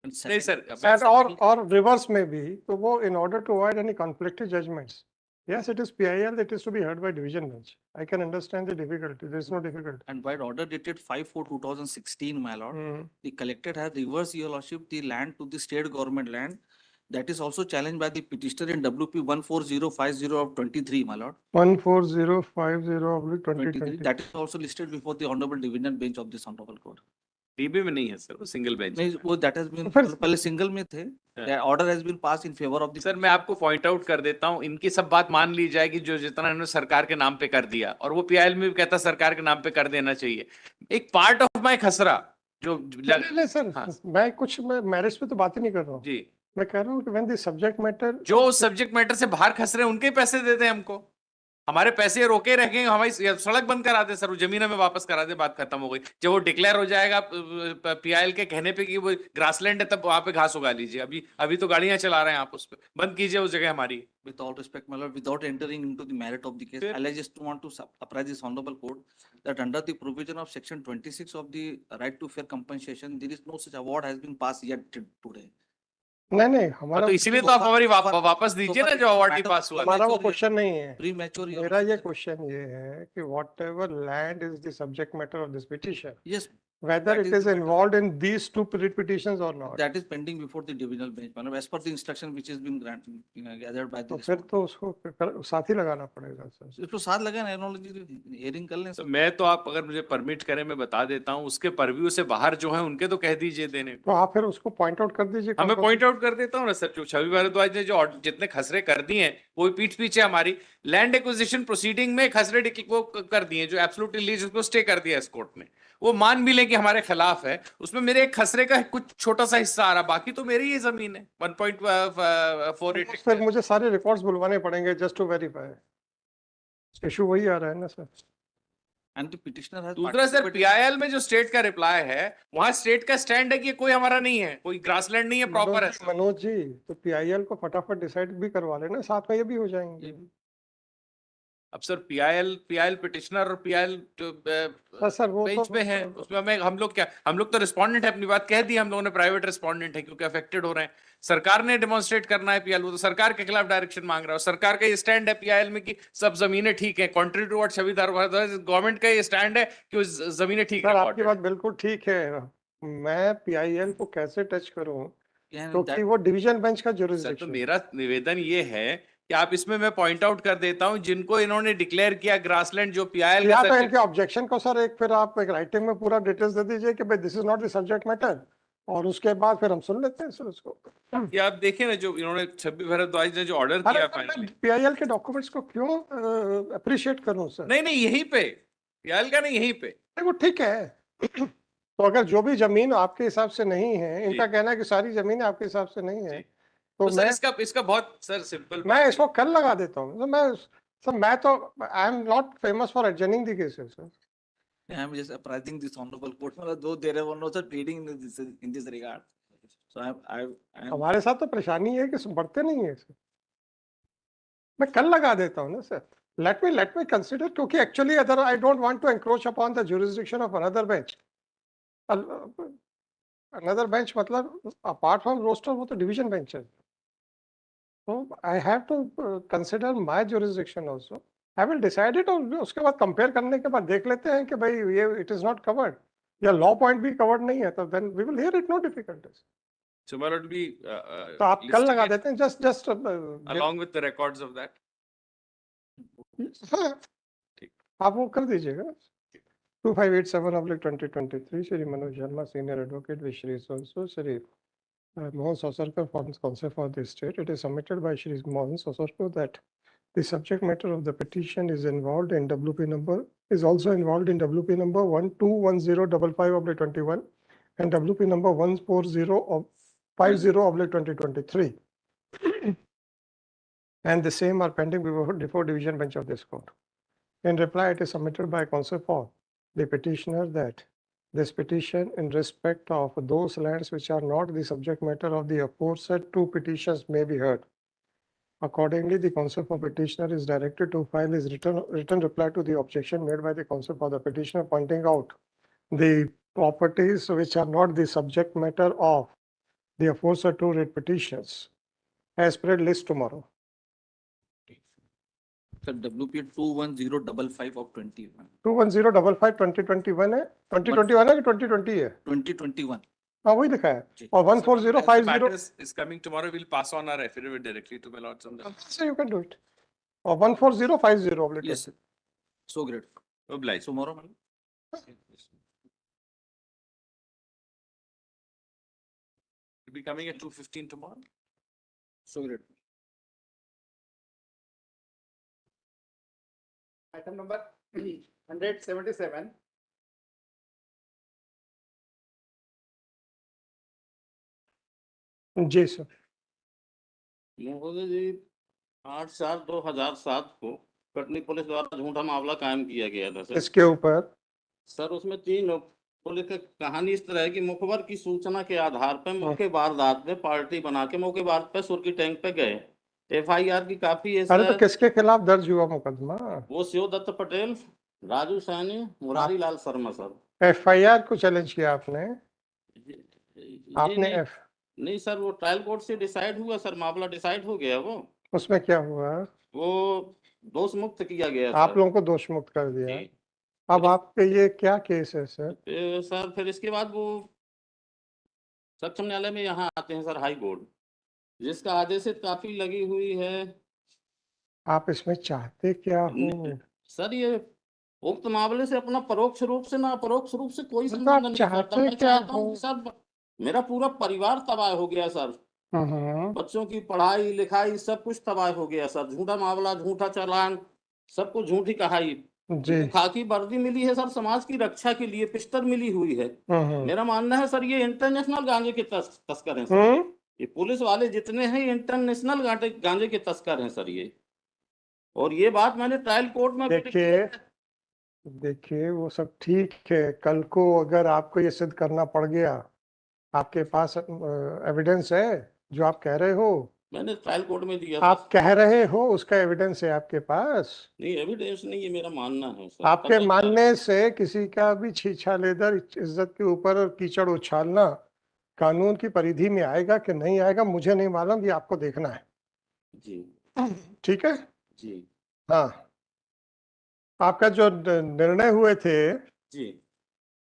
And नहीं second- sir, And or reverse may be. So वो in order to avoid any conflicting judgments. Yes, it is PIL that is to be heard by division bench. I can understand the difficulty. There is no difficulty. And by order dated 5/4/2016, my lord, the collector has reversed, your lordship, the land to the state government land. That is also challenged by the petitioner in WP 14050 of 23, my lord. 14050/2020. That is also listed before the honorable divisional bench of this honorable court. DB में नहीं है sir, वो single bench. नहीं, वो that has been, फिर- पहले single में थे. The order has been passed in favor of the. Sir मैं आपको पॉइंट आउट कर देता हूँ, इनकी सब बात मान ली जाएगी जो जितना इन्होंने सरकार के नाम पे कर दिया, और वो PIL में भी कहता सरकार के नाम पे कर देना चाहिए. एक पार्ट ऑफ माई खसरा जो नहीं सर, हाँ. मैं मैरिज पे तो बात ही नहीं कर रहा हूँ. जी, मैं कह रहा हूँ कि when the subject matter जो उस सब्जेक्ट मैटर से बाहर खस रहे हैं उनके पैसे देते हैं हमको. हमारे पैसे रोके रखेंगे, हमारी सड़क बंद करा दे सर, वो जमीन हमें वापस करा दे, बात खत्म हो गई. जब वो डिक्लेयर हो जाएगा PIL के कहने पे कि वो ग्रासलैंड है, तब वहां पे घास उगा लीजिए. अभी तो गाड़ियां चला रहे हैं आप, उस पे बंद कीजिए उस जगह हमारी. With all respect, my lord, without entering into the merit of the case, Sir. I just want to apprise this honorable court that under the provision of section 26 of the right to fair compensation, there is no such award has been passed yet today. नहीं हमारा तो इसीलिए तो आप हमारी वापस दीजिए ना जो अवार्ड ही पास हुआ. हमारा वो क्वेश्चन नहीं है. Premature. your मेरा ये lordship. क्वेश्चन ये है कि whatever land is the subject matter of this petition, Yes, whether That it is is the matter. involved in these two petitions or not. that is pending before the divisional bench, my lord, as per the instruction which has been granted, gathered by तो the. फिर तो उसको साथ ही लगाना पड़ेगा sir. इसको साथ लगा एनोलॉजी हेयरिंग कर लें. तो मैं तो आप अगर मुझे परमिट करें मैं बता देता हूँ, उसके परव्यू से बाहर जो है उनके तो कह दीजिए देने. तो आप फिर उसको पॉइंट आउट कर दीजिए. हमें पॉइंट आउट कर देता हूँ ना सर, जो छवि भारद्वाज ने जो जितने खसरे कर दिए हैं वो पीठ पीछे हमारी लैंड एक्विजिशन प्रोसीडिंग में खसरे वो कर दिए जो एब्सोल्यूट इलीगल, उसको स्टे कर दिया इस कोर्ट ने. वो मान भी लें कि हमारे खिलाफ है, उसमें मेरे एक खसरे का कुछ छोटा सा हिस्सा आ रहा, बाकी तो मेरी ही जमीन है. 1.48. फिर मुझे सारे रिकॉर्ड्स बुलवाने पड़ेंगे जस्ट टू वेरीफाई. इशू वही आ रहा है ना sir. And the petitioner has. दूसरा सर participated- PIL में जो स्टेट का रिप्लाई है, वहां स्टेट का स्टैंड है कि कोई हमारा नहीं है, कोई ग्रासलैंड नहीं है, प्रॉपर है. मनोज जी तो PIL को फटाफट डिसाइड भी करवा लेना, साथ में ये भी हो जाएंगे. अब सर पीआईएल पिटिशनर और पीआईएल सर वो बेंच पे है, उसमें हम लोग तो रिस्पोंडेंट है, अपनी बात कह दी हम लोगों ने, प्राइवेट रिस्पोंडेंट है क्योंकि अफेक्टेड हो रहे हैं। सरकार ने डेमोन्स्ट्रेट करना है पीआईएल, वो तो सरकार के खिलाफ डायरेक्शन मांग रहा है, और सरकार का ये स्टैंड है पीआईएल में कि सब जमीनें ठीक है, कॉन्ट्री टू व्हाट छविदार, गवर्नमेंट का ये स्टैंड है कि वो जमीनें ठीक सर, है। आपकी बात बिल्कुल ठीक है। मैं पीआईएल को कैसे टच करूं, क्योंकि वो डिवीजन बेंच का सर, तो जुरिसडिक्शन। मेरा निवेदन ये है कि आप इसमें मैं पॉइंट आउट कर देता हूं, जिनको इन्होंने डिक्लेयर किया ग्रासलैंड जो पीआईएल या का तो इनके ऑब्जेक्शन को सर एक फिर आप एक राइटिंग में पूरा डिटेल्स दे दीजिए कि भाई this is not the subject matter, और उसके बाद फिर हम सुन लेते हैं सर उसको। ये आप देखें ना, जो इन्होंने छब्बीस भारद्वाज ने जो ऑर्डर किया फाइनली। पीआईएल के डॉक्यूमेंट्स को क्यों अप्रिशिएट करूं सर? नहीं यहीं पे पीआईएल का नहीं, यहीं पे वो ठीक है। तो अगर जो भी जमीन आपके हिसाब से नहीं है, इनका कहना है कि सारी जमीन आपके हिसाब से नहीं है, तो सर इसका बहुत सर सिंपल, मैं इसको कल लगा देता हूँ। तो मैं तो I am not famous for एडजर्निंग the cases sir. I'm just apprising this honorable court, though there were no such pleading in this regard. So I'm हमारे साथ तो परेशानी है कि बढ़ते नहीं है सर। मैं कल लगा देता हूँ ना सर। लेट मी कंसिडर, क्योंकि actually other I don't want to encroach upon the jurisdiction of another bench. Another bench मतलब अपार्ट फ्रॉम रोस्टर, वो तो डिवीजन बेंच है। तो I have to consider my jurisdiction also. I will decide it, और उसके बाद compare करने के बाद देख लेते हैं कि भाई ये इट इज नॉट कवर्ड, या लॉ पॉइंट भी कवर्ड नहीं है, तो then we will hear it, no difficulties. So will it be तो आप कल लगा देते हैं, just along with the records of that? आप वो कर दीजिएगा। 2587/2023 Shri Manoj Sharma senior advocate with Shri सोनसो Shri Mohan Sosarkar forms counsel for the state. It is submitted by Shri Mohan Sosarkar that the subject matter of the petition is involved in WP number, is also involved in WP number 121055/21 and WP number 14050/2023. And the same are pending before division bench of this court. In reply, it is submitted by counsel for the petitioner that this petition in respect of those lands which are not the subject matter of the aforesaid two petitions may be heard. Accordingly, the counsel for petitioner is directed to file his written reply to the objection made by the counsel for the petitioner, pointing out the properties which are not the subject matter of the aforesaid two writ petitions as per list tomorrow. Sir, WP 21055 of 21. 21055 2021 है, 2021 है कि 2020 है? 2021. हाँ वही लिखा है। और 14050 is coming tomorrow. We'll pass on our affidavit directly to my lords on that. So you can do it. Or 14050. Yes, sir. So great. Obliged. Tomorrow, madam. Will be coming at 2:15 tomorrow. So great. Item number 177. Ji sir. महोदय जी, 8/4/2007 को Katni police द्वारा झूठा मामला कायम किया गया था sir. इसके ऊपर सर उसमें 3 पुलिस की कहानी इस तरह है कि मुखबर की सूचना के आधार पर मौके वारदात में पार्टी बना के मौके वारदात पे सुर्खी टैंक पे गए। एफआईआर की काफी है। अरे तो किसके खिलाफ दर्ज हुआ मुकदमा? वो शिव दत्त पटेल, राजू सैनी, मुरारी लाल शर्मा सर। एफआईआर को चैलेंज किया आपने? आपने नहीं सर, वो ट्रायल कोर्ट से डिसाइड हुआ सर, मामला डिसाइड हो गया। वो उसमें क्या हुआ? वो दोष मुक्त किया गया। आप लोगों को दोष मुक्त कर दिया। अब आपके ये क्या केस है सर? सर फिर इसके बाद वो सक्षम न्यायालय में यहाँ आते हैं सर, हाई कोर्ट, जिसका आदेशित काफी लगी हुई है। आप इसमें चाहते क्या हो सर? ये उक्त मामले से अपना परोक्ष रूप से ना अपरोक्ष रूप से कोई मतलब संबंध आप नहीं करता। चाहते मैं क्या चाहता हो? हूँ सर, मेरा पूरा परिवार तबाह हो गया सर। बच्चों की पढ़ाई लिखाई सब कुछ तबाह हो गया सर। झूठा मामला, झूठा चालान, सब कुछ झूठी कहाई। खाकी वर्दी मिली है सर, समाज की रक्षा के लिए पिस्टल मिली हुई है। मेरा मानना है सर, ये इंटरनेशनल गांजे के तस्कर हैं सर। ये पुलिस वाले जितने हैं इंटरनेशनल गांजे के तस्कर हैं सर ये। और ये बात मैंने ट्रायल कोर्ट में देखिए वो सब ठीक है। कल को अगर आपको ये सिद्ध करना पड़ गया, आपके पास एविडेंस है जो आप कह रहे हो, मैंने ट्रायल कोर्ट में दिया था। आप कह रहे हो, उसका एविडेंस है आपके पास? नहीं, एविडेंस नहीं, ये मेरा मानना है सर। आपके मानने से किसी का भी छीछा लेदर इज्जत के ऊपर कीचड़ उछालना कानून की परिधि में आएगा कि नहीं आएगा मुझे नहीं मालूम, ये आपको देखना है। जी ठीक है जी हाँ। आपका जो निर्णय हुए थे जी।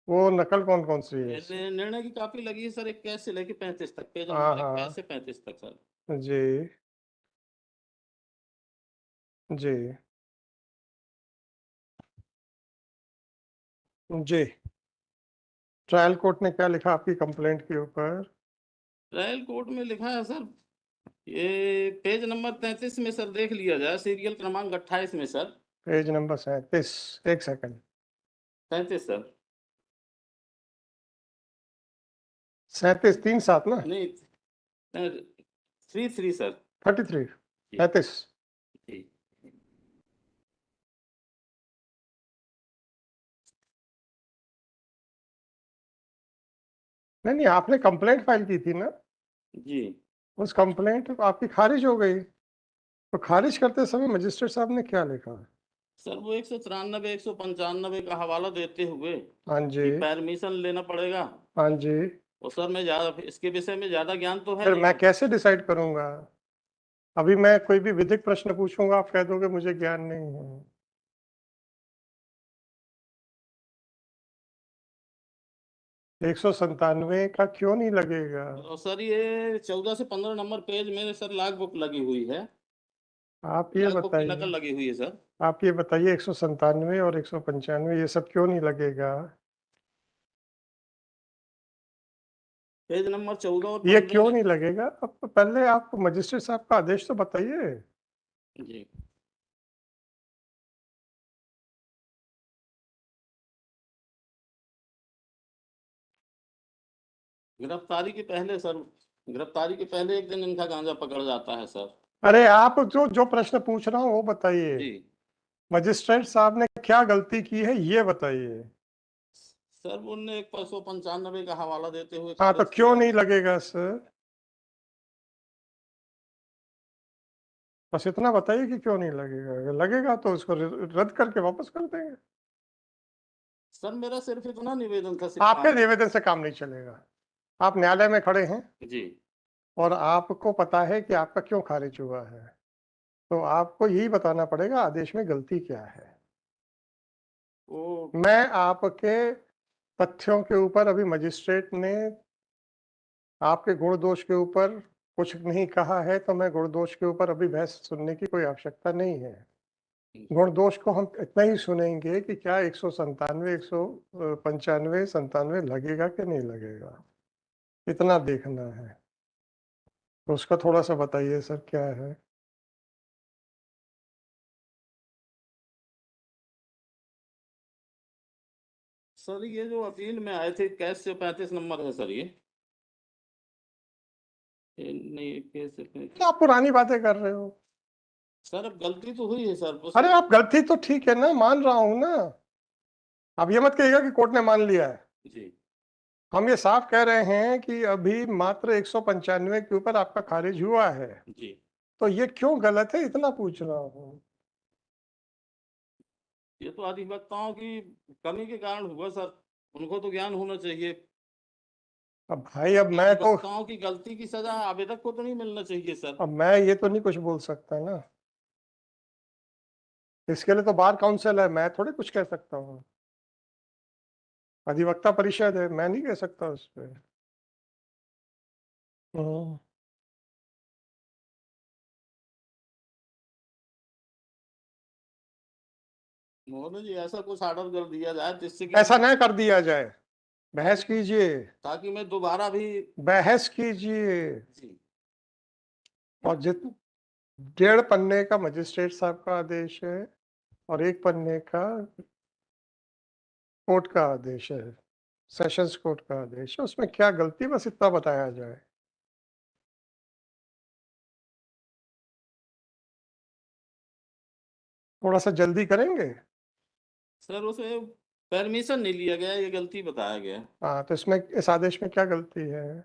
वो नकल कौन कौन सी है? निर्णय की कॉपी लगी है सर, 21 से लेके 35 तक, पेज हाँ नंबर हाँ 21 से 35 तक सर। जी जी जी। ट्रायल कोर्ट ने क्या लिखा आपकी कंप्लेंट के ऊपर? ट्रायल कोर्ट में लिखा है सर, ये पेज नंबर 33 में सर, देख लिया जाए, सीरियल क्रमांक 28 में सर। पेज नंबर 37, एक सेकंड। 35 सर। 37 3 7 ना? नहीं, 33 सर। 33 35। जी नहीं नहीं, आपने कंप्लेंट फाइल की थी ना? जी। उस कंप्लेंट आपकी खारिज हो गई, तो खारिज करते समय मजिस्ट्रेट साहब ने क्या लिखा? सर वो 193 195 का हवाला देते हुए हाँ जी परमिशन लेना पड़ेगा। हाँ जी। और सर मैं ज्यादा इसके विषय में ज्यादा ज्ञान तो है फिर नहीं। मैं कैसे डिसाइड करूंगा? अभी मैं कोई भी विधिक प्रश्न पूछूंगा, आप कह दोगे मुझे ज्ञान नहीं है। एक 197 का क्यों नहीं लगेगा? और सर ये 14 से 15 नंबर पेज मेरे सर लॉग बुक लगी हुई है। आप ये लॉग बुक की नकल बताइए, लगी हुई है सर। आप ये बताइए 197 और 195 ये सब क्यों नहीं लगेगा? पेज नंबर 14 और ये 15 क्यों में। नहीं लगेगा? अब तो पहले आप मजिस्ट्रेट साहब का आदेश तो बताइए। जी गिरफ्तारी के पहले सर, गिरफ्तारी के पहले एक दिन इनका गांजा पकड़ जाता है सर। अरे आप जो जो प्रश्न पूछ रहा हूँ वो बताइए। जी मजिस्ट्रेट साहब ने क्या गलती की है ये बताइए। सर उनने 195 का हवाला देते हुए हाँ तो खारिज क्यों किया। नहीं लगेगा सर? बस इतना बताइए कि क्यों नहीं लगेगा। अगर लगेगा तो उसको रद्द करके वापस कर देंगे। सर मेरा सिर्फ इतना निवेदन था आपके निवेदन से काम नहीं चलेगा। आप न्यायालय में खड़े हैं जी और आपको पता है कि आपका क्यों खारिज हुआ है, तो आपको यही बताना पड़ेगा आदेश में गलती क्या है। वो मैं आपके तथ्यों के ऊपर, अभी मजिस्ट्रेट ने आपके गुण दोष के ऊपर कुछ नहीं कहा है, तो मैं गुण दोष के ऊपर अभी बहस सुनने की कोई आवश्यकता नहीं है। गुण दोष को हम इतना ही सुनेंगे कि क्या 197 195 97 लगेगा कि नहीं लगेगा, इतना देखना है। तो उसका थोड़ा सा बताइए सर क्या है। सर ये जो अपील में आए थे, कैश से 35 नंबर है सर, ये नहीं कैश से 35। आप पुरानी बातें कर रहे हो सर अब गलती तो हुई है सर। अरे आप गलती तो ठीक है ना, मान रहा हूं ना। अब ये मत कहिएगा कि कोर्ट ने मान लिया है। जी हम ये साफ कह रहे हैं कि अभी मात्र 195 के ऊपर आपका खारिज हुआ है, जी। तो ये क्यों गलत है इतना पूछ रहा हूँ। ये तो अधिवक्ताओं की कमी के कारण हुआ सर, उनको तो ज्ञान होना चाहिए। अब भाई अब मैं तो, अधिवक्ताओं की गलती की सजा आवेदक को तो नहीं मिलना चाहिए सर। अब मैं ये तो नहीं कुछ बोल सकता ना, इसके लिए तो बार काउंसिल है, मैं थोड़ी कुछ कह सकता हूँ। अधिवक्ता परिषद है, मैं नहीं कह सकता उस पर। महोदय जी ऐसा कुछ ऑर्डर कर दिया जाए जिससे कि ऐसा न कर दिया जाए, बहस कीजिए, ताकि मैं दोबारा भी। बहस कीजिए। जी और 1.5 पन्ने का मजिस्ट्रेट साहब का आदेश है और 1 पन्ने का कोर्ट का आदेश है, सेशंस कोर्ट का आदेश है, उसमें क्या गलती बस इतना बताया जाए। थोड़ा सा जल्दी करेंगे। सर उसे परमिशन नहीं लिया गया, ये गलती बताया गया। हाँ तो इसमें इस आदेश में क्या गलती है?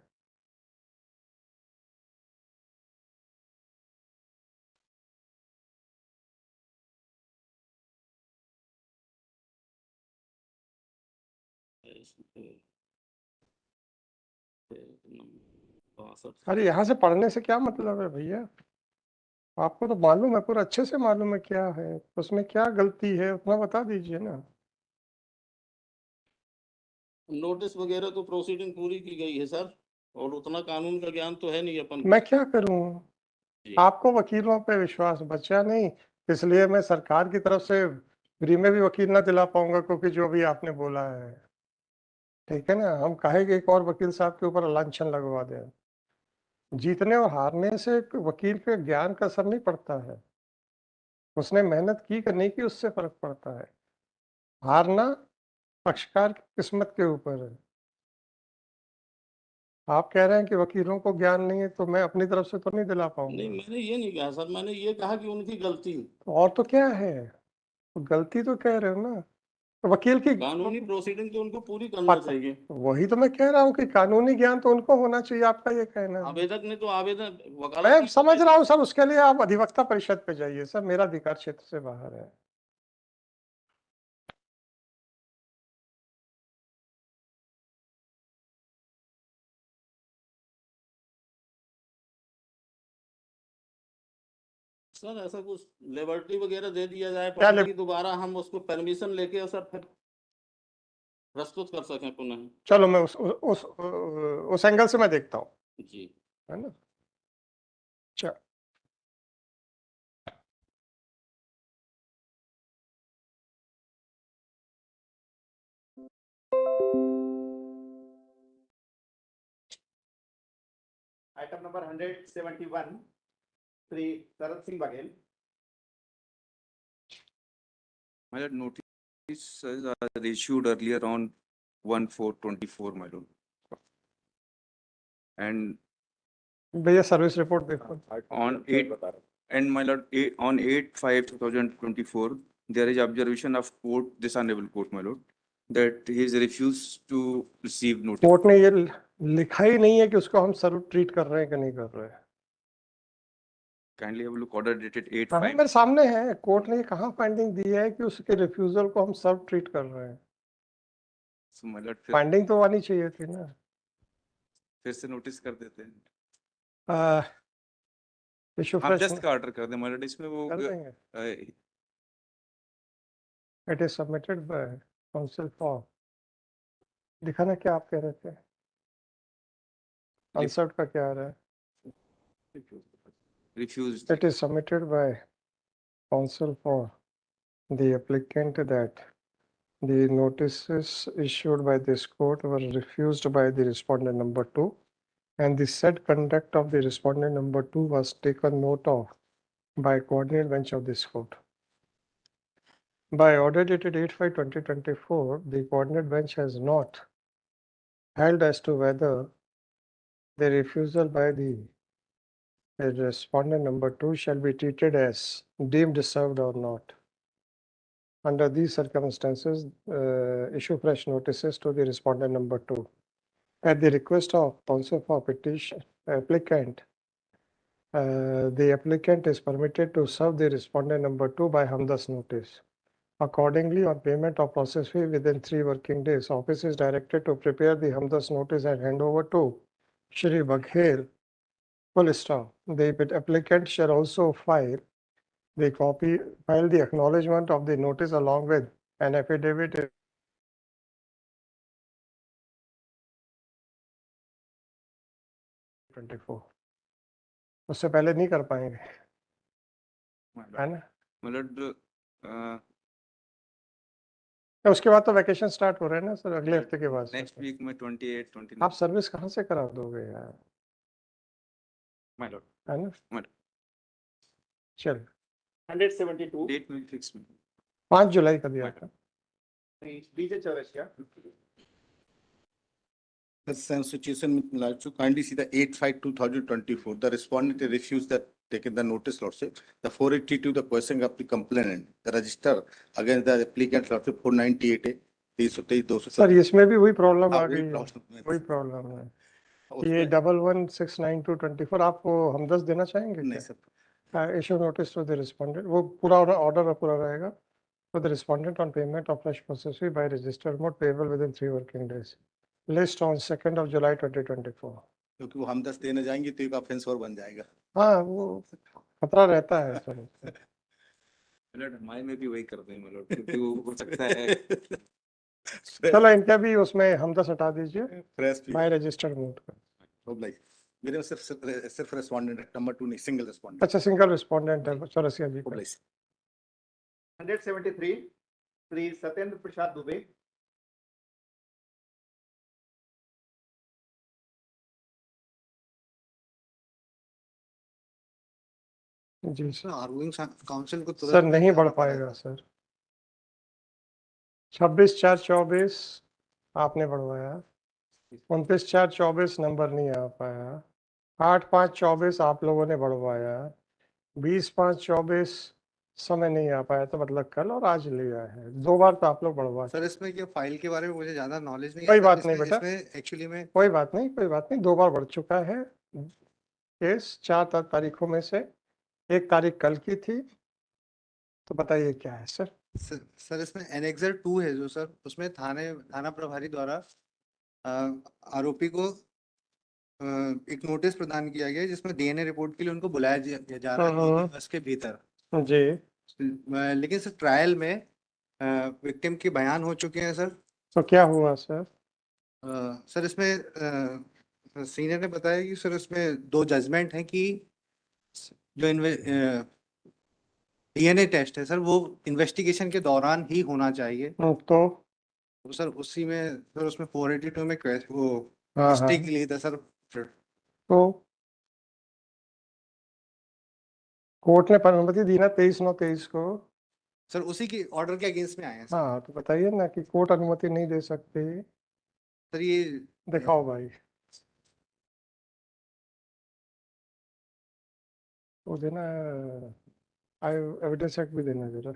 अरे यहाँ से पढ़ने से क्या मतलब है भैया? आपको तो मालूम है, पूरा अच्छे से मालूम है क्या है, उसमें क्या गलती है उतना बता दीजिए ना। नोटिस वगैरह तो प्रोसीडिंग पूरी की गई है सर, और उतना कानून का ज्ञान तो है नहीं अपन मैं क्या करूं? जी। आपको वकीलों पे विश्वास बचा नहीं, इसलिए मैं सरकार की तरफ से फ्री में भी वकील ना दिला पाऊंगा, क्योंकि जो भी आपने बोला है, ठीक है ना, हम कहेंगे एक और वकील साहब के ऊपर लांछन लगवा दें। जीतने और हारने से वकील के ज्ञान का असर नहीं पड़ता है, उसने मेहनत की कि नहीं की उससे फर्क पड़ता है। हारना पक्षकार की किस्मत के ऊपर है। आप कह रहे हैं कि वकीलों को ज्ञान नहीं है, तो मैं अपनी तरफ से तो नहीं दिला नहीं, पाऊंगा। मैंने ये नहीं कहा सर, मैंने ये कहा कि उनकी गलती, और तो क्या है, तो गलती तो कह रहे हो ना, तो वकील की कानूनी प्रोसीडिंग तो उनको पूरी करना चाहिए। वही तो मैं कह रहा हूँ कि कानूनी ज्ञान तो उनको होना चाहिए, आपका ये कहना है। आवेदक ने तो आवेदन वकालत मैं की समझ रहा हूँ सर, उसके लिए आप अधिवक्ता परिषद पे जाइए सर, मेरा अधिकार क्षेत्र से बाहर है। सर ऐसा कुछ लिबर्टी वगैरह दे दिया जाए क्या ताकि दोबारा हम उसको परमिशन लेके और सर फिर प्रस्तुत कर सकें पुनः। चलो मैं उस एंगल से मैं देखता हूँ, जी है ना। चल Item number 171, Sri Sharat Singh Baghel. My lord, notices are issued earlier on 1/4/24, my lord. And भैया सर्विस रिपोर्ट देखो। on 8, and my lord, on 8/5/2024, there is observation of court, this honorable court, my lord, that he has refused to receive notice. Court ने ये लिखा ही नहीं है कि उसको हम सर्व ट्रीट कर रहे हैं कि नहीं कर रहे हैं। Kindly have a look, order dated हाँ 8/5. मेरे सामने है, कोर्ट ने कहाँ फाइंडिंग दी है कि उसके रिफ्यूजल को हम सर्व ट्रीट कर रहे हैं। So my lord, फाइंडिंग तो आनी चाहिए थी ना। फिर से नोटिस कर देते हैं। इशू आप फ्रेश जस्ट का ऑर्डर कर दें, my lord, इसमें वो कर देंगे। It is submitted by council for, दिखाना क्या आप कह रहे थे, आंसर का क्या आ रहा है। refused. It is submitted by counsel for the applicant that the notices issued by this court were refused by the respondent number 2, and the said conduct of the respondent number 2 was taken note of by coordinate bench of this court. By order dated 8/5/2024, the coordinate bench has not held as to whether the refusal by the respondent number 2 shall be treated as deemed served or not. Under these circumstances, issue fresh notices to the respondent number 2. At the request of counsel for petition applicant, the applicant is permitted to serve the respondent number 2 by HON'BLE notice. Accordingly, on payment of process fee within 3 working days, office is directed to prepare the HON'BLE notice and hand over to SHRI Baghel, full stop. The applicant shall also file the acknowledgement of the notice along with an affidavit 24। उससे पहले नहीं कर पाएंगे, है ना। मतलब उसके बाद तो वैकेशन स्टार्ट हो रहे हैं ना सर, अगले हफ्ते के बाद। नेक्स्ट वीक में 28, 29। आप सर्विस कहाँ से करा दोगे यार, माय लॉर्ड, है ना। माय चल 172, डेट में फिक्स में 5 जुलाई का दिया था। DJ Chaurasia. The same situation with like to kindly see the 8/5/2024. The respondent refused that taken the notice lordship. The 482, the person of the complainant, the register against the applicant lordship 498 323 sir इसमें भी वही problem आ गई है, वही वही problem है। ये 11169224 आप वो हम 10 देना चाहेंगे? नहीं sir, issue notice to the respondent, वो पूरा ऑर्डर पूरा रहेगा। for the respondent on payment of fresh process fee by registered mode payable within 3 working days. List on 2nd of July 2024. क्योंकि वो हम 10 देने जाएंगे तो एक ऑफेंस और बन जाएगा। हाँ, वो खतरा रहता है सर। मतलब हमारे में भी वही करते हैं मतलब क्योंकि वो हो सकता है चलो इनका भी उसमें हम 10 हटा दीजिए फ्रेश बाय रजिस्टर्ड मोड का। तो भाई मेरे में सिर्फ रिस्पोंडेंट नंबर 2 नहीं, सिंगल रिस्पोंडेंट। अच्छा, सिंगल रिस्पोंडेंट है चौरसिया जी का। 173 श्री सत्येंद्र प्रसाद दुबे। जी सर, आर्गुइंग काउंसिल को सर नहीं बढ़ पाएगा सर। 26/4/24 आपने बढ़वाया, 29/4/24 नंबर नहीं आ पाया, 8/5/24 आप लोगों ने बढ़वाया, 20/5/24 समय नहीं आ पाया, तो मतलब कल और आज लिया है, 2 बार तो आप लोग बढ़वा। सर इसमें क्या फाइल के बारे में मुझे ज्यादा नॉलेज नहीं है। कोई सर, बात नहीं बेटा, इसमें एक्चुअली में कोई बात नहीं, 2 बार बढ़ चुका है केस। 4 तारीखों में से 1 तारीख कल की थी, तो बताइए क्या है सर। सर इसमें एनेक्सर 2 है जो सर, उसमें थाना प्रभारी द्वारा आरोपी को एक नोटिस प्रदान किया गया जिसमें डीएनए रिपोर्ट के लिए उनको बुलाया जा रहा है 2 दिवस के भीतर जी। लेकिन सर ट्रायल में विक्टिम के बयान हो चुके हैं सर। तो क्या हुआ सर? सर इसमें सीनियर ने बताया कि सर इसमें 2 जजमेंट हैं कि जो डीएनए टेस्ट है सर वो इन्वेस्टिगेशन के दौरान ही होना चाहिए। तो सर उसी में सर उसमें 482 में वो हाँ मिस्टेक ली था सर। तो कोर्ट ने अनुमति दी ना 23/9/23 को। सर उसी की ऑर्डर के अगेंस्ट में आए हैं सर। हाँ, तो बताइए ना कि कोर्ट अनुमति नहीं दे सकती। सर ये दिखाओ भाई, वो देना, एविडेंस एक्ट भी देना जरा।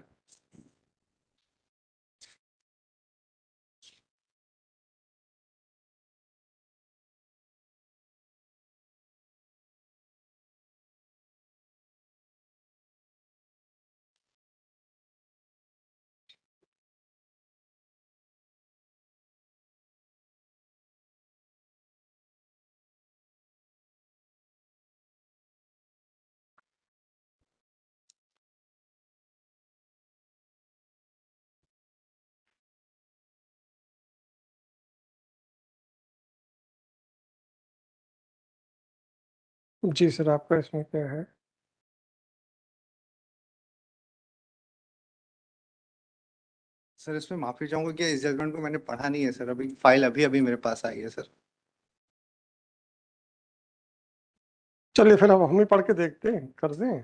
जी सर, आपका इसमें क्या है? सर इसमें माफी चाहूंगा कि इस जजमेंट को मैंने पढ़ा नहीं है सर, अभी फाइल अभी मेरे पास आई है सर। चलिए फिर अब हम ही पढ़ के देखते हैं, कर दें,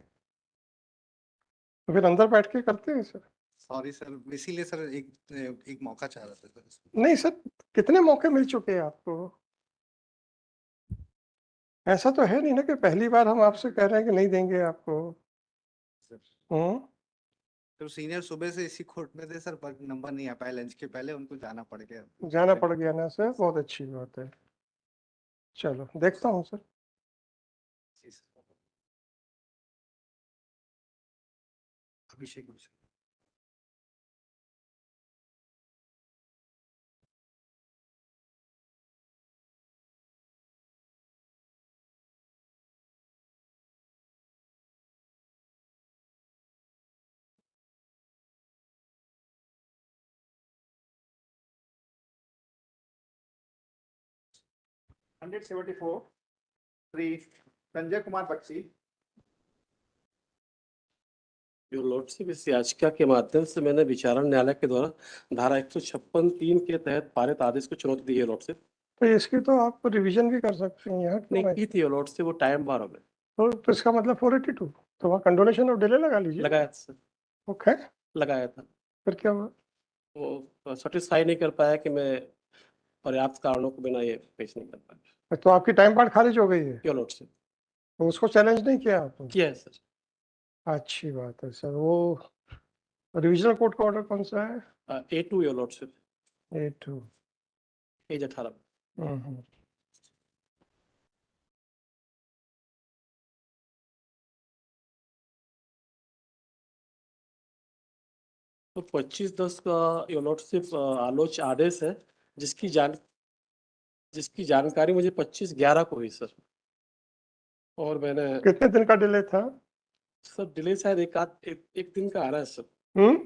तो फिर अंदर बैठ के करते हैं सर। सॉरी सर, इसीलिए सर एक मौका चाह रहा था सर। नहीं सर, कितने मौके मिल चुके हैं आपको? ऐसा तो है नहीं ना कि पहली बार हम आपसे कह रहे हैं कि नहीं देंगे आपको। तो सीनियर सुबह से इसी कोर्ट में थे सर, पर नंबर नहीं आ पाया, लंच के पहले उनको जाना पड़ गया। जाना पड़ गया ना सर, बहुत अच्छी बात है। चलो देखता हूँ sir. Abhishek hundred 174 Shri Sanjay Kumar Bakshi. Your lordship, इस याचिका के माध्यम से मैंने विचारण न्यायालय के द्वारा धारा 156(3) के तहत पारित आदेश को चुनौती दी है लॉर्डशिप। तो इसकी तो आप रिवीजन भी कर सकते हैं, यहाँ क्यों नहीं की थी लॉर्डशिप, वो टाइम बार हो गए। तो इसका मतलब 482, तो वहाँ कंडोनेशन ऑफ डिले लगा लीजिए। लगाया था सर। ओके, लगाया था। फिर क्या हुआ? वो सेटिस्फाई नहीं कर पाया कि मैं पर्याप्त कारणों को बिना ये पेश नहीं कर पाया। तो आपकी टाइम पार्ट खारिज हो गई है? Your lordship. तो उसको चैलेंज नहीं किया आपने? किया है सर। अच्छी बात है सर। वो रिविजनल कोर्ट का ऑर्डर कौन सा है? A2 your lordship. A2 as 18। तो 25/10 का योर लॉर्डशिप आलोच आदेश है जिसकी जानकारी मुझे 25/11 को हुई सर। और मैंने कितने दिन का डिले था? सर डिले शायद एक दिन का आ रहा है सर। हम्म,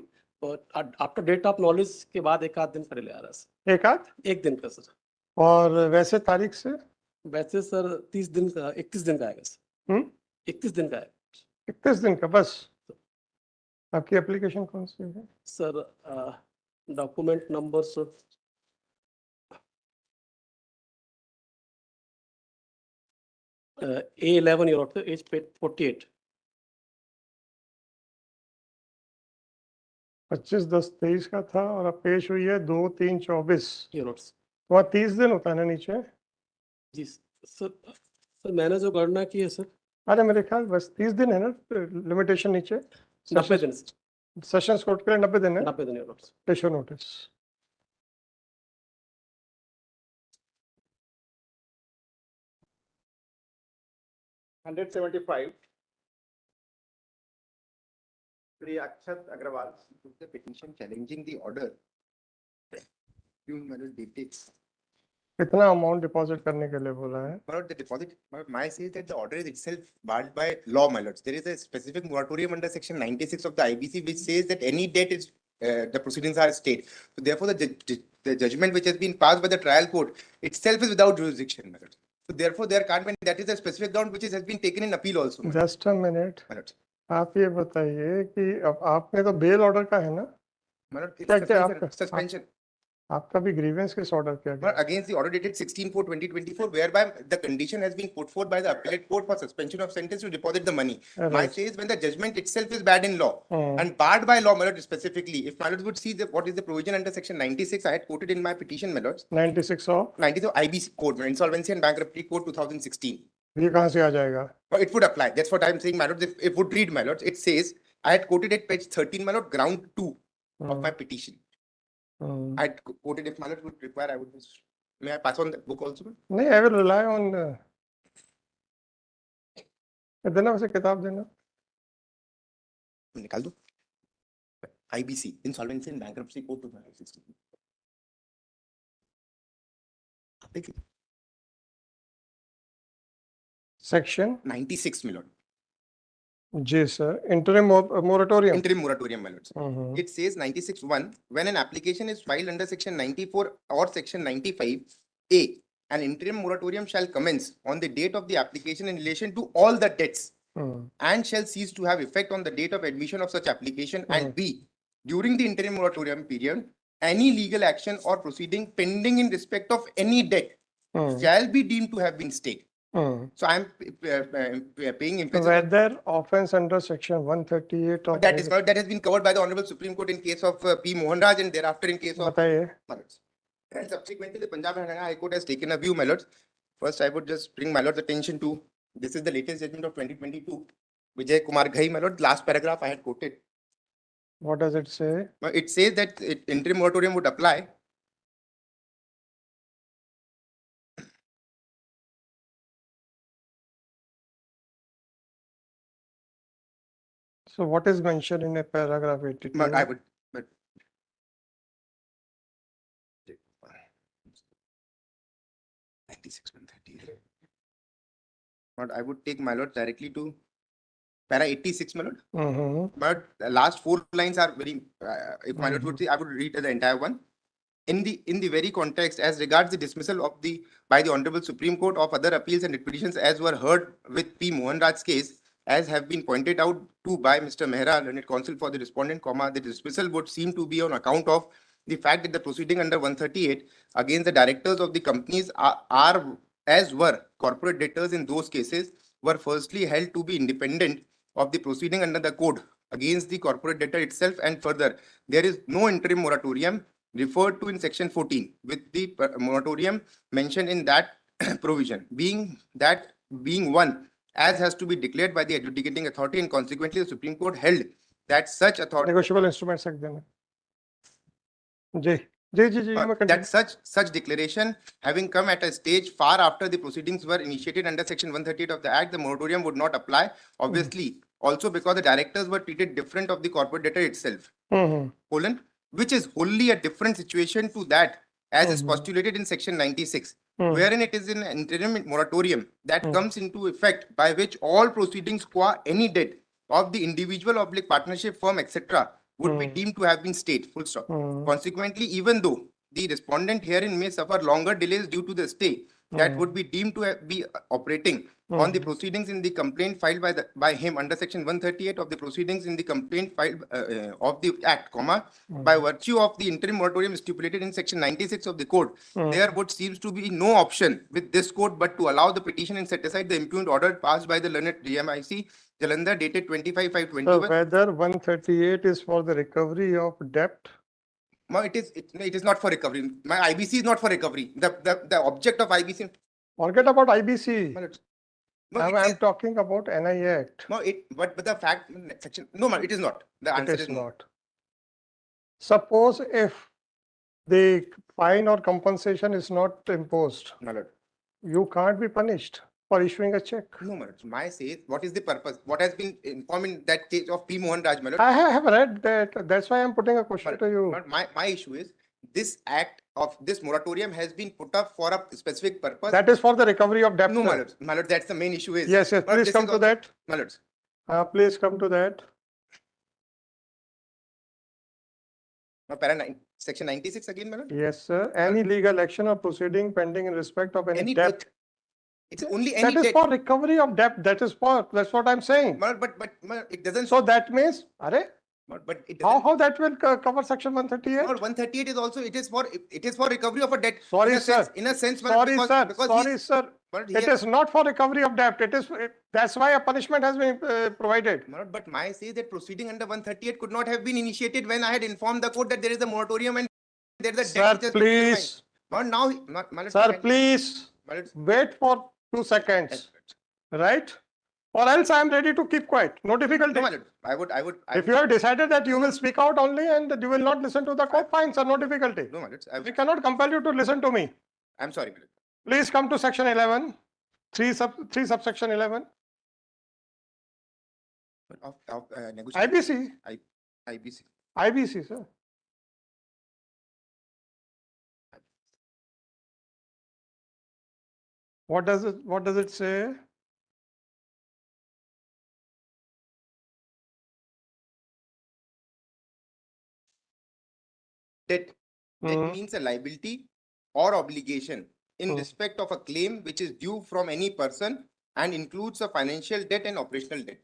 और आफ्टर डेट ऑफ नॉलेज के बाद एक आध दिन का डिले आ रहा है सर। एक दिन का सर। और वैसे तारीख से? वैसे सर 30 दिन का 31 दिन का आएगा सर। 31 दिन का है 31 दिन का बस? आपकी एप्लीकेशन कौन सी है sir? Document number sir A11 your honour, age 48। 25/10/23 का था और अब पेश हुई है 2/3/24। Your honour. वहाँ 30 दिन होता है ना नीचे? जी सर मैंने जो गणना की है सर। अरे मेरे ख्याल बस 30 दिन है ना लिमिटेशन नीचे। 90 दिन सेशंस कोर्ट के लिए 90 दिन है 90 दिन your honour. Issue notice. $175. Shri Akshat Agarwal took the petition challenging the order. कितना अमाउंट डिपॉजिट करने के लिए बोला है? But the deposit, my says that the order is itself barred by law, my lords. There is a specific moratorium under section 96 of the IBC which says that any debt is the proceedings are stayed. So therefore, the judgment which has been passed by the trial court itself is without jurisdiction, my lords. So therefore, there can't be. That is a specific ground which has been taken in appeal also. Just a minute. My lords. आप ये बताइए कि अब आपने तो bail order का है ना? My lord, it's क्या आपका suspension. आपका भी ग्रीवेंस किस ऑर्डर किया गया? Against the order dated 16/4/2024, whereby the condition has been put forth by the appellate court for suspension of sentence to deposit the money. Right. My says when the judgment itself is bad in law and barred by law, my lord, specifically, if my lords would see what is the provision under section 96, I had quoted in my petition, my lords. 96 of? 90 of IBC code, Insolvency and Bankruptcy Code 2016. ये कहाँ से आ जाएगा? It would apply. That's what I'm saying, my lords. If it would read, my lords, it says I had quoted at page 13, my lord, ground 2 of my petition. I had quoted. If my lord would require, I would just. May I pass on the book also? नहीं, I will rely on. देना उसे किताब देना. निकाल दो. IBC, Insolvency and Bankruptcy Code 2016. देखिए. Section 96, my lord. जी सर, interim moratorium. Interim moratorium, my lords. It says 96(1), when an application is filed under section 94 or section 95A, an interim moratorium shall commence on the date of the application in relation to all the debts and shall cease to have effect on the date of admission of such application. And B, during the interim moratorium period, any legal action or proceeding pending in respect of any debt shall be deemed to have been stayed. So I am paying emphasis. Whether offense under section 138 of that has been covered by the Honorable Supreme Court in case of P. Mohan Raj and thereafter in case of. बताइए. And subsequently, the Punjab and Haryana High Court has taken a view, my lords. First, I would just bring my lords' attention to this is the latest judgment of 2022. Vijay Kumar Ghai, my lord. Last paragraph I had quoted. What does it say? It says that interim moratorium would apply. So what is mentioned in a paragraph 82? I would, but 96 and 30. But I would take my lord directly to para 86, my lord. But the last 4 lines are very. If my lord would say, I would read the entire one. In the very context, as regards the dismissal of by the Honorable Supreme Court of other appeals and petitions as were heard with P. Mohan Raj's case, as have been pointed out to by Mr. Mehra, learned counsel for the respondent, the dismissal would seem to be on account of the fact that the proceeding under 138 against the directors of the companies are as were corporate debtors in those cases were firstly held to be independent of the proceeding under the code against the corporate debtor itself, and further there is no interim moratorium referred to in section 14 with the moratorium mentioned in that provision being one as has to be declared by the adjudicating authority, and consequently the Supreme Court held that such authority negotiable instruments that such declaration having come at a stage far after the proceedings were initiated under section 138 of the Act, the moratorium would not apply, obviously also because the directors were treated different of the corporate debtor itself. colon, which is wholly a different situation to that as is postulated in section 96, wherein it is an interim moratorium that comes into effect by which all proceedings qua any debt of the individual oblique partnership firm, etc., would be deemed to have been stayed, full stop. Consequently, even though the respondent herein may suffer longer delays due to the stay, that would be deemed to be operating on the proceedings in the complaint filed by him under section 138 of the proceedings in the complaint filed of the act, by virtue of the interim moratorium stipulated in section 96 of the code, there would seems to be no option with this code but to allow the petition and set aside the impugned order passed by the learned DMIC Jalandhar dated 25/5/21. So whether 138 is for the recovery of debt? No, it is not for recovery. My IBC is not for recovery. The object of IBC. Forget about IBC. No, I'm talking about NI Act. No, but the fact section. No, it is not. The answer It is no. not. Suppose if the fine or compensation is not imposed, you can't be punished for issuing a check. No, my lord. My says, what is the purpose? What has been informed in that case of P. Mohan Raj, my lord? I have read that. That's why I'm putting a question to you. My issue is this act of this moratorium has been put up for a specific purpose. That is for the recovery of debt. No, my lord. My lord, that's the main issue is. Yes, please come to that. My lords. Please come to that. Section 96 again, my lord? Yes, sir. Any legal action or proceeding pending in respect of any debt. It's only any that is debt. For recovery of debt. That's what I'm saying. But it doesn't. So that means, but it how that will cover section 138? 138 is also it is for recovery of a debt. Sorry, sir. In a sense, sorry, sir. It is not for recovery of debt. That's why a punishment has been provided. But my say that proceeding under 138 could not have been initiated when I had informed the court that there is a moratorium and there is a debt. Sir, please. Sir, please wait for 2 seconds. Right? Or else I am ready to keep quiet. No difficulty. No, I would. If you have decided that you will speak out only and you will not listen to the court, fine, sir, no difficulty. No, we cannot compel you to listen to me. I'm sorry. Please come to section 11, 3 subsection 11. IBC. IBC, sir. What does it say? Debt means a liability or obligation in respect of a claim which is due from any person and includes a financial debt and operational debt.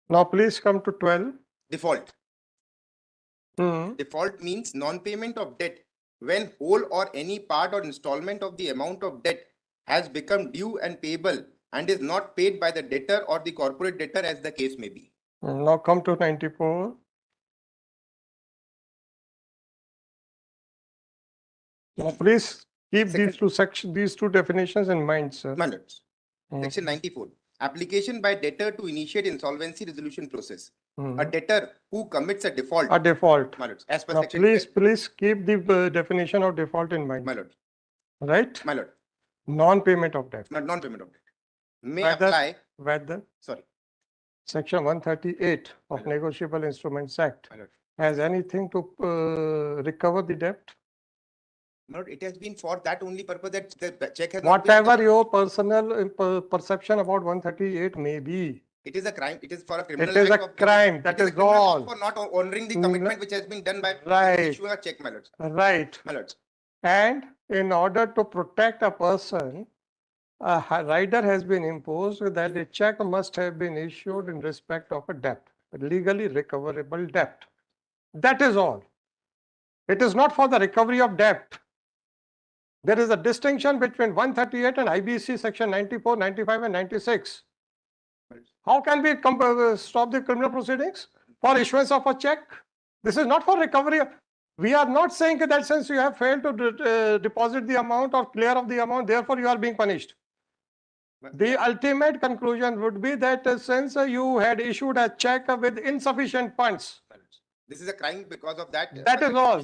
Now please come to 12. Default. Default means non-payment of debt when whole or any part or installment of the amount of debt has become due and payable and is not paid by the debtor or the corporate debtor as the case may be. Now come to 94. Now please keep these two definitions in mind, sir. Section 94. Application by debtor to initiate insolvency resolution process. A debtor who commits a default. A default. As per now section please keep the definition of default in mind. My lord. Right? My lord. Non-payment of debt. Non-payment of debt. May apply. Whether Sorry. Section 138 of Negotiable Instruments Act has anything to recover the debt? No, it has been for that only purpose that the check has. Whatever your personal perception about 138 may be. It is a crime. It is for a criminal. It is a crime. That is all. For not honoring the commitment which has been done by issuing a check, my lords. Right. My lords. And in order to protect a person, a rider has been imposed that a check must have been issued in respect of a debt, a legally recoverable debt. That is all. It is not for the recovery of debt. There is a distinction between 138 and IBC section 94, 95 and 96. How can we stop the criminal proceedings for issuance of a check? This is not for recovery. We are not saying that since you have failed to deposit the amount or clear of the amount, therefore you are being punished. The ultimate conclusion would be that since you had issued a check with insufficient funds. This is a crime because of that. That is all.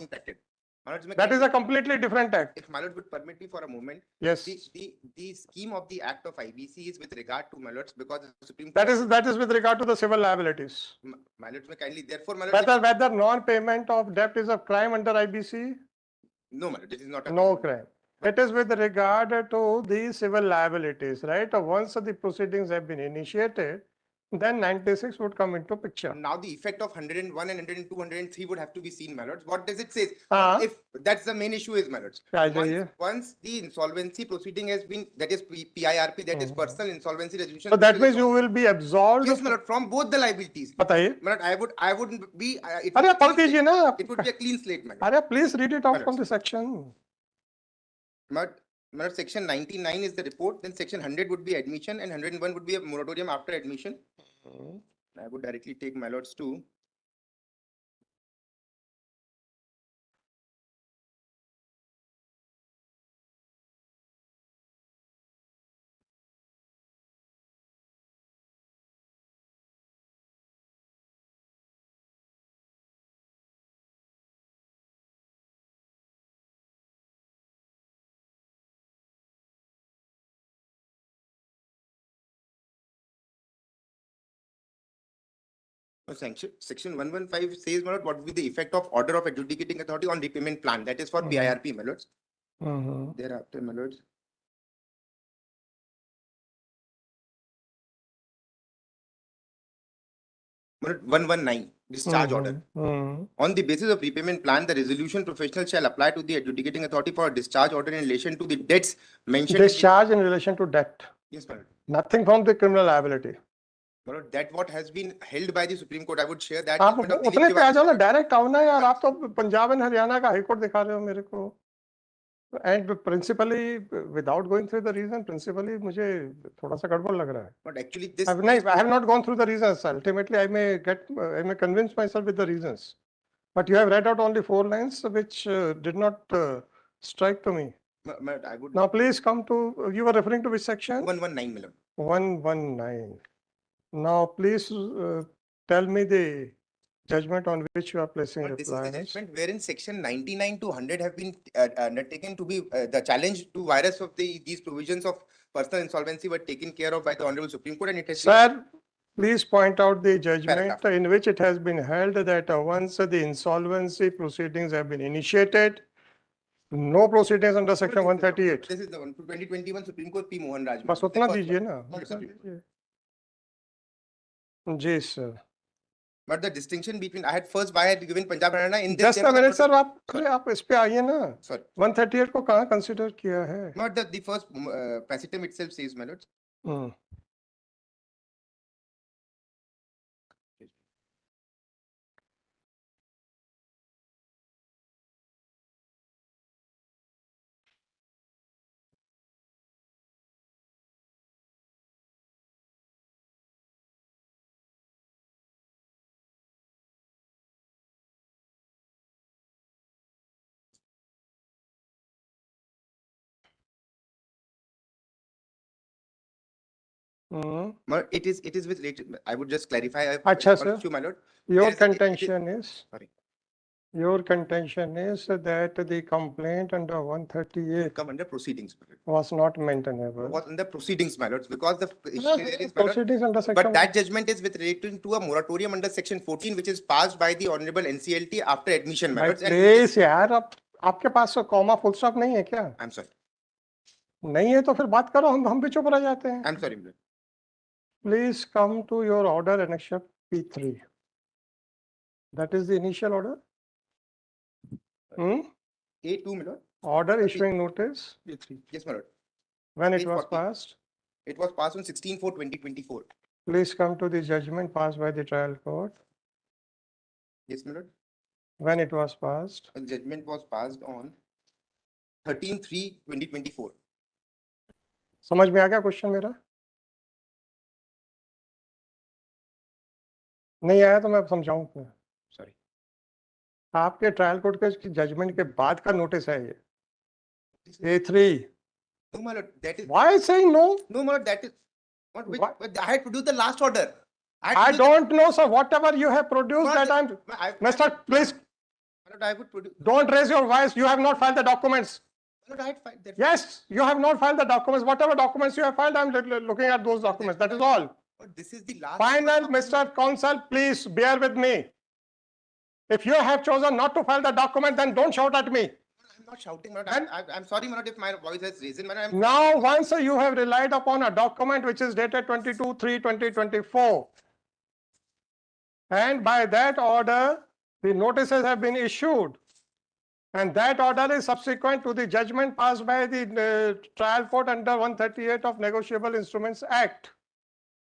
That is a completely different act. If my lord would permit me for a moment. Yes. The scheme of the act of IBC is with regard to my lords because the Supreme That Court. is with regard to the civil liabilities. My lords may kindly, therefore, my lords. Whether non-payment of debt is a crime under IBC? No, my lord, this is not a. No crime. It is with regard to the civil liabilities, right? Once the proceedings have been initiated, then 96 would come into picture. Now the effect of 101 and 102, 103 would have to be seen, my lords. What does it say? If that's the main issue is, my lords. Once the insolvency proceeding has been, that is PIRP, that is personal insolvency resolution. So that means you will be absolved. Yes, my lord, from both the liabilities. बताइए. My lord, I wouldn't be. It would be a clean slate, my lord. Please read it out from the section. My lord, section 99 is the report, then section 100 would be admission and 101 would be a moratorium after admission. I would directly take my lords to. Section 115 says, my lord, what will be the effect of order of adjudicating authority on repayment plan? That is for PIRP, my lords. Thereafter, my lords. My lord, 119, discharge order. On the basis of repayment plan, the resolution professional shall apply to the adjudicating authority for a discharge order in relation to the debts mentioned. Discharge in relation to debt. Yes, my lord. Nothing from the criminal liability. That what has been held by the Supreme Court, I would share that. आप उतने पे आ जाओ ना, direct आओ ना यार, आप तो पंजाब एंड हरियाणा का हाई कोर्ट दिखा रहे हो मेरे को. And principally, without going through the reason, principally मुझे थोड़ा सा गड़बड़ लग रहा है. But actually, this. I have not gone through the reasons. Ultimately, I may convince myself with the reasons. But you have read out only 4 lines, which did not strike to me. I would. Now, please come to. You were referring to which section? 119, madam. 119. Now, please tell me the judgment on which you are placing reply. This is the judgment wherein section 99 to 100 have been undertaken to be the challenge to virus of these provisions of personal insolvency were taken care of by the Honorable Supreme Court, and it has. Sir, please point out the judgment in which it has been held that once the insolvency proceedings have been initiated, no proceedings under section 138. This is the one, 2021 Supreme Court P. Mohan Raj. बस उतना दीजिए ना. जी sir. But the distinction between I had first, why I had given Punjab Haryana in this. Just a minute, sir. आप इस पे आइए ना. Sorry. 138 को कहाँ consider किया है? Not the first pacitum itself says, my lords. It is with related. I would just clarify. Achha, sir. My lord. Your contention is. Sorry. Your contention is that the complaint under 138 come under proceedings, was not maintainable. Was under proceedings, my lords, because the proceedings under section. But that judgment is with relating to a moratorium under section 14, which is passed by the Honorable NCLT after admission, my lords. Please, यार, आपके पास comma full stop नहीं है क्या? I'm sorry. नहीं है तो फिर बात करो, हम भी चुप रह जाते हैं. I'm sorry, my lord. Please come to your order annexure P3. That is the initial order. A2, my lord. Order issuing notice. A3. Yes, my lord. When it was passed? It was passed on 16/4/2024. Please come to the judgment passed by the trial court. Yes, my lord. When it was passed? The judgment was passed on 13/3/2024. समझ में आ गया question मेरा? नहीं आया तो मैं समझाऊं क्या? सॉरी. आपके ट्रायल कोर्ट के जजमेंट के बाद का नोटिस है ये. A3. No, my lord. That is. Why saying no? No, my lord. That is. What? I had produced the last order. I don't know, sir. Whatever you have produced, that Mr. Please. My lord, I would produce. Don't raise your voice. You have not filed the documents. My lord, I had filed that. Yes, you have not filed the documents. Whatever documents you have filed, I'm looking at those documents. That is all. But this is the last. Final, Mr. Counsel, please bear with me. If you have chosen not to file the document, then don't shout at me. I'm not shouting, my lord. I'm sorry, my lord, if my voice has risen. Now, once you have relied upon a document which is dated 22/3/2024, and by that order, the notices have been issued, and that order is subsequent to the judgment passed by the trial court under 138 of Negotiable Instruments Act.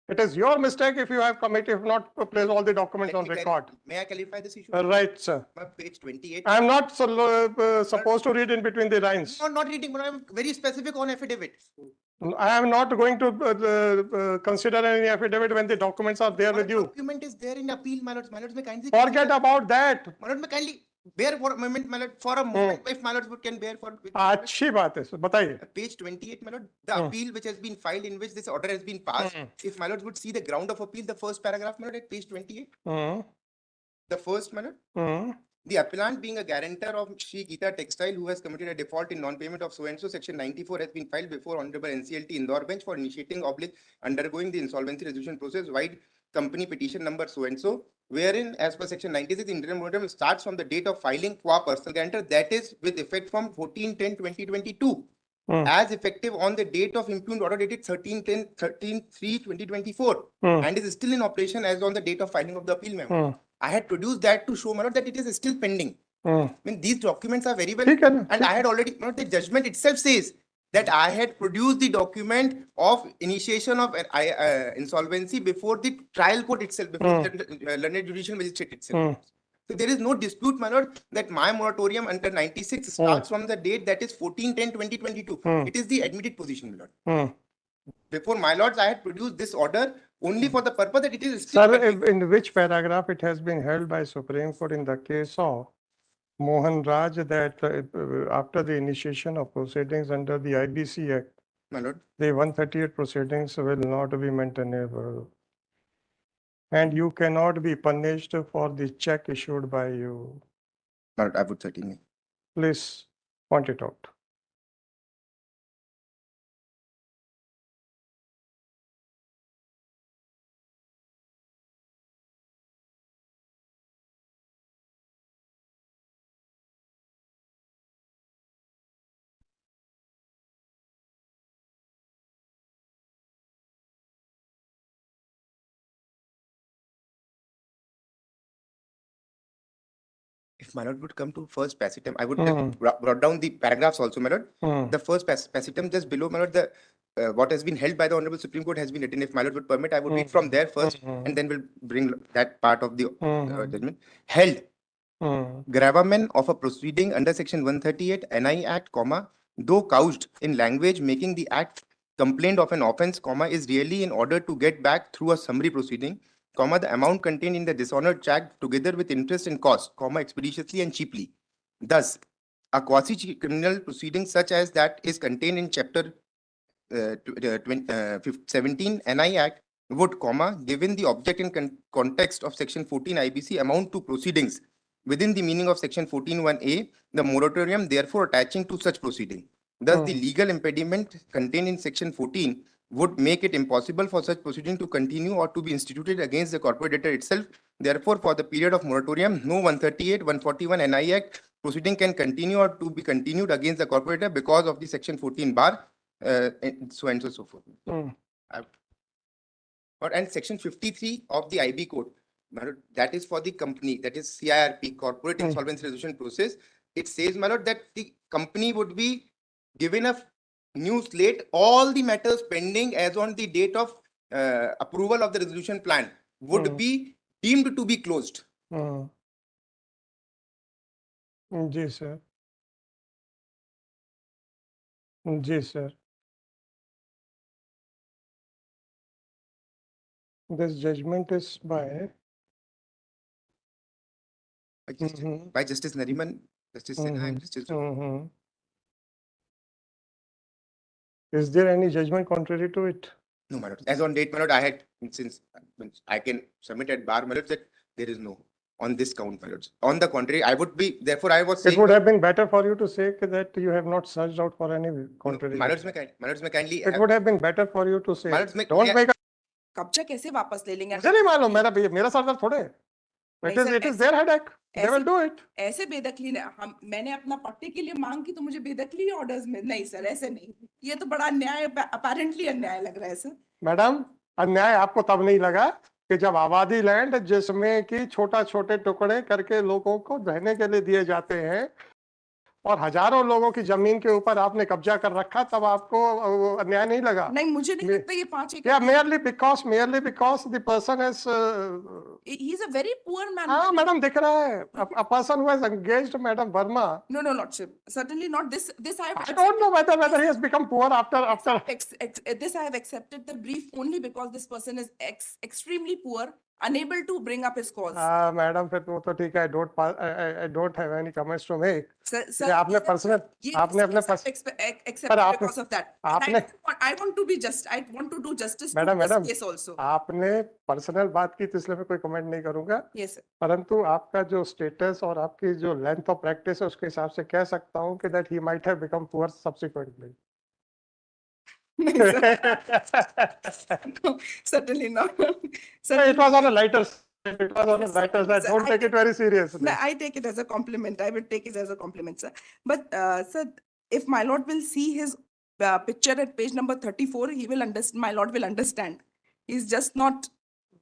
It is your mistake if you have committed, if not place all the documents on record. May I clarify this issue? Right, sir. Page 28. I am not supposed to read in between the lines. Not reading, but I'm very specific on affidavit. I am not going to consider any affidavit when the documents are there with you. Document is there in appeal, my lords. My lords, may kindly. Forget about that. My lord, may kindly bear for a moment, my lord. For a moment, if my lords can bear for. अच्छी बात है, बताइए. Page 28, my lord. The appeal which has been filed in which this order has been passed. If my lords would see the ground of appeal, the first paragraph, my lord, at page 28. The first, my lord. The appellant being a guarantor of Shri Geeta Textile who has committed a default in non-payment of so-and-so section 94 has been filed before Honorable NCLT Indore bench for initiating undergoing the insolvency resolution process wide company petition number so-and-so, wherein as per section 96 interim moratorium starts from the date of filing qua personal guarantor, that is with effect from 14/10/2022. As effective on the date of impugned order dated 13/3/2024 and is still in operation as on the date of filing of the appeal memo. I had produced that to show, my lord, that it is still pending. I mean, these documents are very well, and I had already, my lord, the judgment itself says that I had produced the document of initiation of insolvency before the trial court itself, before the learned judicial magistrate itself. So there is no dispute, my lord, that my moratorium under 96 starts from the date that is 14/10/2022. It is the admitted position, my lord. Before, my lords, I had produced this order only for the purpose that it is still. Sir, in which paragraph it has been held by Supreme Court in the case of Mohan Raj that after the initiation of proceedings under the IBC Act, my lord, the 138 proceedings will not be maintainable. And you cannot be punished for the check issued by you. My lord, I would certainly. Please point it out. If my lord would come to first passitum, I would have brought down the paragraphs also, my lord. The first passitum just below, my lord, the what has been held by the Honorable Supreme Court has been written. If my lord would permit, I would read from there first, and then we'll bring that part of the judgment. Held. Gravamen of a proceeding under section 138 NI Act, though couched in language making the act complaint of an offence, is really in order to get back through a summary proceeding, the amount contained in the dishonored check together with interest and cost, expeditiously and cheaply. Thus, a quasi-criminal proceeding such as that is contained in chapter 17 NI Act would, given the object and context of section 14 IBC, amount to proceedings within the meaning of section 14(1)(a), the moratorium therefore attaching to such proceeding. Thus, the legal impediment contained in section 14 would make it impossible for such proceeding to continue or to be instituted against the corporate debtor itself. Therefore, for the period of moratorium, no 138, 141 NI Act proceeding can continue or to be continued against the corporate debtor because of the section 14 bar, so and so forth. And section 53 of the IB code, that is for the company, that is CIRP, Corporate Insolvency Resolution Process. It says, my lord, that the company would be given a new slate, all the matters pending as on the date of approval of the resolution plan would be deemed to be closed. Yes, sir. Yes, sir. This judgment is by Justice Nariman, Justice Sinha, and Justice. Is there any judgment contrary to it? No, my lord. As on date, my lord, I had, since I can submit at bar, my lord, that there is no on this count, my lords. On the contrary, I would be, therefore I was It saying. would have been better for you to say that you have not searched out for any contrary. My lords, may kindly. It would have been better for you to say. My lords, Don't make a. कब्जा कैसे वापस ले लेंगे? मुझे नहीं मालूम, मेरा सरदार थोड़े. It is their headache. They will do it. ऐसे बेदखली मैंने अपना पट्टे के लिए मांग की तो मुझे बेदखली ऑर्डर्स में नहीं सर, ऐसे नहीं. ये तो बड़ा अन्याय, अपेरेंटली अन्याय लग रहा है सर. मैडम, अन्याय आपको तब नहीं लगा कि जब आबादी लैंड जिसमें कि छोटे टुकड़े करके लोगों को रहने के लिए दिए जाते हैं और हजारों लोगों की जमीन के ऊपर आपने कब्जा कर रखा, तब आपको अन्याय नहीं लगा? नहीं, मुझे नहीं लगता ये 5 एकड़. Yeah, merely because the person is he is a very poor man. हाँ मैडम, दिख रहा है. A person who has engaged Madam Verma. No, lordship, certainly not. This I don't know whether he has become poor after. This I have accepted the brief only because this person is extremely poor, unable to bring up his cause. Madam, फिर वो तो ठीक है. I don't have any comments to make. Sir, आपने अपने accept because of that. I want to be just. I want to do justice to this case also. आपने personal बात की तो इसलिए मैं कोई कमेंट नहीं करूंगा. Yes, sir. परंतु आपका जो स्टेटस और आपकी जो लेंथ ऑफ प्रैक्टिस है उसके हिसाब से कह सकता हूं कि that he might have become poor subsequently. No, certainly not. It was on a lighter side. It was on a lighter side. Don't take it very seriously. No, I take it as a compliment. I will take it as a compliment, sir. But sir, if my lord will see his picture at page number 34, he will understand. My lord will understand. He's just not.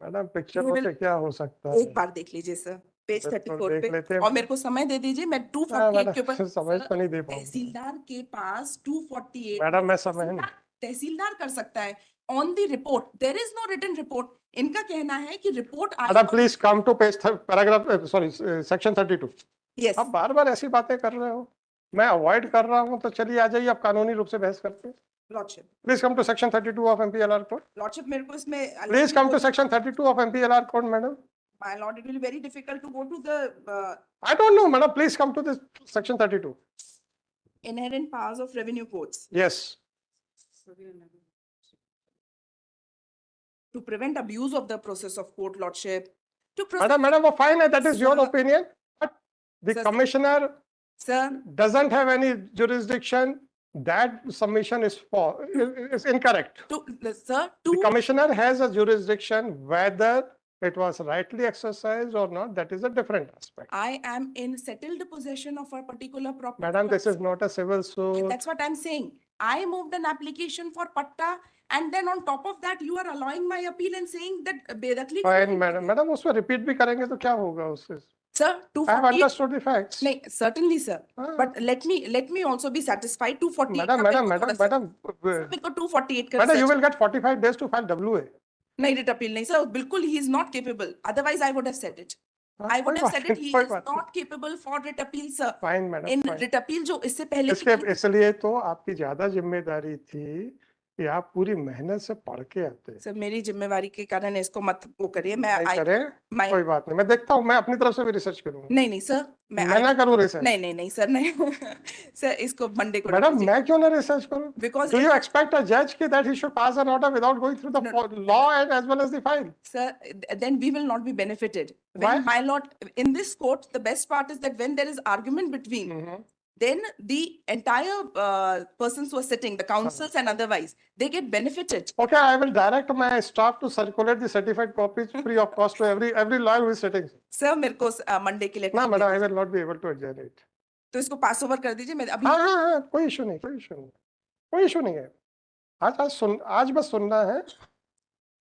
Madam, picture में क्या हो सकता है? एक बार देख लीजिए sir, page 34 पे, और मेरे को समय दे दीजिए. मैं 248 के ऊपर समझ तो नहीं दे पाऊंगा. तहसीलदार के पास 248. मैडम, मैं समय नहीं. तहसीलदार कर सकता है. On the report, there is no written report. इनका कहना है कि report. Madam, please come to page paragraph, sorry, section 32. Yes. आप बार-बार ऐसी बातें कर रहे हो. मैं अवॉइड कर रहा हूं तो चलिए आ जाइए, आप कानूनी रूप से बहस करते हैं. Lordship. Please come to section 32 of MPLR code. Lordship, मेरे को इसमें. Please come to section 32 of MPLR code, madam. My lord, it will be very difficult to go to the. I don't know, madam. Please come to this section 32. Inherent powers of revenue courts. Yes. To prevent abuse of the process of court, lordship. Madam, fine. That is your opinion. But the commissioner doesn't have any jurisdiction. That submission is incorrect. The commissioner has a jurisdiction, whether it was rightly exercised or not. That is a different aspect. I am in settled possession of a particular property. Madam, this is not a civil suit. That's what I'm saying. I moved an application for patta, and then on top of that, you are allowing my appeal and saying that बेदखली. Fine, madam. Madam, उसमें repeat भी करेंगे तो क्या होगा उससे? Sir, I have understood the facts. No, certainly, sir. But let me also be satisfied. 248. Madam. 248. Madam, you will get 45 days to file WA. नहीं, writ appeal नहीं, sir. बिल्कुल, he is not capable. Otherwise, I would have said it. I would have said it. He is not capable for writ appeal, sir. Fine, madam. In writ appeal जो इससे पहले. इसलिए तो आपकी ज्यादा जिम्मेदारी थी कि आप पूरी मेहनत से पढ़ के आते. सर, मेरी जिम्मेवारी के कारण इसको मत वो करिए. मैं कोई बात नहीं, मैं देखता हूँ, मैं अपनी तरफ से भी रिसर्च करूँगा. नहीं सर, मैं ना करूँ रिसर्च. नहीं सर, नहीं. सर, इसको मंडे को. मैडम, मैं क्यों ना रिसर्च करूँ? Because do you expect a judge that he should pass an order without going through the law and as well as the file? Sir, then we will not be benefited. Why? My lord, in this court, the best part is that when there is argument between. Then the entire persons who are sitting, the councils and otherwise, they get benefited. Okay, I will direct my staff to circulate the certified copies free of cost to every lawyer who is sitting. Sir, मेरे को Monday के लिए. No, madam, I will not be able to adjourn it. तो इसको pass over कर दीजिए. मैं अभी. हाँ, कोई issue नहीं है. आज बस सुनना है.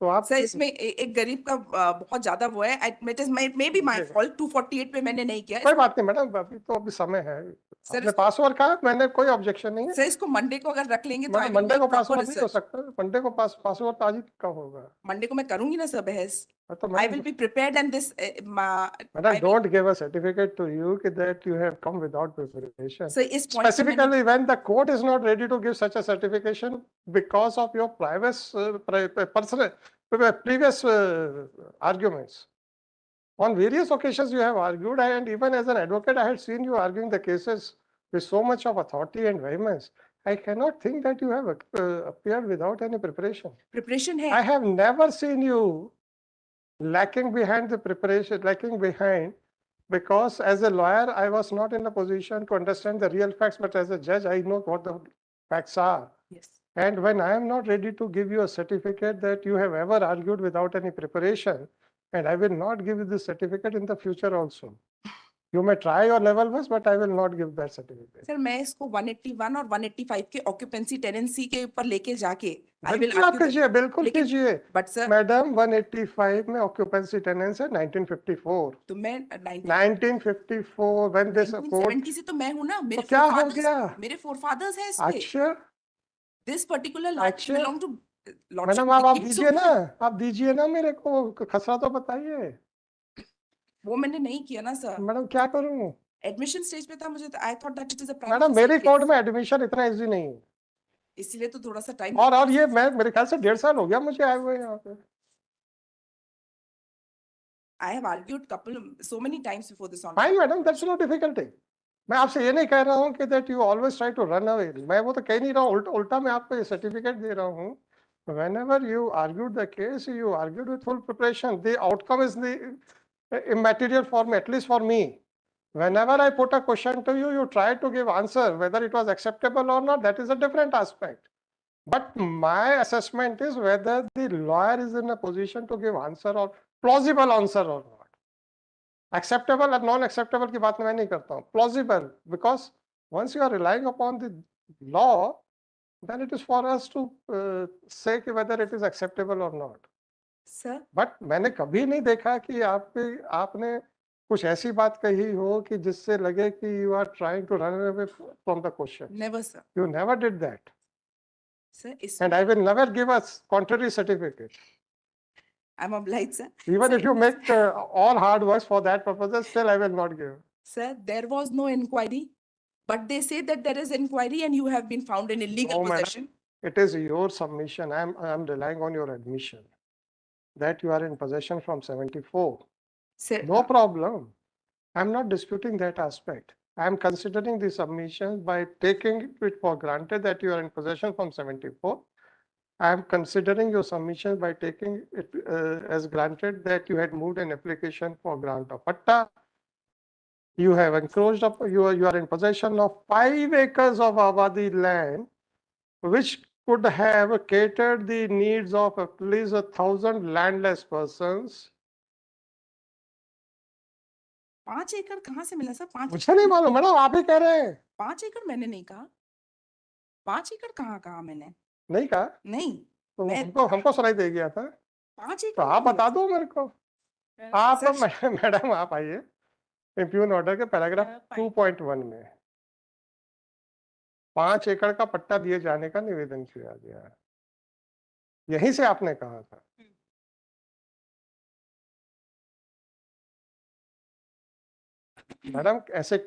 तो आप. सर, इसमें एक गरीब का बहुत ज्यादा वो है. It is maybe my fault. 248 पे मैंने नहीं किया. कोई बात नहीं मैडम, अभी समय है. सर, पासवर्ड का मैंने कोई ऑब्जेक्शन नहीं है. सर, इसको मंडे को अगर रख लेंगे तो मंडे को पासवर्ड नहीं हो सकता. मंडे को पासवर्ड आज ही का होगा. मंडे को मैं करूंगी ना सर बहस. I will be prepared and this. Madam, don't give a certificate to you that you have come without preparation. So is specifically when the court is not ready to give such a certification because of your previous arguments. On various occasions you have argued, and even as an advocate I had seen you arguing the cases with so much of authority and vehemence. I cannot think that you have appeared without any preparation. Preparation hai. I have never seen you lacking behind the preparation, lacking behind because as a lawyer, I was not in a position to understand the real facts, but as a judge, I know what the facts are. Yes. And when I am not ready to give you a certificate that you have ever argued without any preparation, and I will not give you this certificate in the future also. You may try your level best, but I will not give that certificate. Sir मैं इसको 181 और 185 के occupancy tenancy के ऊपर लेके जाके I will बिल्कुल आप argue कीजिए, that. बिल्कुल लेकिन- कीजिए। But sir, मैडम 185 में ऑक्यूपेंसी टेनेंस है 1954। तो मैं 1954 when this court 1970 से तो मैं हूँ ना, मेरे तो क्या हो forefathers- गया? मेरे forefathers हैं इसमें। अच्छा This particular land अच्छा। belong to lordship. मैडम आप It's दीजिए okay. ना, आप दीजिए ना मेरे को खसरा तो बताइए। वो मैंने नहीं किया ना सर। मैडम क्या करूं? एडमिशन स्टेज पे था, मुझे I thought that it is a prima madam facie मेरी case. कोर्ट में एडमिशन इतना इजी नहीं है। इसीलिए तो थोड़ा सा टाइम और ये मैं मेरे ख्याल से 1.5 साल हो गया मुझे आए हुए यहाँ पे। I have argued so many times before this on. Fine madam, that's no difficulty. मैं आपसे ये नहीं कह रहा हूँ कि that you always try to run away. मैं वो तो कह नहीं रहा हूँ, उल्टा मैं आपको ये सर्टिफिकेट दे रहा हूँ। Whenever you argued the case, you argued with full preparation. The outcome is the immaterial for me, at least for me. Whenever I put a question to you, you try to give answer. Whether it was acceptable or not, that is a different aspect. But my assessment is whether the lawyer is in a position to give answer or plausible answer or not. Acceptable or non-acceptable की बात मैं नहीं करता हूँ. Plausible, because once you are relying upon the law, then it is for us to say whether it is acceptable or not. Sir? But मैंने कभी नहीं देखा कि आपने कुछ ऐसी बात कही हो कि जिससे लगे कि you are trying to run away from the question. Never, sir. You never did that. Sir, And I will never give a contrary certificate. I'm obliged, sir. Even Sir, if you make all hard works for that purpose, still I will not give. Sir, there was no inquiry, but they say that there is inquiry and you have been found in illegal possession. Madam, it is your submission. I'm relying on your admission that you are in possession from 74. Sir, No problem. I'm not disputing that aspect. I'm considering the submission by taking it for granted that you are in possession from 74. I am considering your submission by taking it as granted that you had moved an application for grant of patta. You have encroached up, you are in possession of 5 acres of Abadi land, which could have catered the needs of at least 1,000 landless persons. 5 एकड़ कहाँ से मिला sir? 5 मुझे नहीं मालूम madam, आप ही कह रहे हैं। 5 एकड़ मैंने नहीं कहा। 5 एकड़ कहाँ कहा मैंने? नहीं कहा? नहीं। तो हमको सुनाई दे गया था। 5 एकड़ तो आप बता दो मेरे को। आप मैडम आप आइए इम्प्यून ऑर्डर के पैराग्राफ 2.1 में 5 एकड़ का पट्टा दिए जाने का निवेदन किया गया। यहीं से आपने कहा था। मैडम ऐसे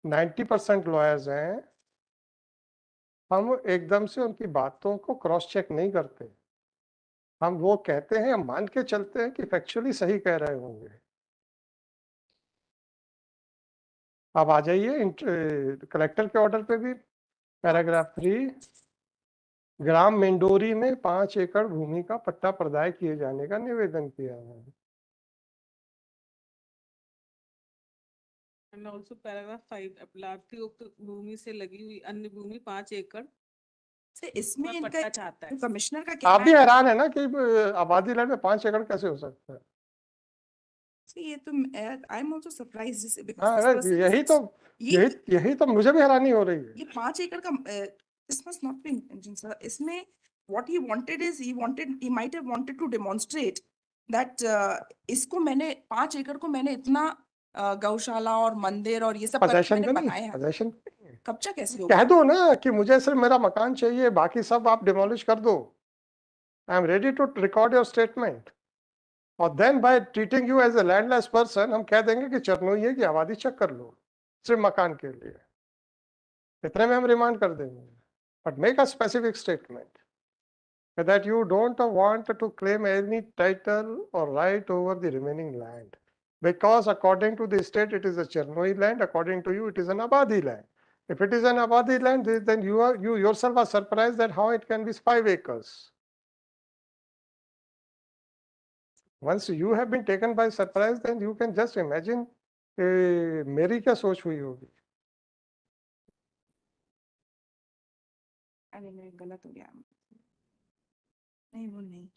90% लॉयर्स हैं, हम एकदम से उनकी बातों को क्रॉस चेक नहीं करते। हम वो कहते हैं, हम मान के चलते हैं कि फैक्चुअली सही कह रहे होंगे। अब आ जाइए कलेक्टर के ऑर्डर पे भी पैराग्राफ 3 ग्राम मेंडोरी में 5 एकड़ भूमि का पट्टा प्रदाय किए जाने का निवेदन किया है। And also paragraph 5 लाभार्थी उक्त भूमि से लगी हुई अन्य भूमि 5 एकड़ से इसमें इनका पट्टा चाहता है। कमिश्नर का क्या आप भी हैरान है ना कि आबादी लैंड में 5 एकड़ कैसे हो सकता है? ये तो I am also surprised because यही तो मुझे भी हैरानी हो रही है। ये 5 एकड़ का this must not be intention sir. इसमें what he wanted is he might have wanted to demonstrate that इसको मैंने 5 एकड़ को मैंने इतना गौशाला और मंदिर और ये सब करके मैंने बनाया है। कब्जा कैसे होगा? कह दो ना कि मुझे सिर्फ मेरा मकान चाहिए, बाकी सब आप डिमोलिश कर दो। I am ready to record your statement और then by treating you as a landless person हम कह देंगे कि चरनोई है कि आबादी चेक कर लो सिर्फ मकान के लिए, इतने में हम रिमांड कर देंगे। But make a specific statement that you don't want to claim any title or right over the remaining land, because according to the state it is a Chernoi land, according to you it is an Abadi land. If it is an Abadi land, then you yourself are surprised that how it can be 5 acres. Once you have been taken by surprise, then you can just imagine मेरी क्या सोच हुई होगी? अरे मैं गलत हो गया। नहीं वो नहीं,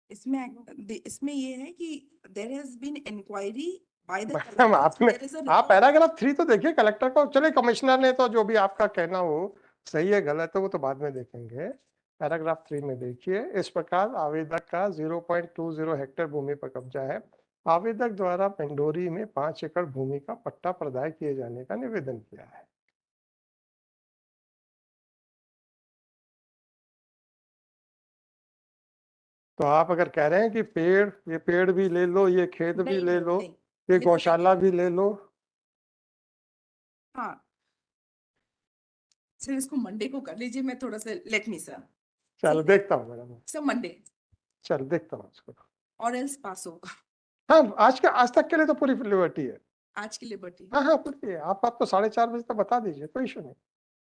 इसमें ये है कि there has been inquiry by the madam आपने आप पैराग्राफ 3 तो देखिए कलेक्टर को, चलिए कमिश्नर ने तो जो भी आपका कहना हो सही है गलत है वो तो बाद में देखेंगे। पैराग्राफ 3 में देखिए, इस प्रकार आवेदक का 0.20 हेक्टेयर भूमि पर कब्जा है। आवेदक द्वारा पेंडोरी में 5 एकड़ भूमि का पट्टा प्रदाय किए जाने का निवेदन किया है। तो आप अगर कह रहे हैं कि ये पेड़ भी ले लो, ये खेत भी ले लो, ये गौशाला भी ले लो। हाँ सर, इसको मंडे को कर लीजिए, मैं थोड़ा सा लेट मी सर। चल देखता हूँ मैडम, सर मंडे चल देखता हूँ उसको, और एल्स पास होगा। हाँ आज तक के लिए तो पूरी लिबर्टी है। आज की लिबर्टी। हाँ पूरी है। आप तो 4:30 बजे तक बता दीजिए, कोई इशू नहीं।